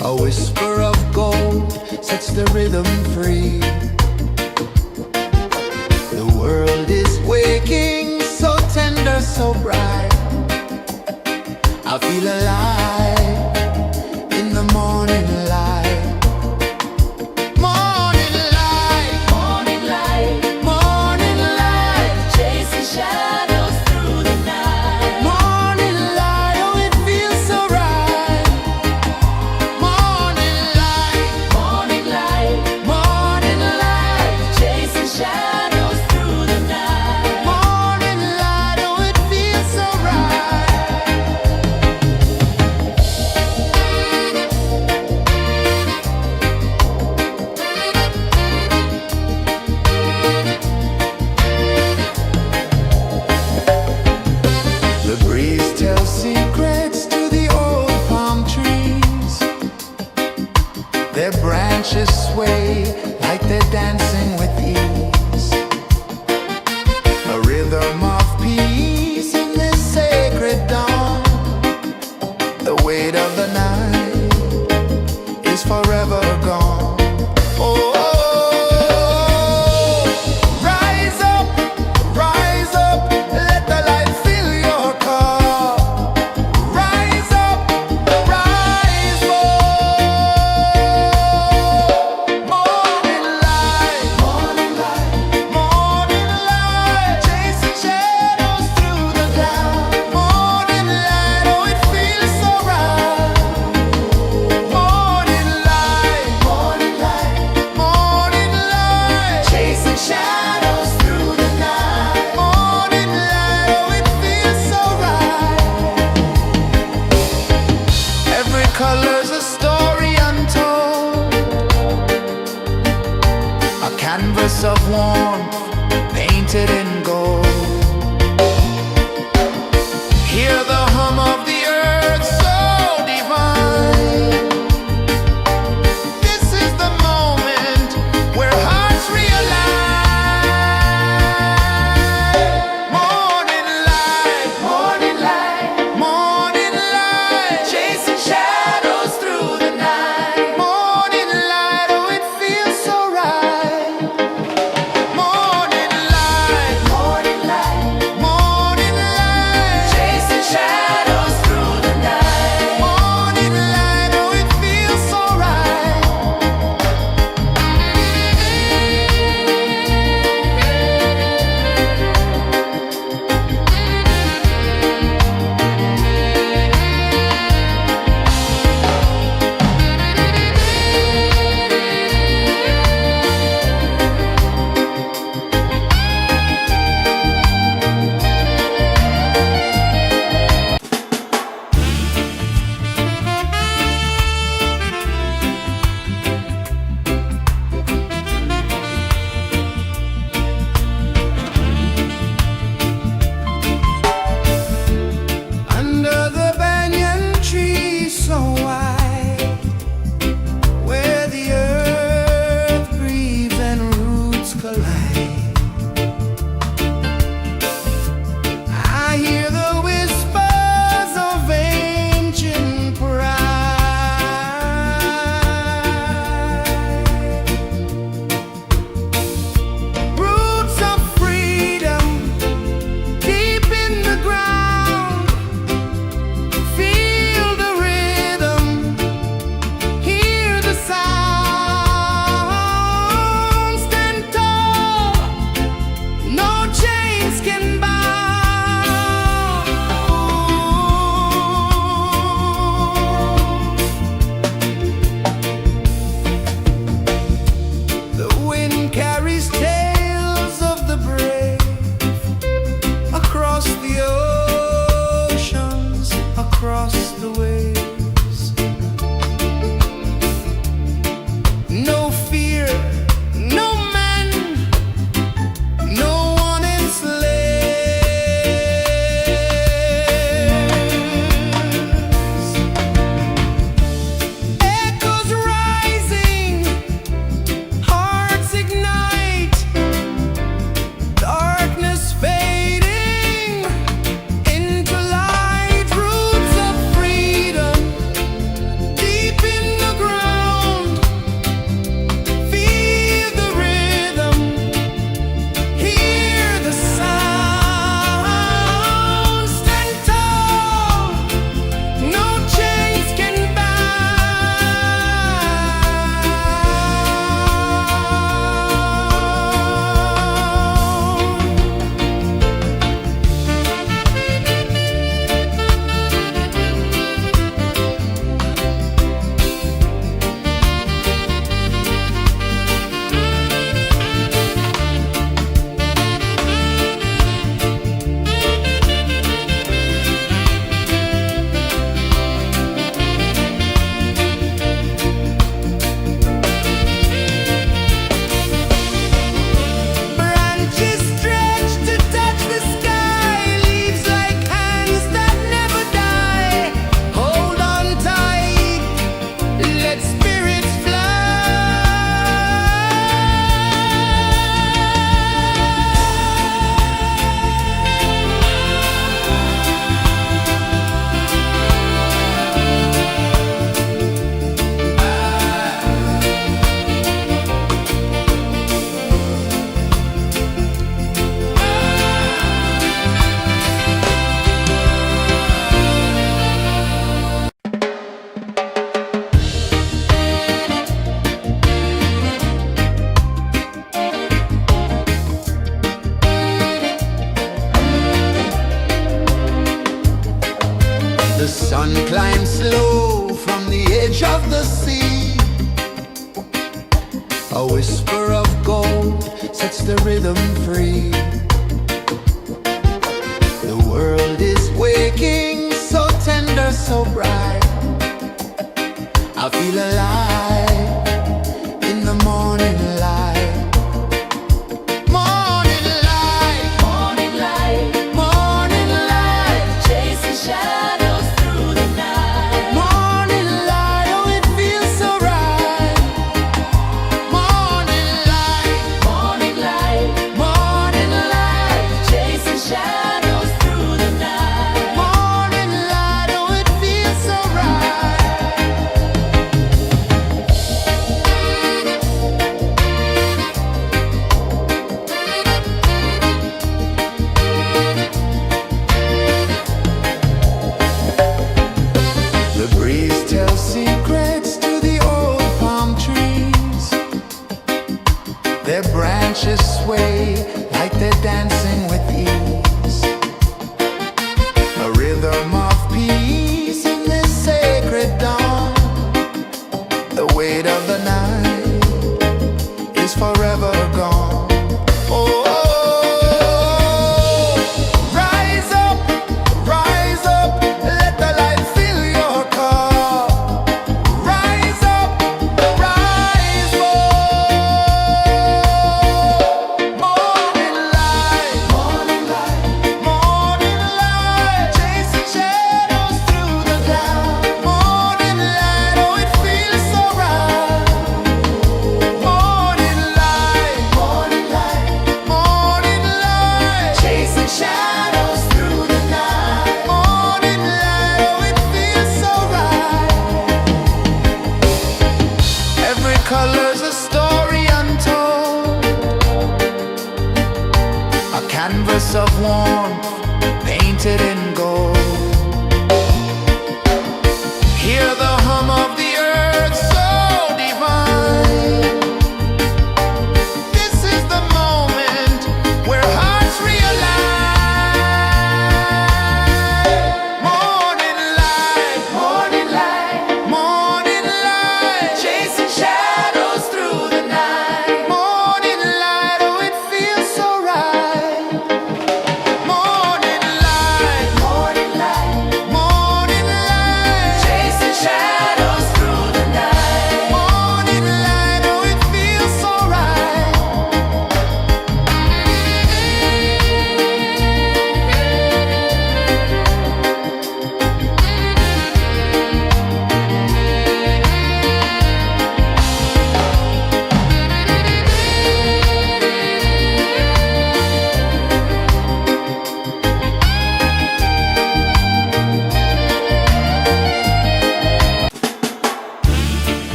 A whisper of gold sets the rhythm free. The world is waking, so tender, so bright. I feel alive in the morning light. Morning light, Morning light, morning light, chasing shadows through the night. morning light, oh it feels so right. Morning light, Morning light, morning light, chasing shadows through the night. morning light, oh it feels so right. The sun climbs slow from the edge of the sea. A whisper of gold sets the rhythm free. The world is waking, so tender, so bright. I feel alive in the morning light. Morning light, Morning light, morning light, chasing shadows through the night. morning light, oh it feels so right. Morning light, Morning light, morning light, chasing shadows through the night. morning light, oh it feels so right.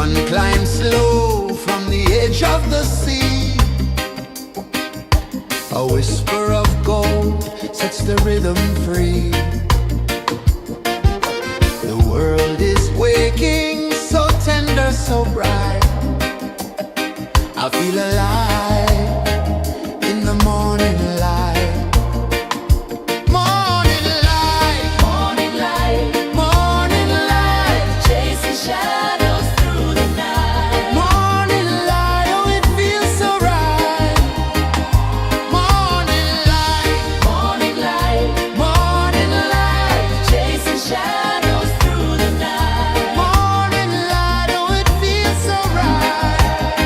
sun climbs slow from the edge of the sea. A whisper of gold sets the rhythm free. The world is waking, so tender, so bright. I feel alive in the morning light. Morning light, Morning light, morning light, chasing shadows through the night. morning light, oh it feels so right. Morning light, Morning light, morning light, chasing shadows through the night. morning light, oh it feels so right.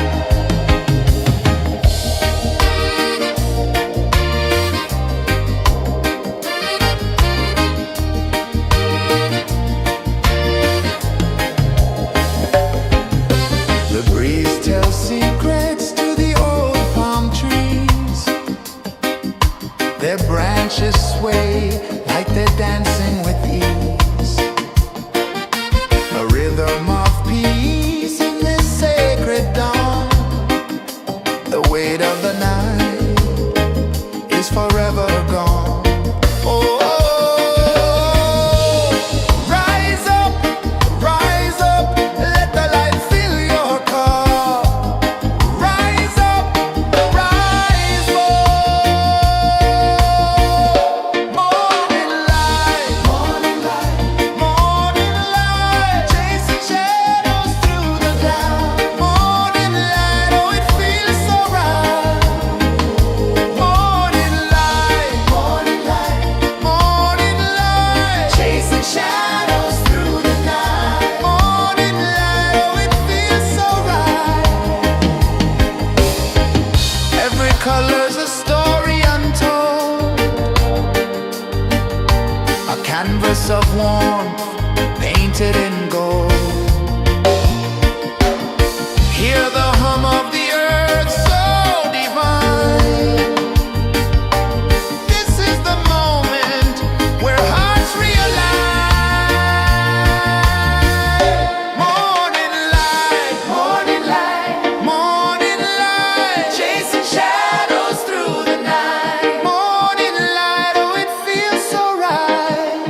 The breeze tells secrets to the old palm trees. Their branches sway like they're dancing with ease. A rhythm of peace in this sacred dawn. The weight of the night is forever gone. Oh, rise up, let the light fill your cup. Rise up, rise up. Morning light, morning light, chasing shadows through the cloud. Morning light, oh it feels so right. Morning light, chasing shadows through the night. Morning light, oh it feels so right. Every color's a story untold, a canvas of warmth painted in gold. Hear the hum of the earth so divine. This is the moment where hearts realign. Morning light, morning light, chasing shadows through the night. Morning light, oh it feels so right.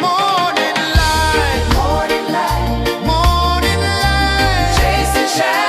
Morning light, chasing shadows.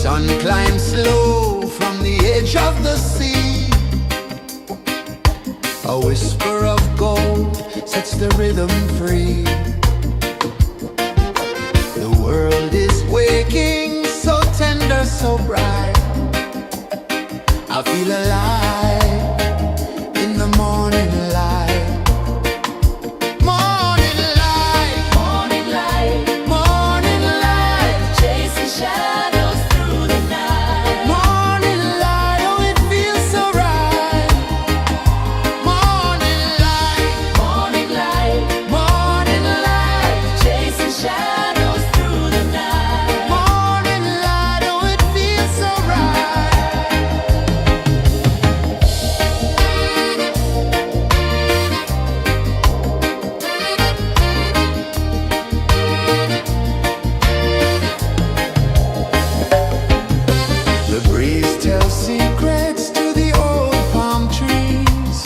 sun climbs slow from the edge of the sea. A whisper of gold sets the rhythm free. The world is waking, so tender, so bright. I feel alive in the morning light. Morning light, Morning light, morning light, chasing shadows through the night. morning light, oh it feels so right. Morning light, Morning light, morning light, chasing shadows through the night. morning light, oh it feels so right. The breeze tells secrets to the old palm trees.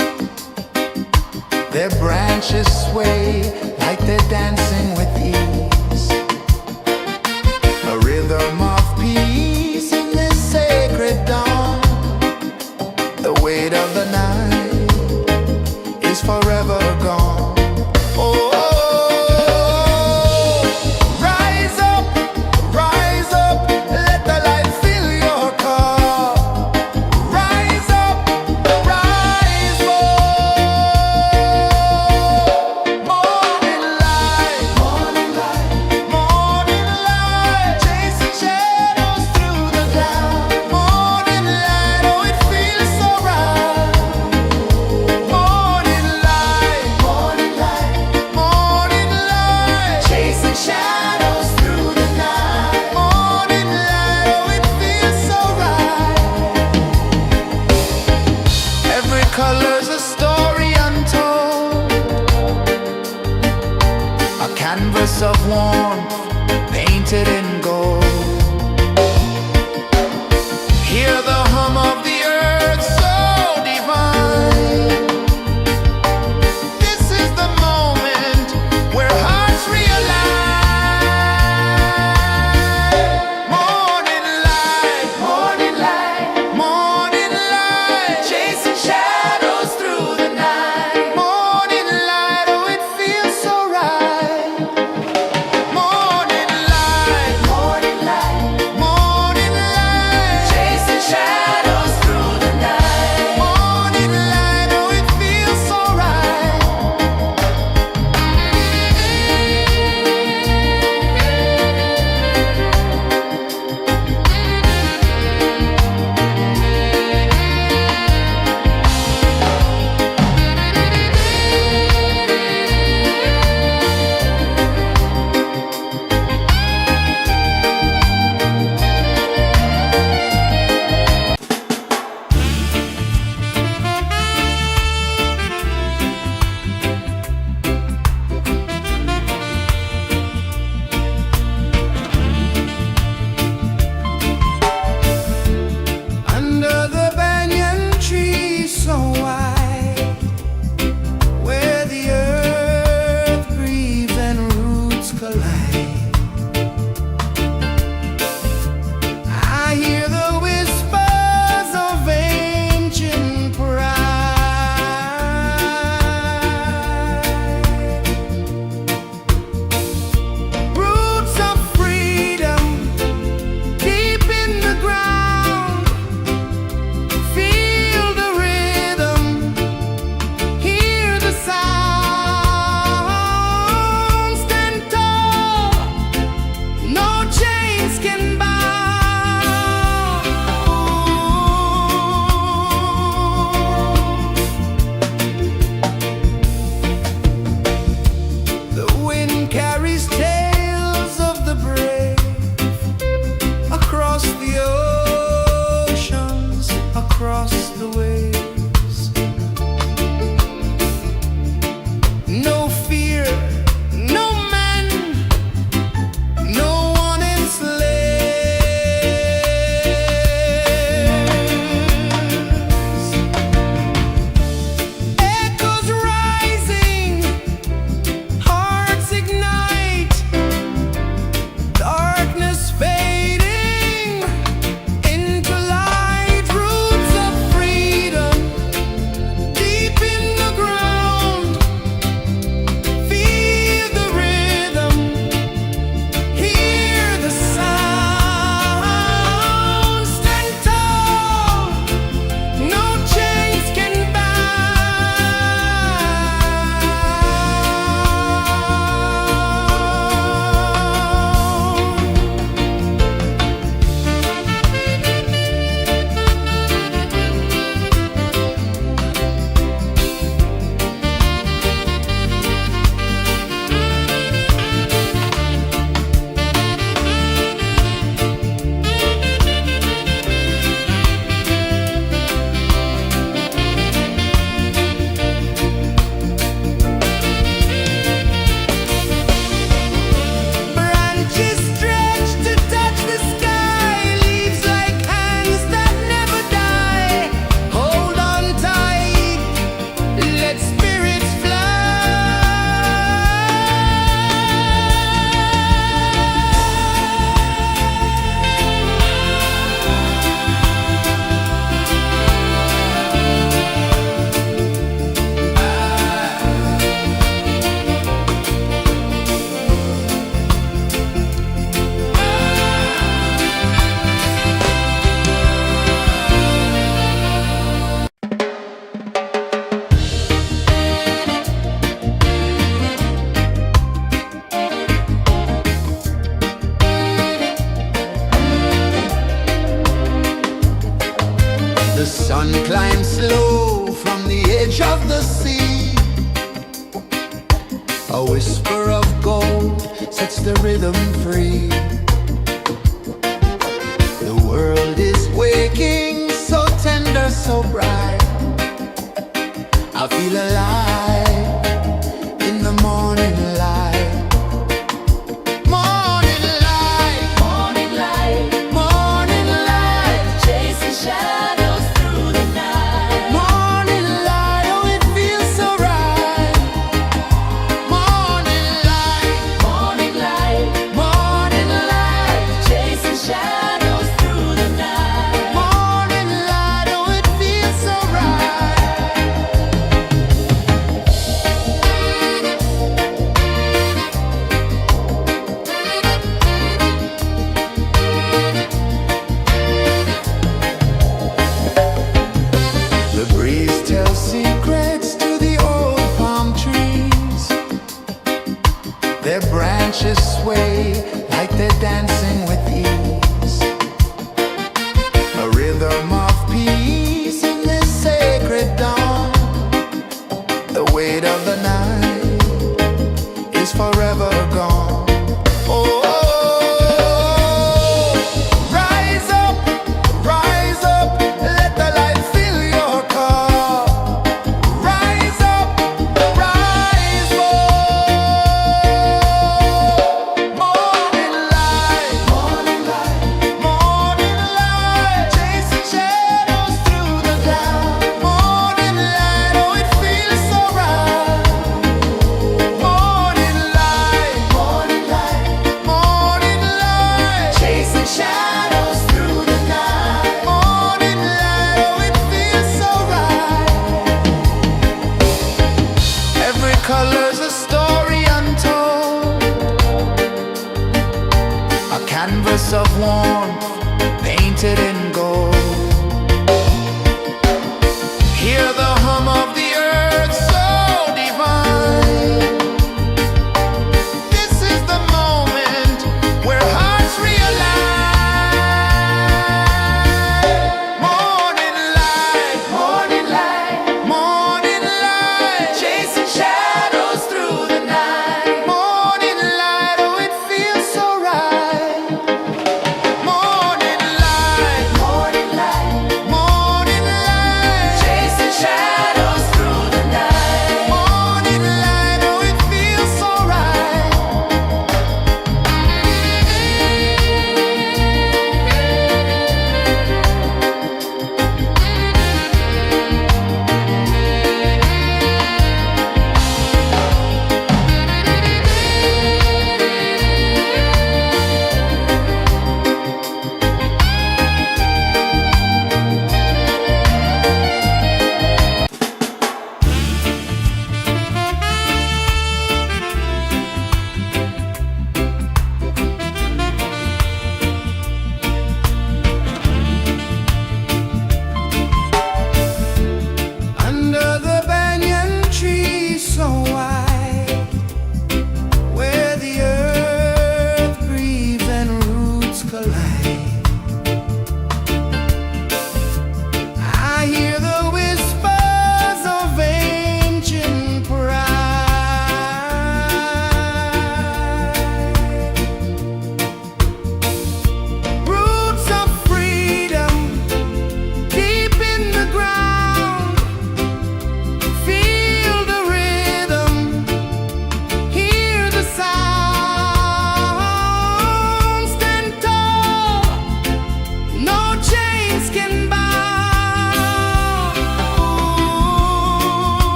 Their branches sway like they're dancing with ease. A rhythm of peace in this sacred dawn. The weight of the night is forever gone. Oh, rise up, let the light fill your cup. Rise up, rise up. Morning light, morning light, morning light, chasing shadows through the cloud. Morning light, oh it feels so right. Morning light, morning light, morning light, chasing shadows through the night. Morning light, oh it feels so right. Every color's a story untold, a canvas of warmth painted in gold. Hear the hum of the earth so divine. This is the moment where hearts realign. Morning light, morning light, morning light, chasing shadows through the night. Morning light, oh it feels so right. Morning A whisper of gold sets the rhythm free. The world is waking, so tender, so bright. I feel alive in the morning light. Morning light, Morning light, morning light, chasing shadows through the night. morning light, oh it feels so right. Morning light, Morning light, morning light, chasing shadows through the night. morning light, oh it feels so right. The breeze tells secrets to the old palm trees. Their branches sway like they're dancing with ease. A rhythm of peace in this sacred dawn. The weight of the night is forever gone. Oh, rise up, let the light fill your cup. Rise up, rise up. Morning light, morning light, morning light, chasing shadows through the cloud. Morning light, oh it feels so right. Morning light, morning light, morning light, chasing shadows through the night. Morning light, oh it feels so right. Every color's a story untold, a canvas of warmth painted in gold. Hear the hum of the earth so divine. This is the moment where hearts realign. Morning light, morning light, morning light, chasing shadows through the night. Morning light, oh it feels so right. Morning light,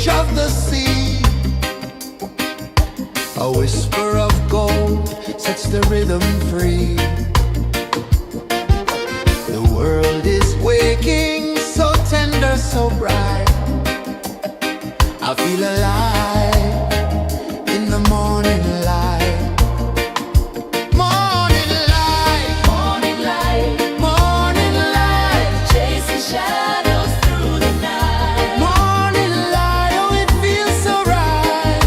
edge of the sea. A whisper of gold sets the rhythm free. The world is waking, so tender, so bright. I feel alive in the morning light. Morning light, Morning light, morning light, chasing shadows through the night. morning light, oh it feels so right.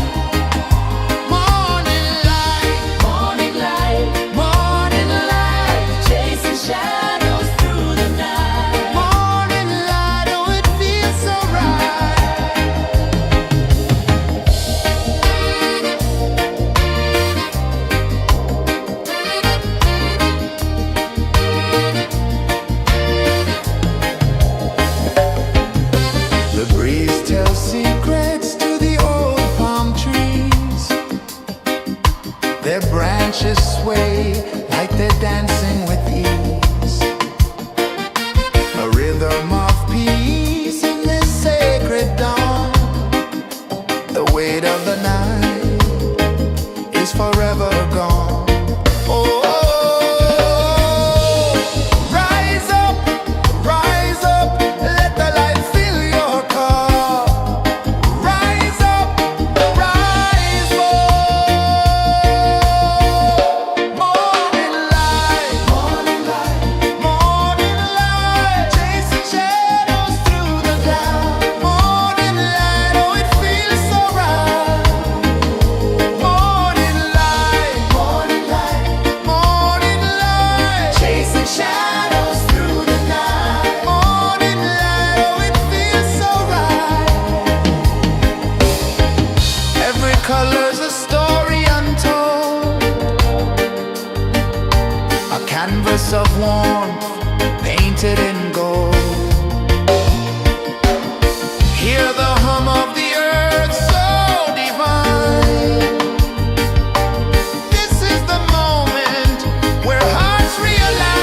Morning light, Morning light, morning light, chasing shadows through the night. morning light, oh it feels so right. The breeze tells secrets to the old palm trees. Their branches sway like they're dancing with ease. A rhythm of peace in this sacred dawn. The weight of the night is forever gone. Oh, rise up, let the light fill your car. Rise up, rise up. Morning light, morning light, morning light, chasing shadows through the cloud. Morning light, oh it feels so right. Morning light, morning light, morning light, chasing shadows through the night. Morning light, oh it feels so right. Every color's a story untold, a canvas of warmth painted in gold. Hear the hum of the earth so divine. This is the moment where hearts realign.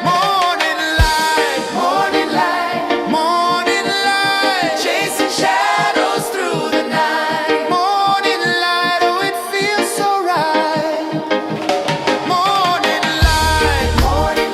Morning light, morning light, morning light, chasing shadows through the night. Morning light, oh it feels so right. Morning light, morning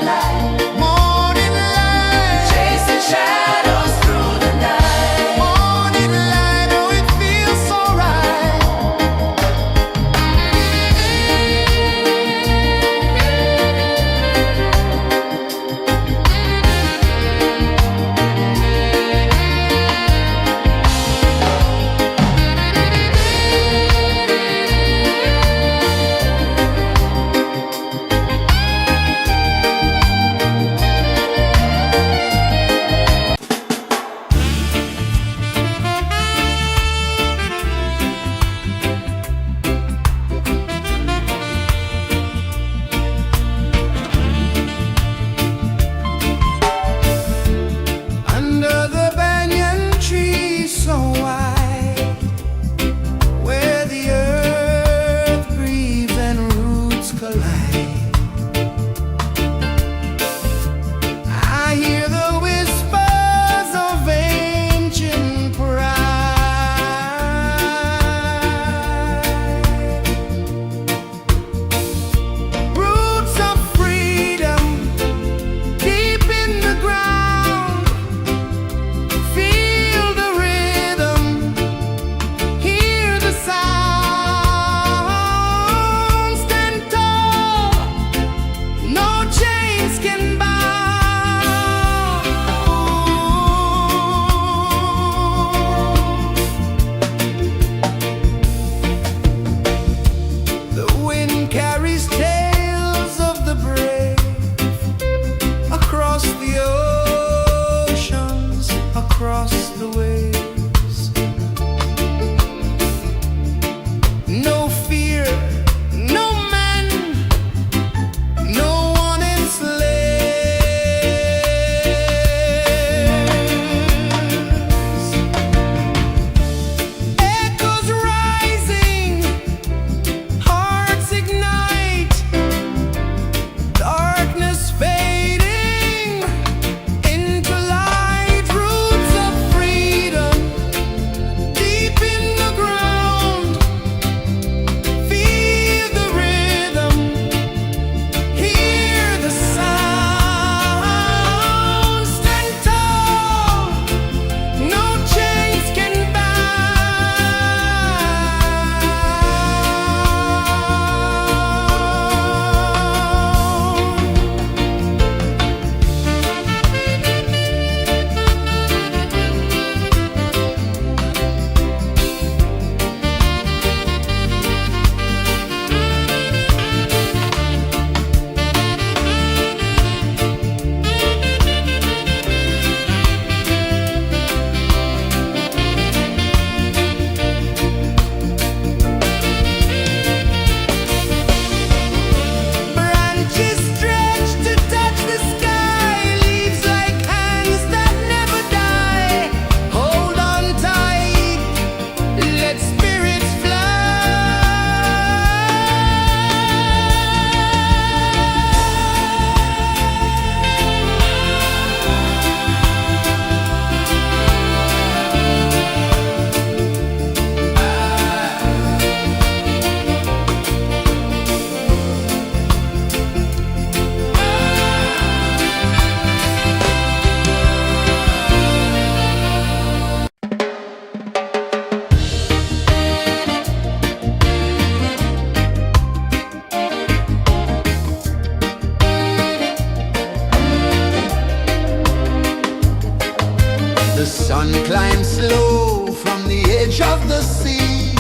The sun climbs slow from the edge of the sea.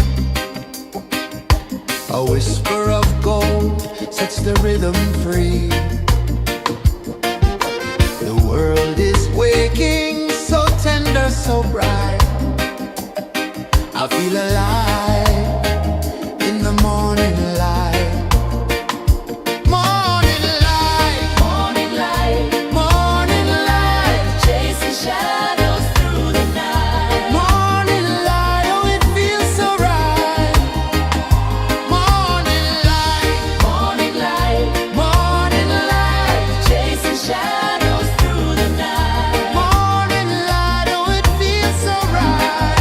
A whisper of gold sets the rhythm free. The world is waking, so tender, so bright. I feel alive in the morning light. Morning light, Morning light, morning light, chasing shadows through the night. morning light, oh it feels so right. Morning light, Morning light, morning light, chasing shadows through the night. morning light, oh it feels so right.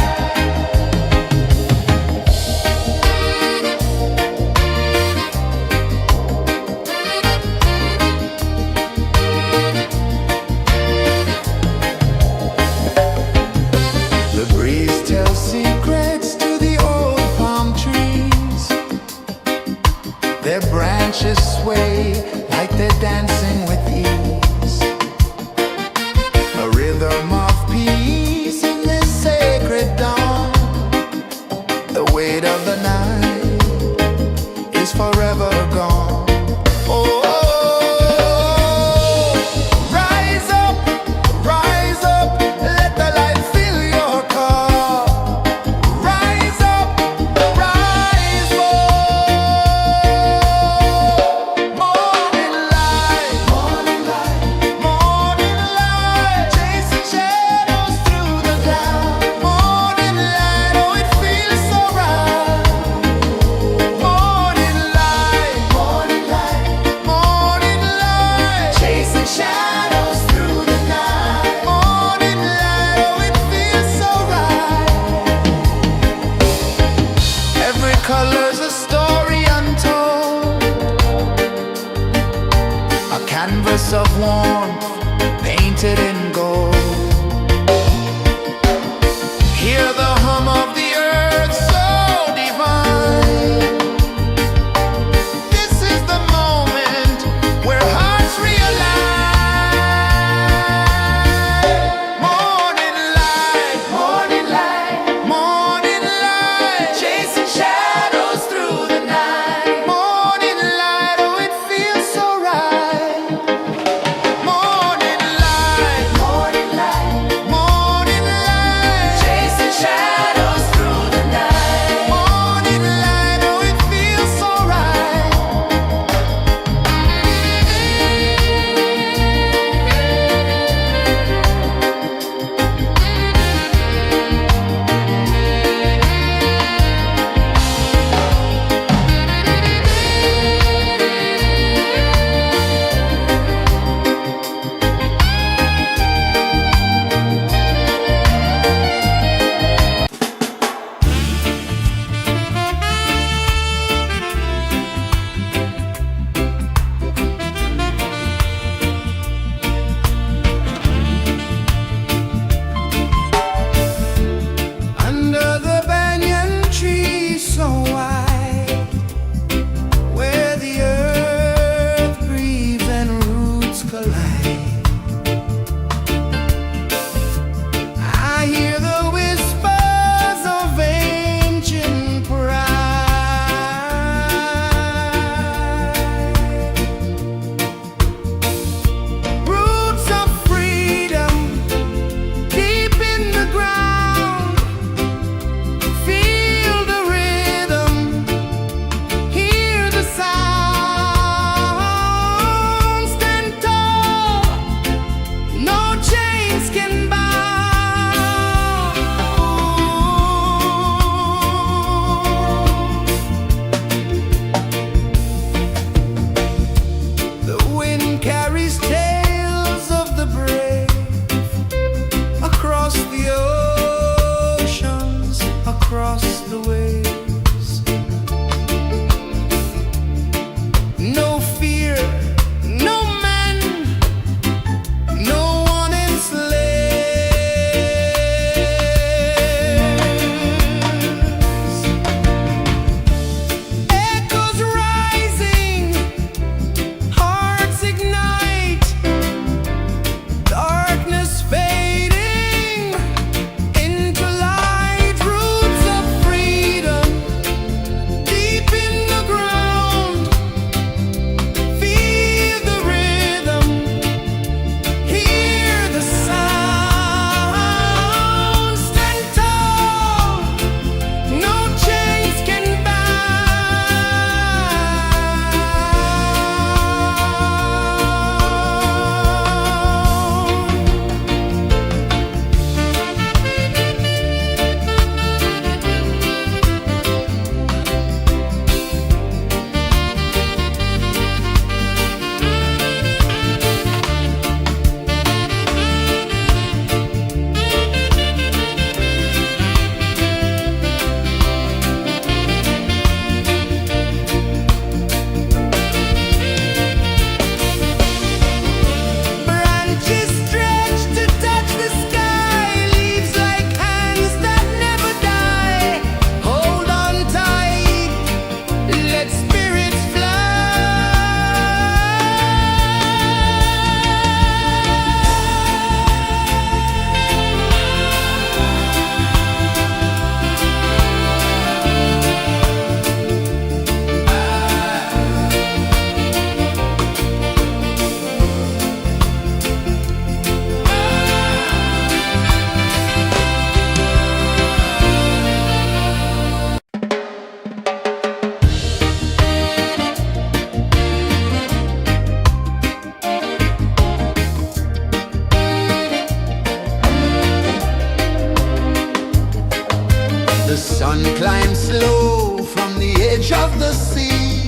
The sun climbs slow from the edge of the sea.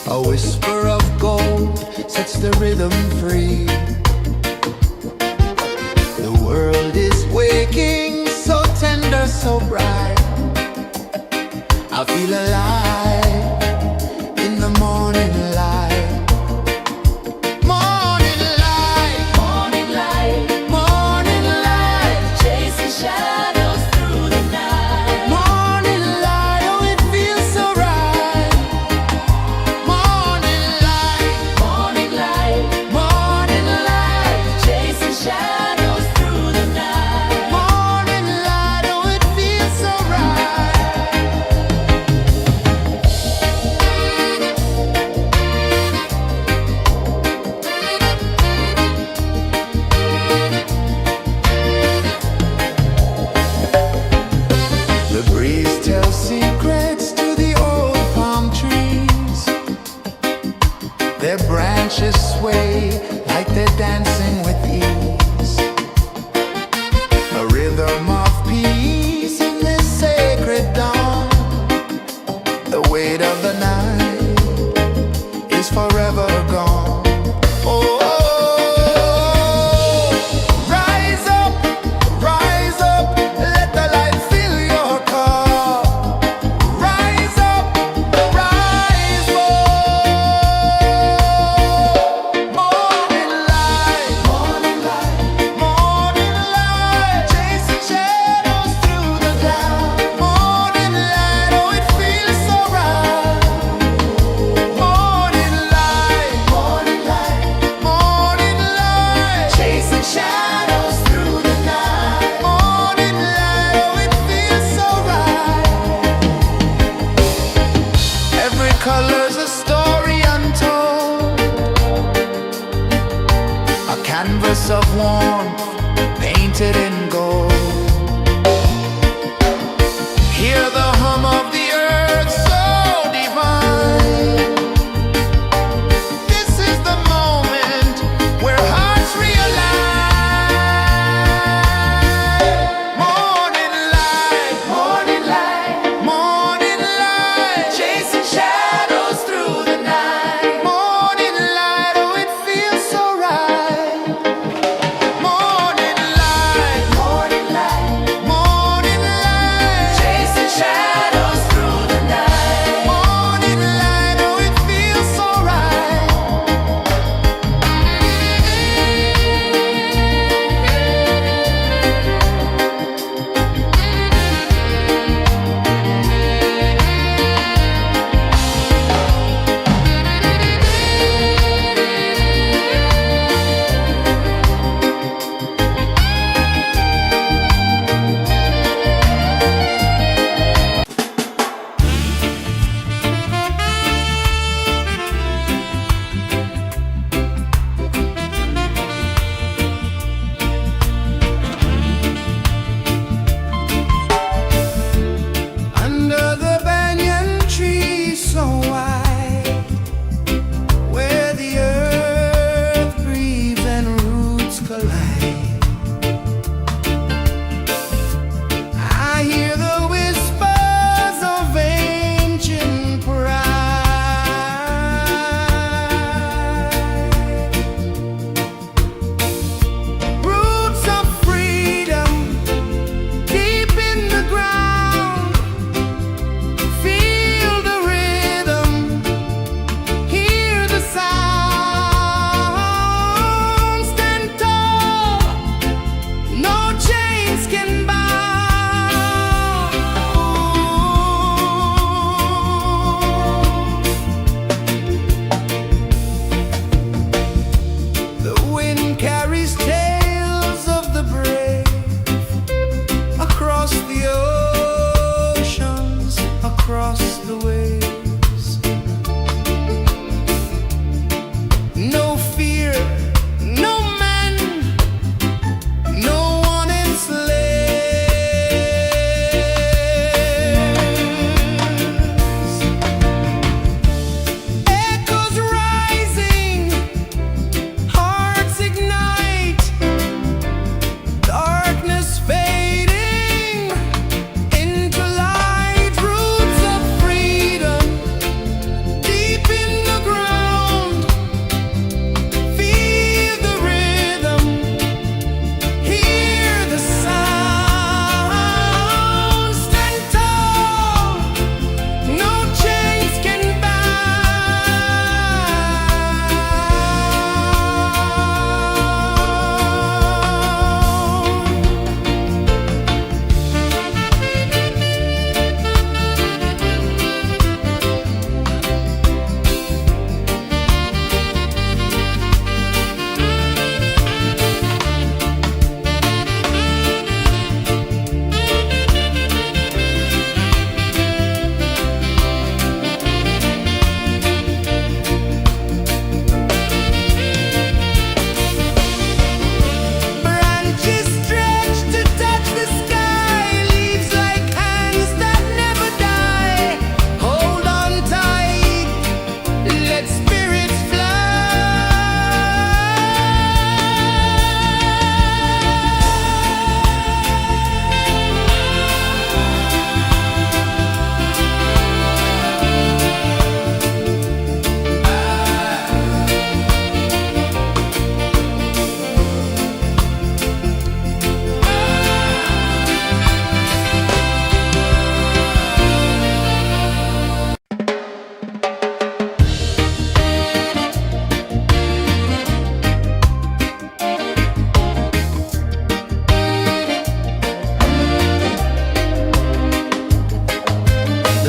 A whisper of gold sets the rhythm free. The world is waking, so tender, so bright. I feel alive in the morning light. Morning light, Morning light, morning light, chasing shadows through the night. morning light, oh it feels so right. Morning light, Morning light, morning light, chasing shadows through the night. morning light, oh it feels so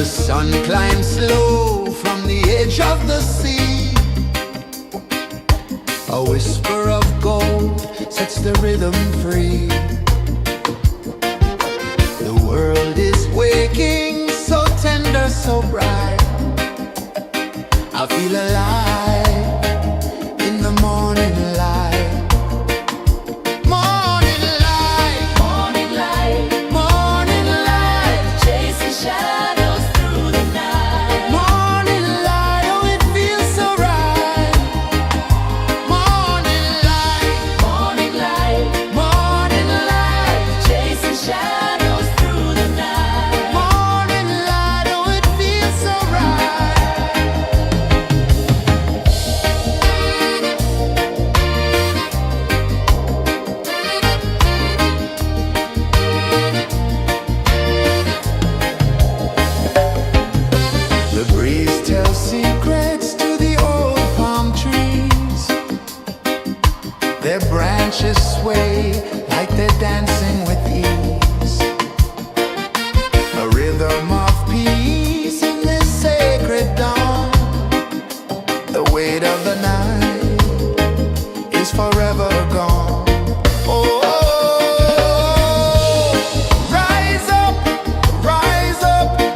sun climbs slow from the edge of the sea. A whisper of gold sets the rhythm free. The world is waking, so tender, so bright. I feel alive in the morning light. Morning light, Morning light, morning light, chasing shadows through the night. morning light, oh it feels so right. Morning light, Morning light, morning light, chasing shadows through the night. morning light, oh it feels so right. The breeze tells secrets to the old palm trees. Their branches sway like they're dancing with ease. A rhythm of peace in this sacred dawn. The weight of the night is forever gone. Oh, rise up,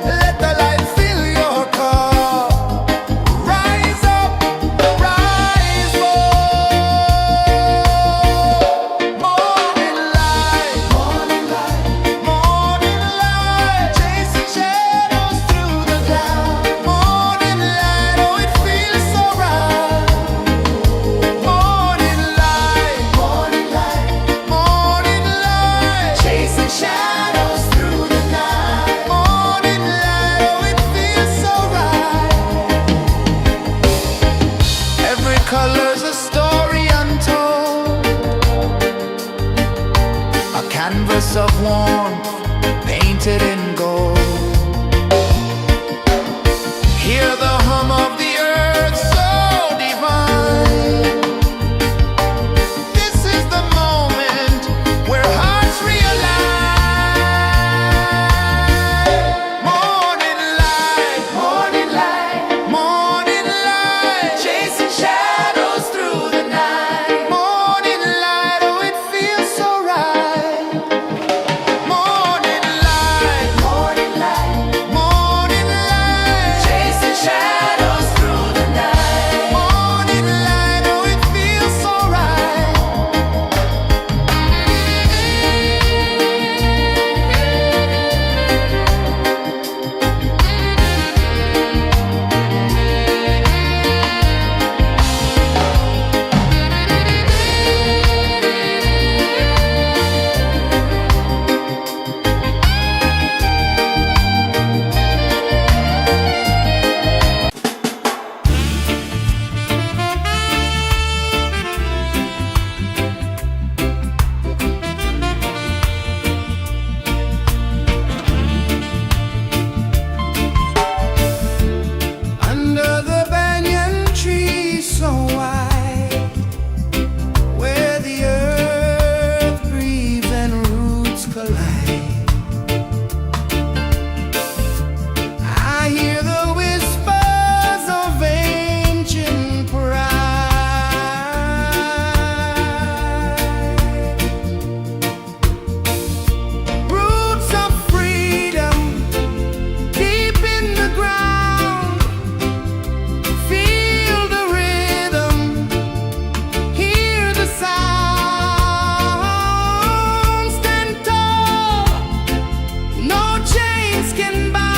let the light fill your cup. Rise up, rise up. Morning light, morning light, morning light, chasing shadows through the cloud. Morning light, oh it feels so right. Morning light, morning light, morning light, chasing shadows through the night. Morning light, oh it feels so right. Every color's a story untold, a canvas of warmth painted in gold. Hear the hum of the earth so divine. This is the moment where hearts realign. Morning light, morning light, morning light, chasing shadows through the night. Morning light, oh it feels so right. Morning light, morning light, morning light, chasing shadows through the night. Morning light, oh it feels so right. Under the banyan tree so wide, where the earth breathes and roots collide, I hear the whispers of ancient pride. Roots of freedom deep in the ground. Feel the rhythm, hear the sound. Stand tall, no chains can bound.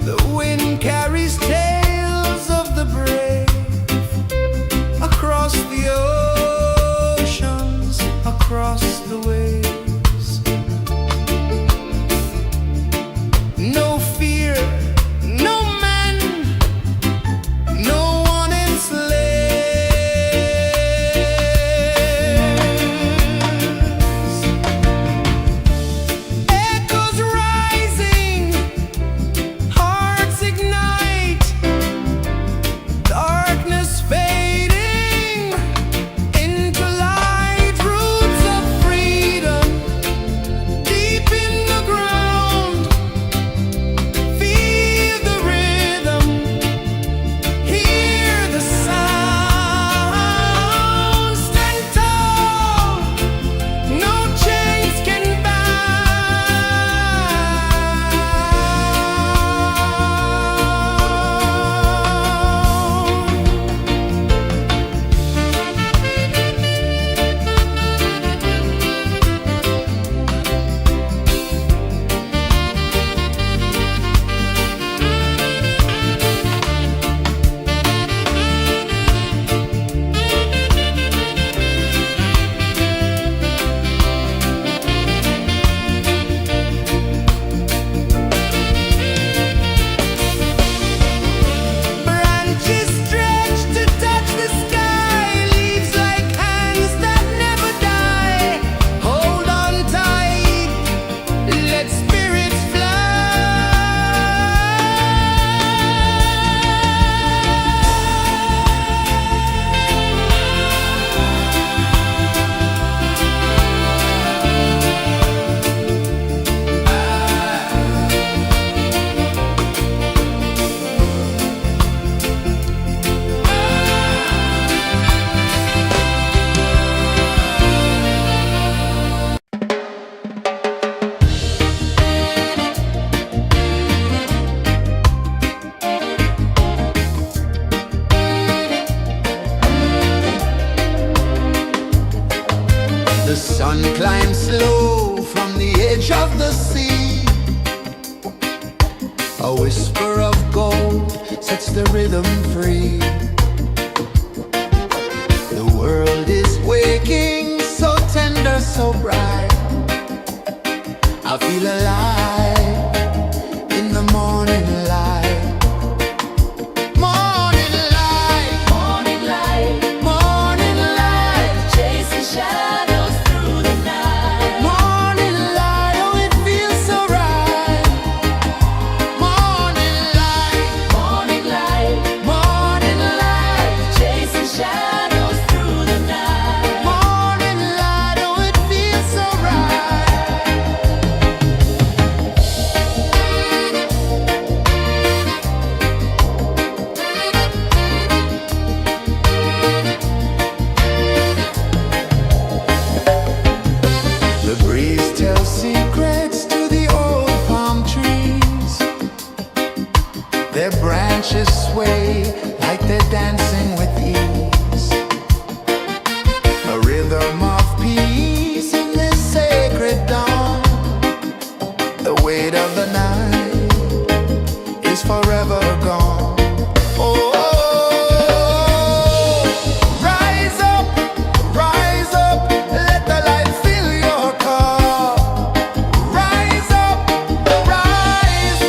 The wind carries tales of the brave across the oceans, across the waves. No fear, no man, no one enslaves. Echoes rising, hearts ignite. sun climbs slow from the edge of the sea. A whisper of gold sets the rhythm free. The world is waking, so tender, so bright. I feel alive in the morning light. Morning light, Morning light, morning light, chasing shadows through the night. morning light, oh it feels so right. Morning light, Morning light, morning light, chasing shadows through the night. morning light, oh it feels so right. The breeze tells secrets to the old palm trees. Their branches sway like they're dancing with ease. A rhythm of peace in this sacred dawn. The weight of the night is forever gone. Oh, rise up, let the light fill your cup. Rise up, rise up.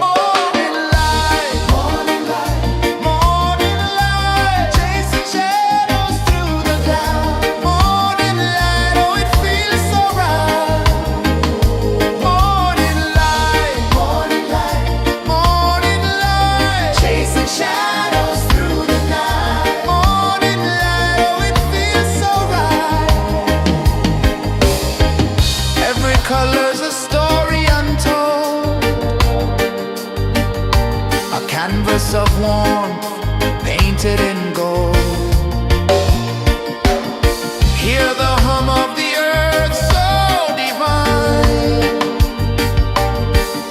Morning light, morning light, morning light, chasing shadows through the cloud. Morning light, oh it feels so right. Morning light, morning light, morning light, chasing shadows through the night. Morning light, oh it feels so right. Every color's a story untold, a canvas of warmth painted in gold. Hear the hum of the earth so divine.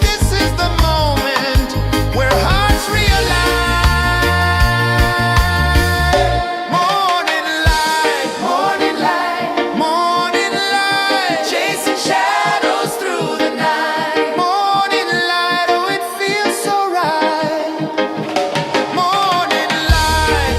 This is the moment where hearts realign. Morning light, morning light, morning light, chasing shadows through the night. Morning light, oh it feels so right. Morning light,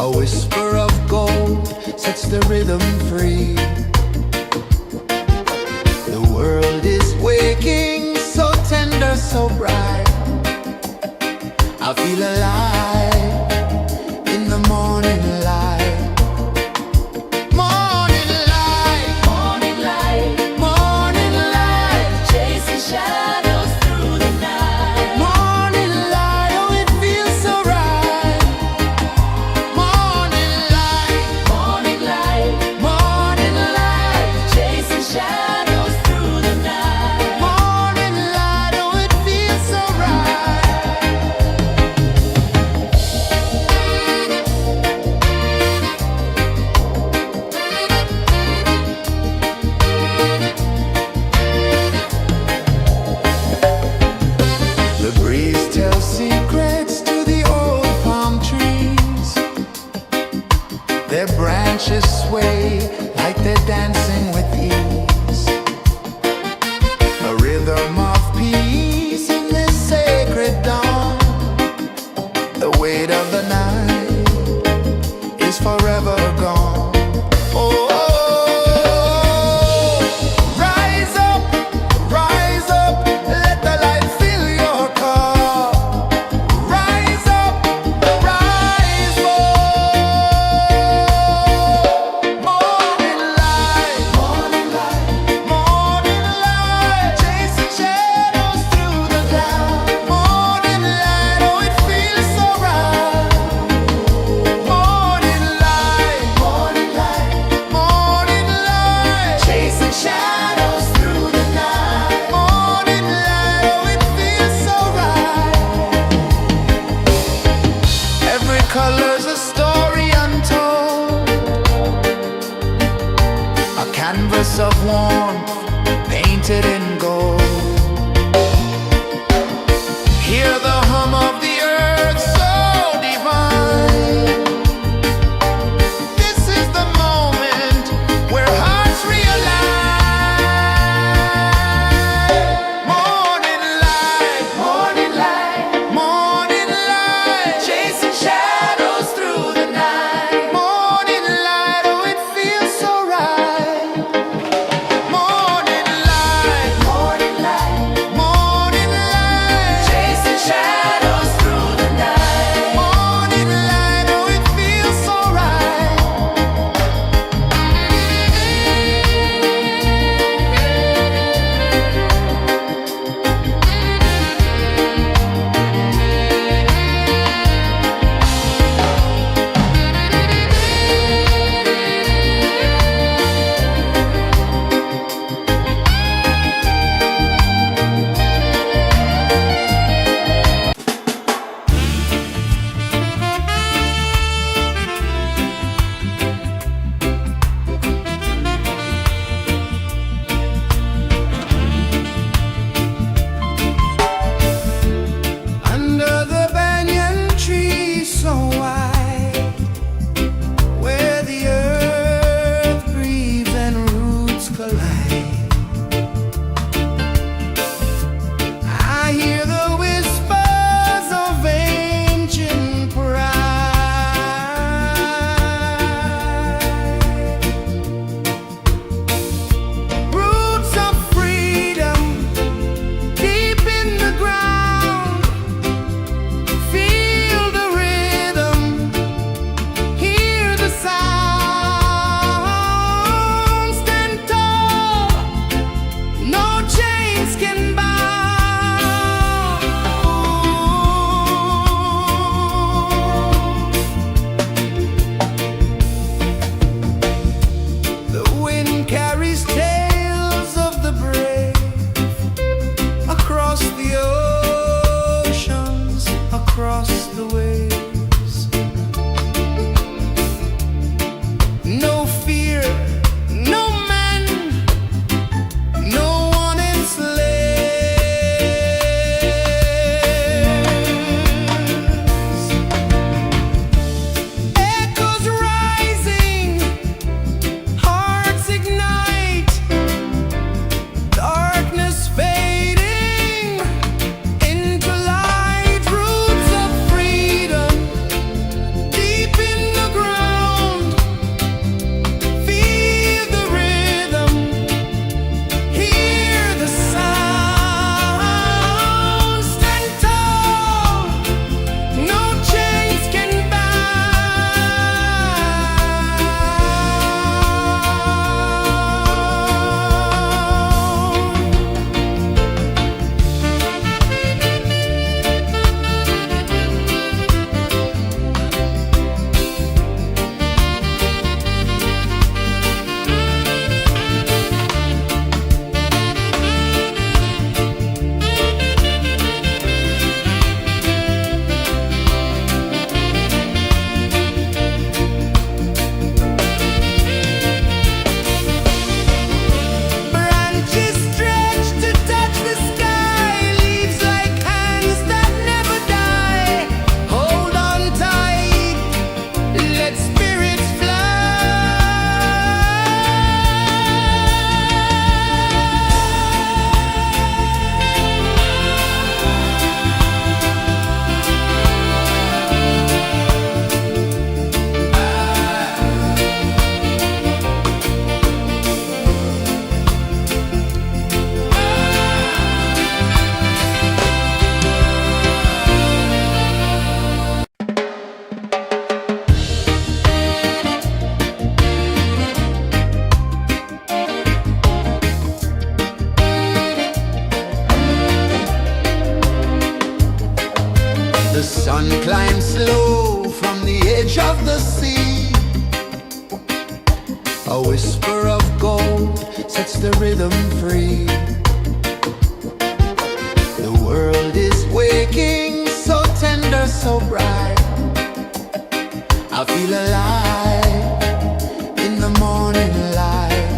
A whisper of gold sets the rhythm free. The world is waking, so tender, so bright. I feel alive in the morning light. Morning light, Morning light, morning light, chasing shadows through the night. morning light. Oh, it feels so right. Morning light, Morning light, morning light, chasing shadows through the night. morning light. Oh, it feels so right. The breeze tells secrets to the old palm trees. Their branches sway like they're dancing with ease. A rhythm of peace in this sacred dawn. The weight of the night is forever gone. Oh, rise up, let the light fill your cup. Rise up, rise up. Morning light, morning light, morning light, chasing shadows through the cloud. Morning light, oh, it feels so right. Morning light, morning light, morning light, chasing shadows through the night. Morning light, oh, it feels so right. Every color's a story untold, a canvas of warmth painted in gold. Hear the hum of the earth so divine. This is the moment where hearts realign. Morning light, morning light, morning light, chasing shadows through the night. Morning light, oh, it feels so right. Morning light, morning light, morning light, chasing shadows through the night. Morning light, oh, it feels so right. the sea. A whisper of gold sets the rhythm free. The world is waking, so tender, so bright. I feel alive in the morning light.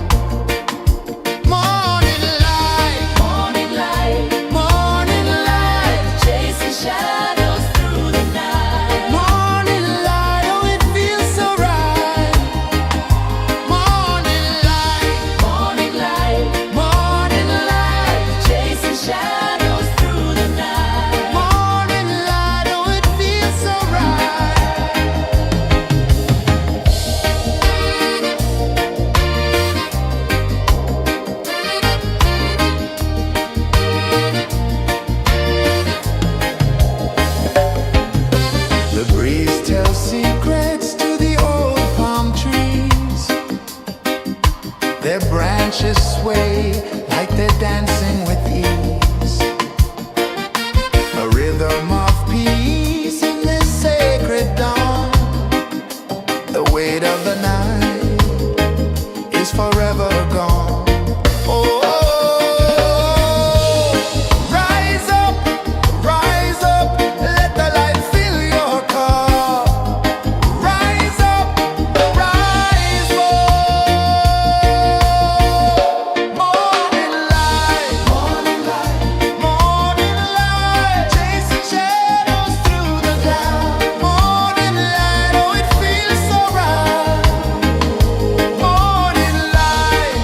Morning light, Morning light, morning light, chasing shadows through the night. morning light, oh it feels so right. Morning light, Morning light, morning light, chasing shadows through the night. morning light, oh it feels so right. The breeze tells secrets to the old palm trees. Their branches sway like they're dancing with ease. A rhythm of peace in this sacred dawn. The weight of the night is forever gone. Oh, rise up, let the light fill your cup. Rise up, rise up. Morning light, morning light, chasing shadows through the cloud. Morning light, oh it feels so right. Morning light,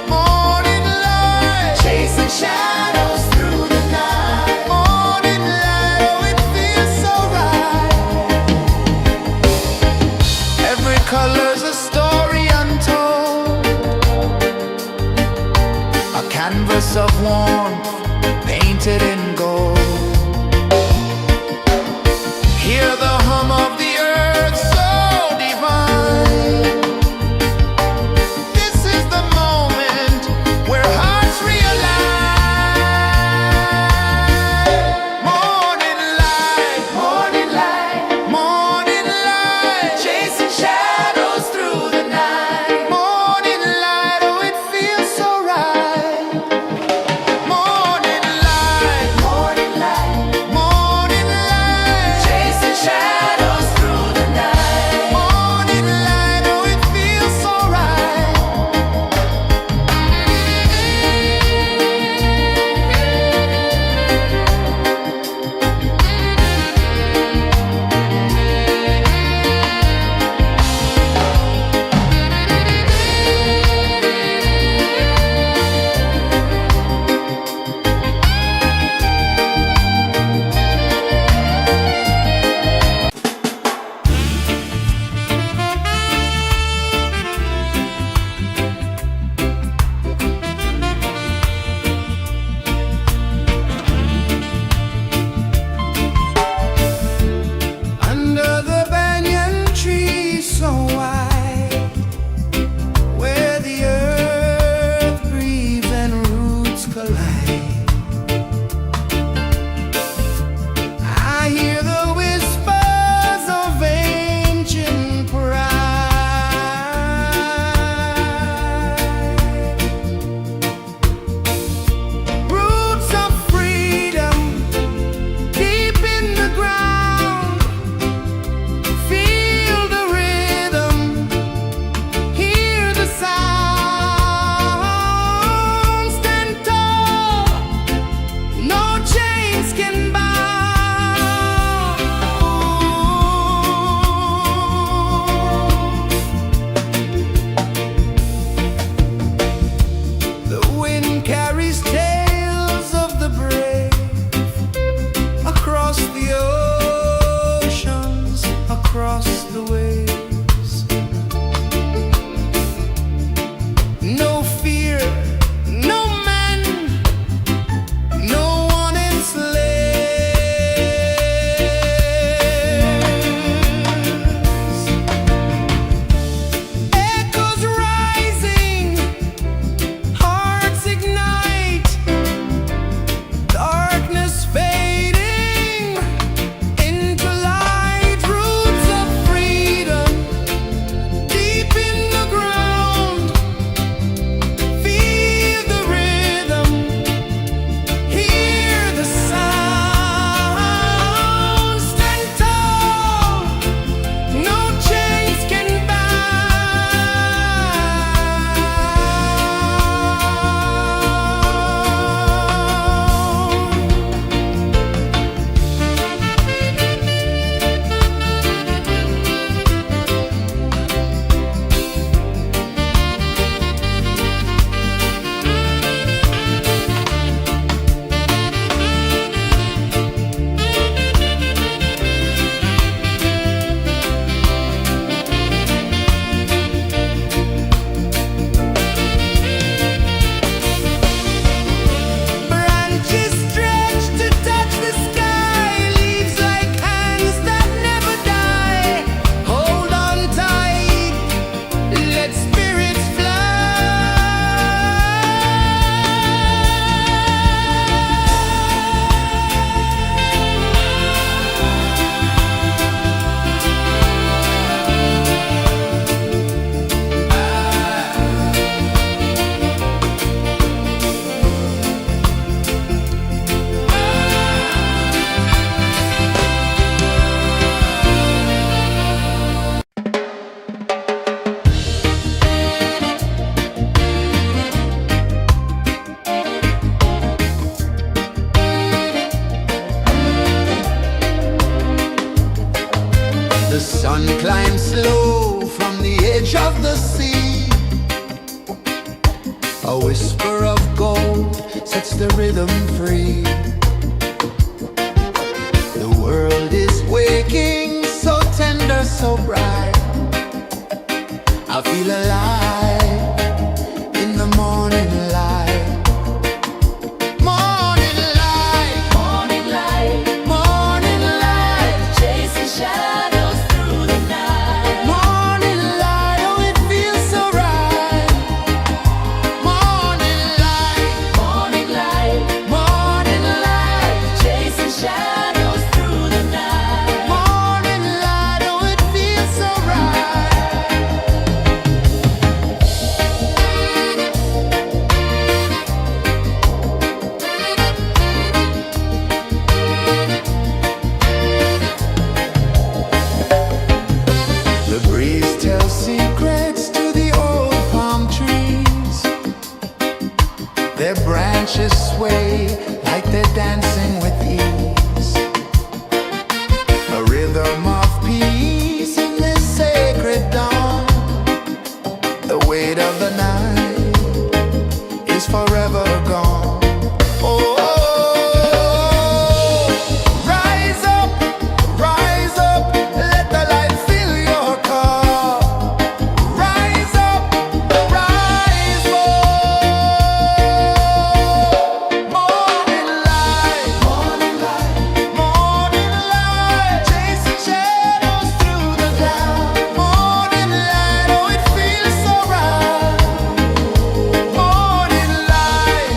morning light, chasing shadows through the night. Morning light, oh it feels so right. Every color's a story untold, a canvas of warmth painted in gold. Hear the hum of the earth so divine. This is the moment where hearts realign. Morning light, morning light, chasing shadows through the night. Morning light, oh it feels so right. Morning light, The sun climbs slow from the edge of the sea. A whisper of gold sets the rhythm free. The world is waking, so tender, so bright. I feel alive in the morning light. Morning light, Morning light, morning light, chasing shadows through the night. morning light, oh it feels so right. Morning light, Morning light, morning light, chasing shadows through the night. morning light, oh it feels so right. The breeze tells secrets to the old palm trees. Their branches sway like they're dancing with ease. A rhythm of peace in this sacred dawn. The weight of the night is forever gone. Oh, rise up, let the light fill your cup. Rise up, rise up. Morning light, morning light, chasing shadows through the cloud. Morning light, oh it feels so right. Morning light,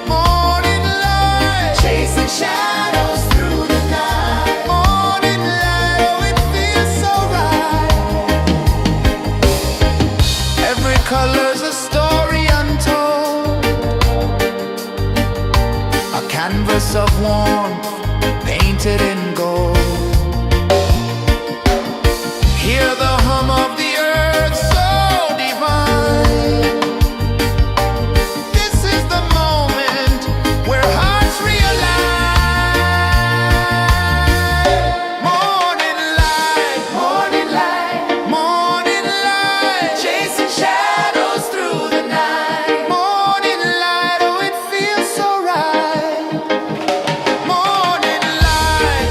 morning light, chasing shadows through the night. Morning light, oh it feels so right. Every color's a story untold, a canvas of warmth painted in gold. Hear the hum of the earth so divine. This is the moment where hearts realign. Morning light, morning light, chasing shadows through the night. Morning light, oh it feels so right. Morning light,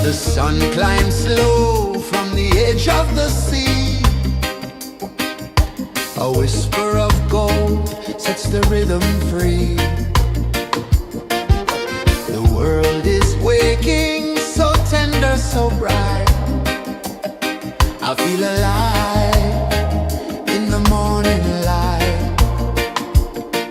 The sun climbs slow from the edge of the sea. A whisper of gold sets the rhythm free. The world is waking, so tender, so bright. I feel alive in the morning light.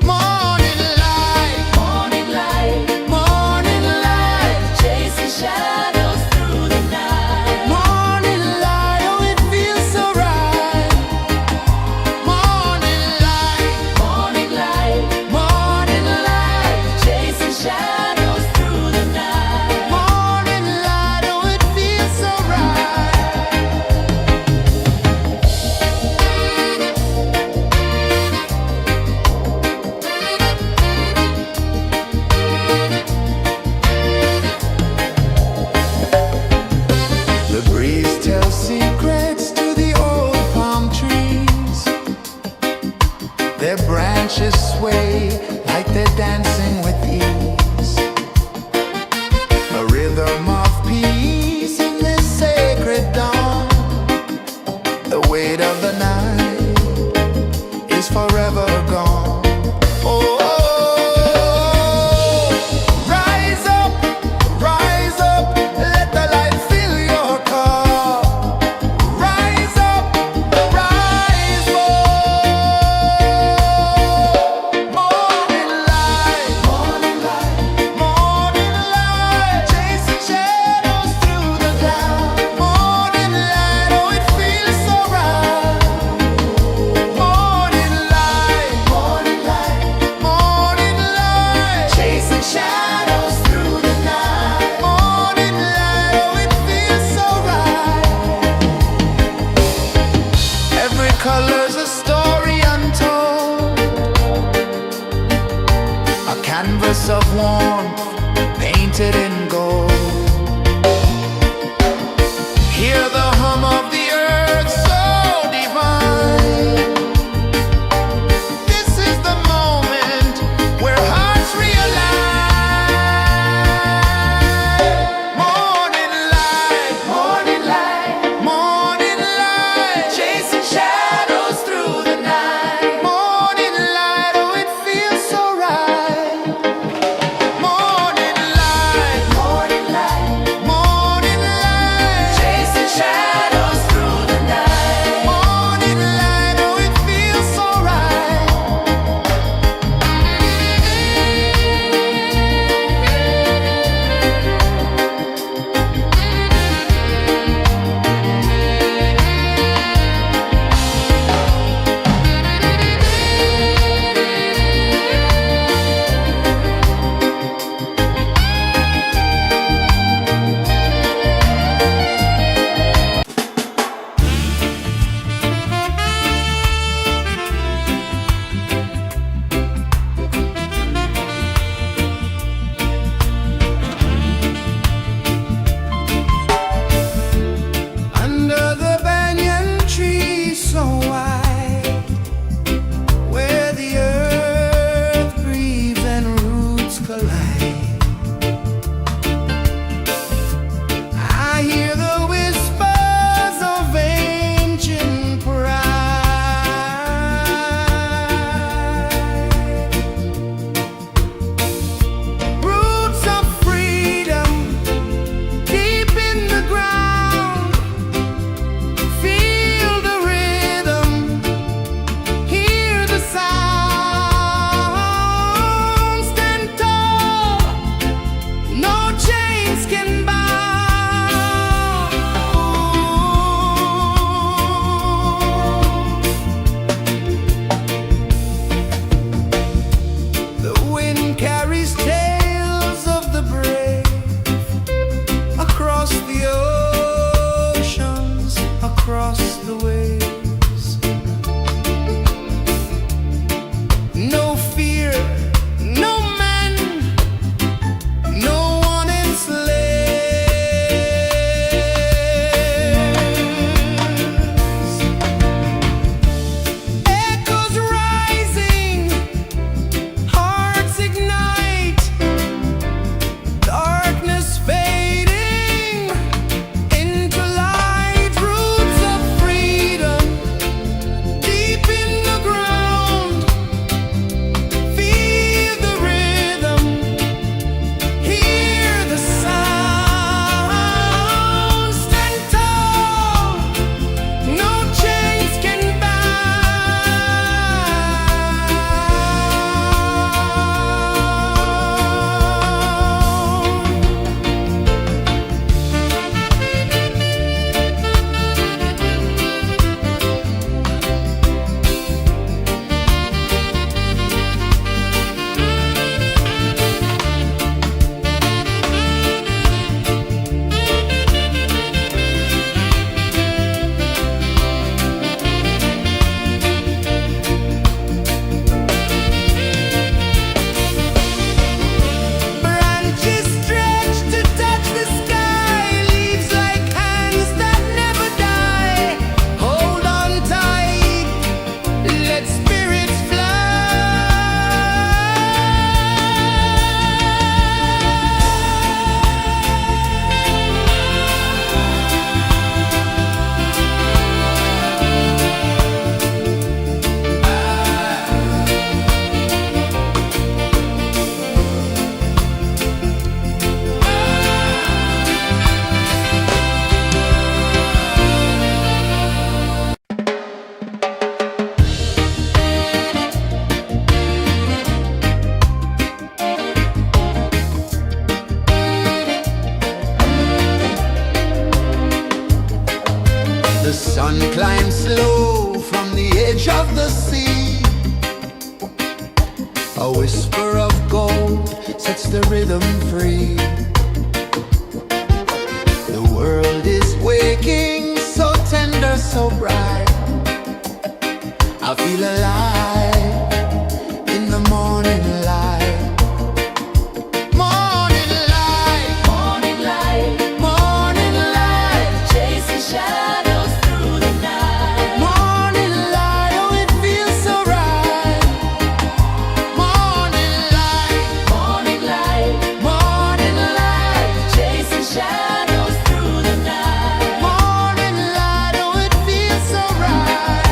Morning light, Morning light, morning light, chasing shadows through the night. morning light, oh it feels so right. Morning light, Morning light, morning light, chasing shadows through the night. morning light, oh it feels so right. The sun climbs slow from the edge of the sea. A whisper of gold sets the rhythm free. The world is waking, so tender, so bright. I feel alive in the morning light. Morning light, Morning light, morning light, chasing shadows through the night. morning light, oh it feels so right. Morning light, Morning light, morning light, chasing shadows through the night. morning light, oh it feels so right.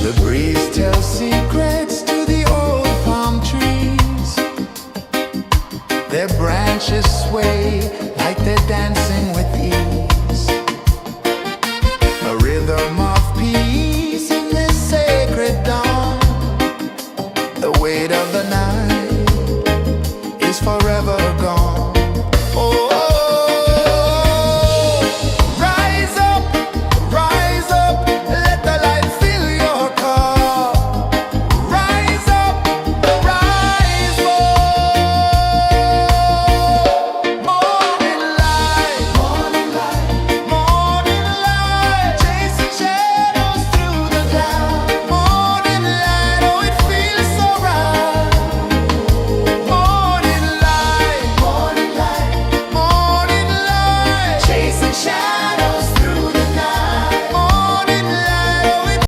The breeze tells secrets to the old palm trees. Their branches sway like they're dancing with ease. A rhythm of peace in this sacred dawn. The weight of the night is forever gone.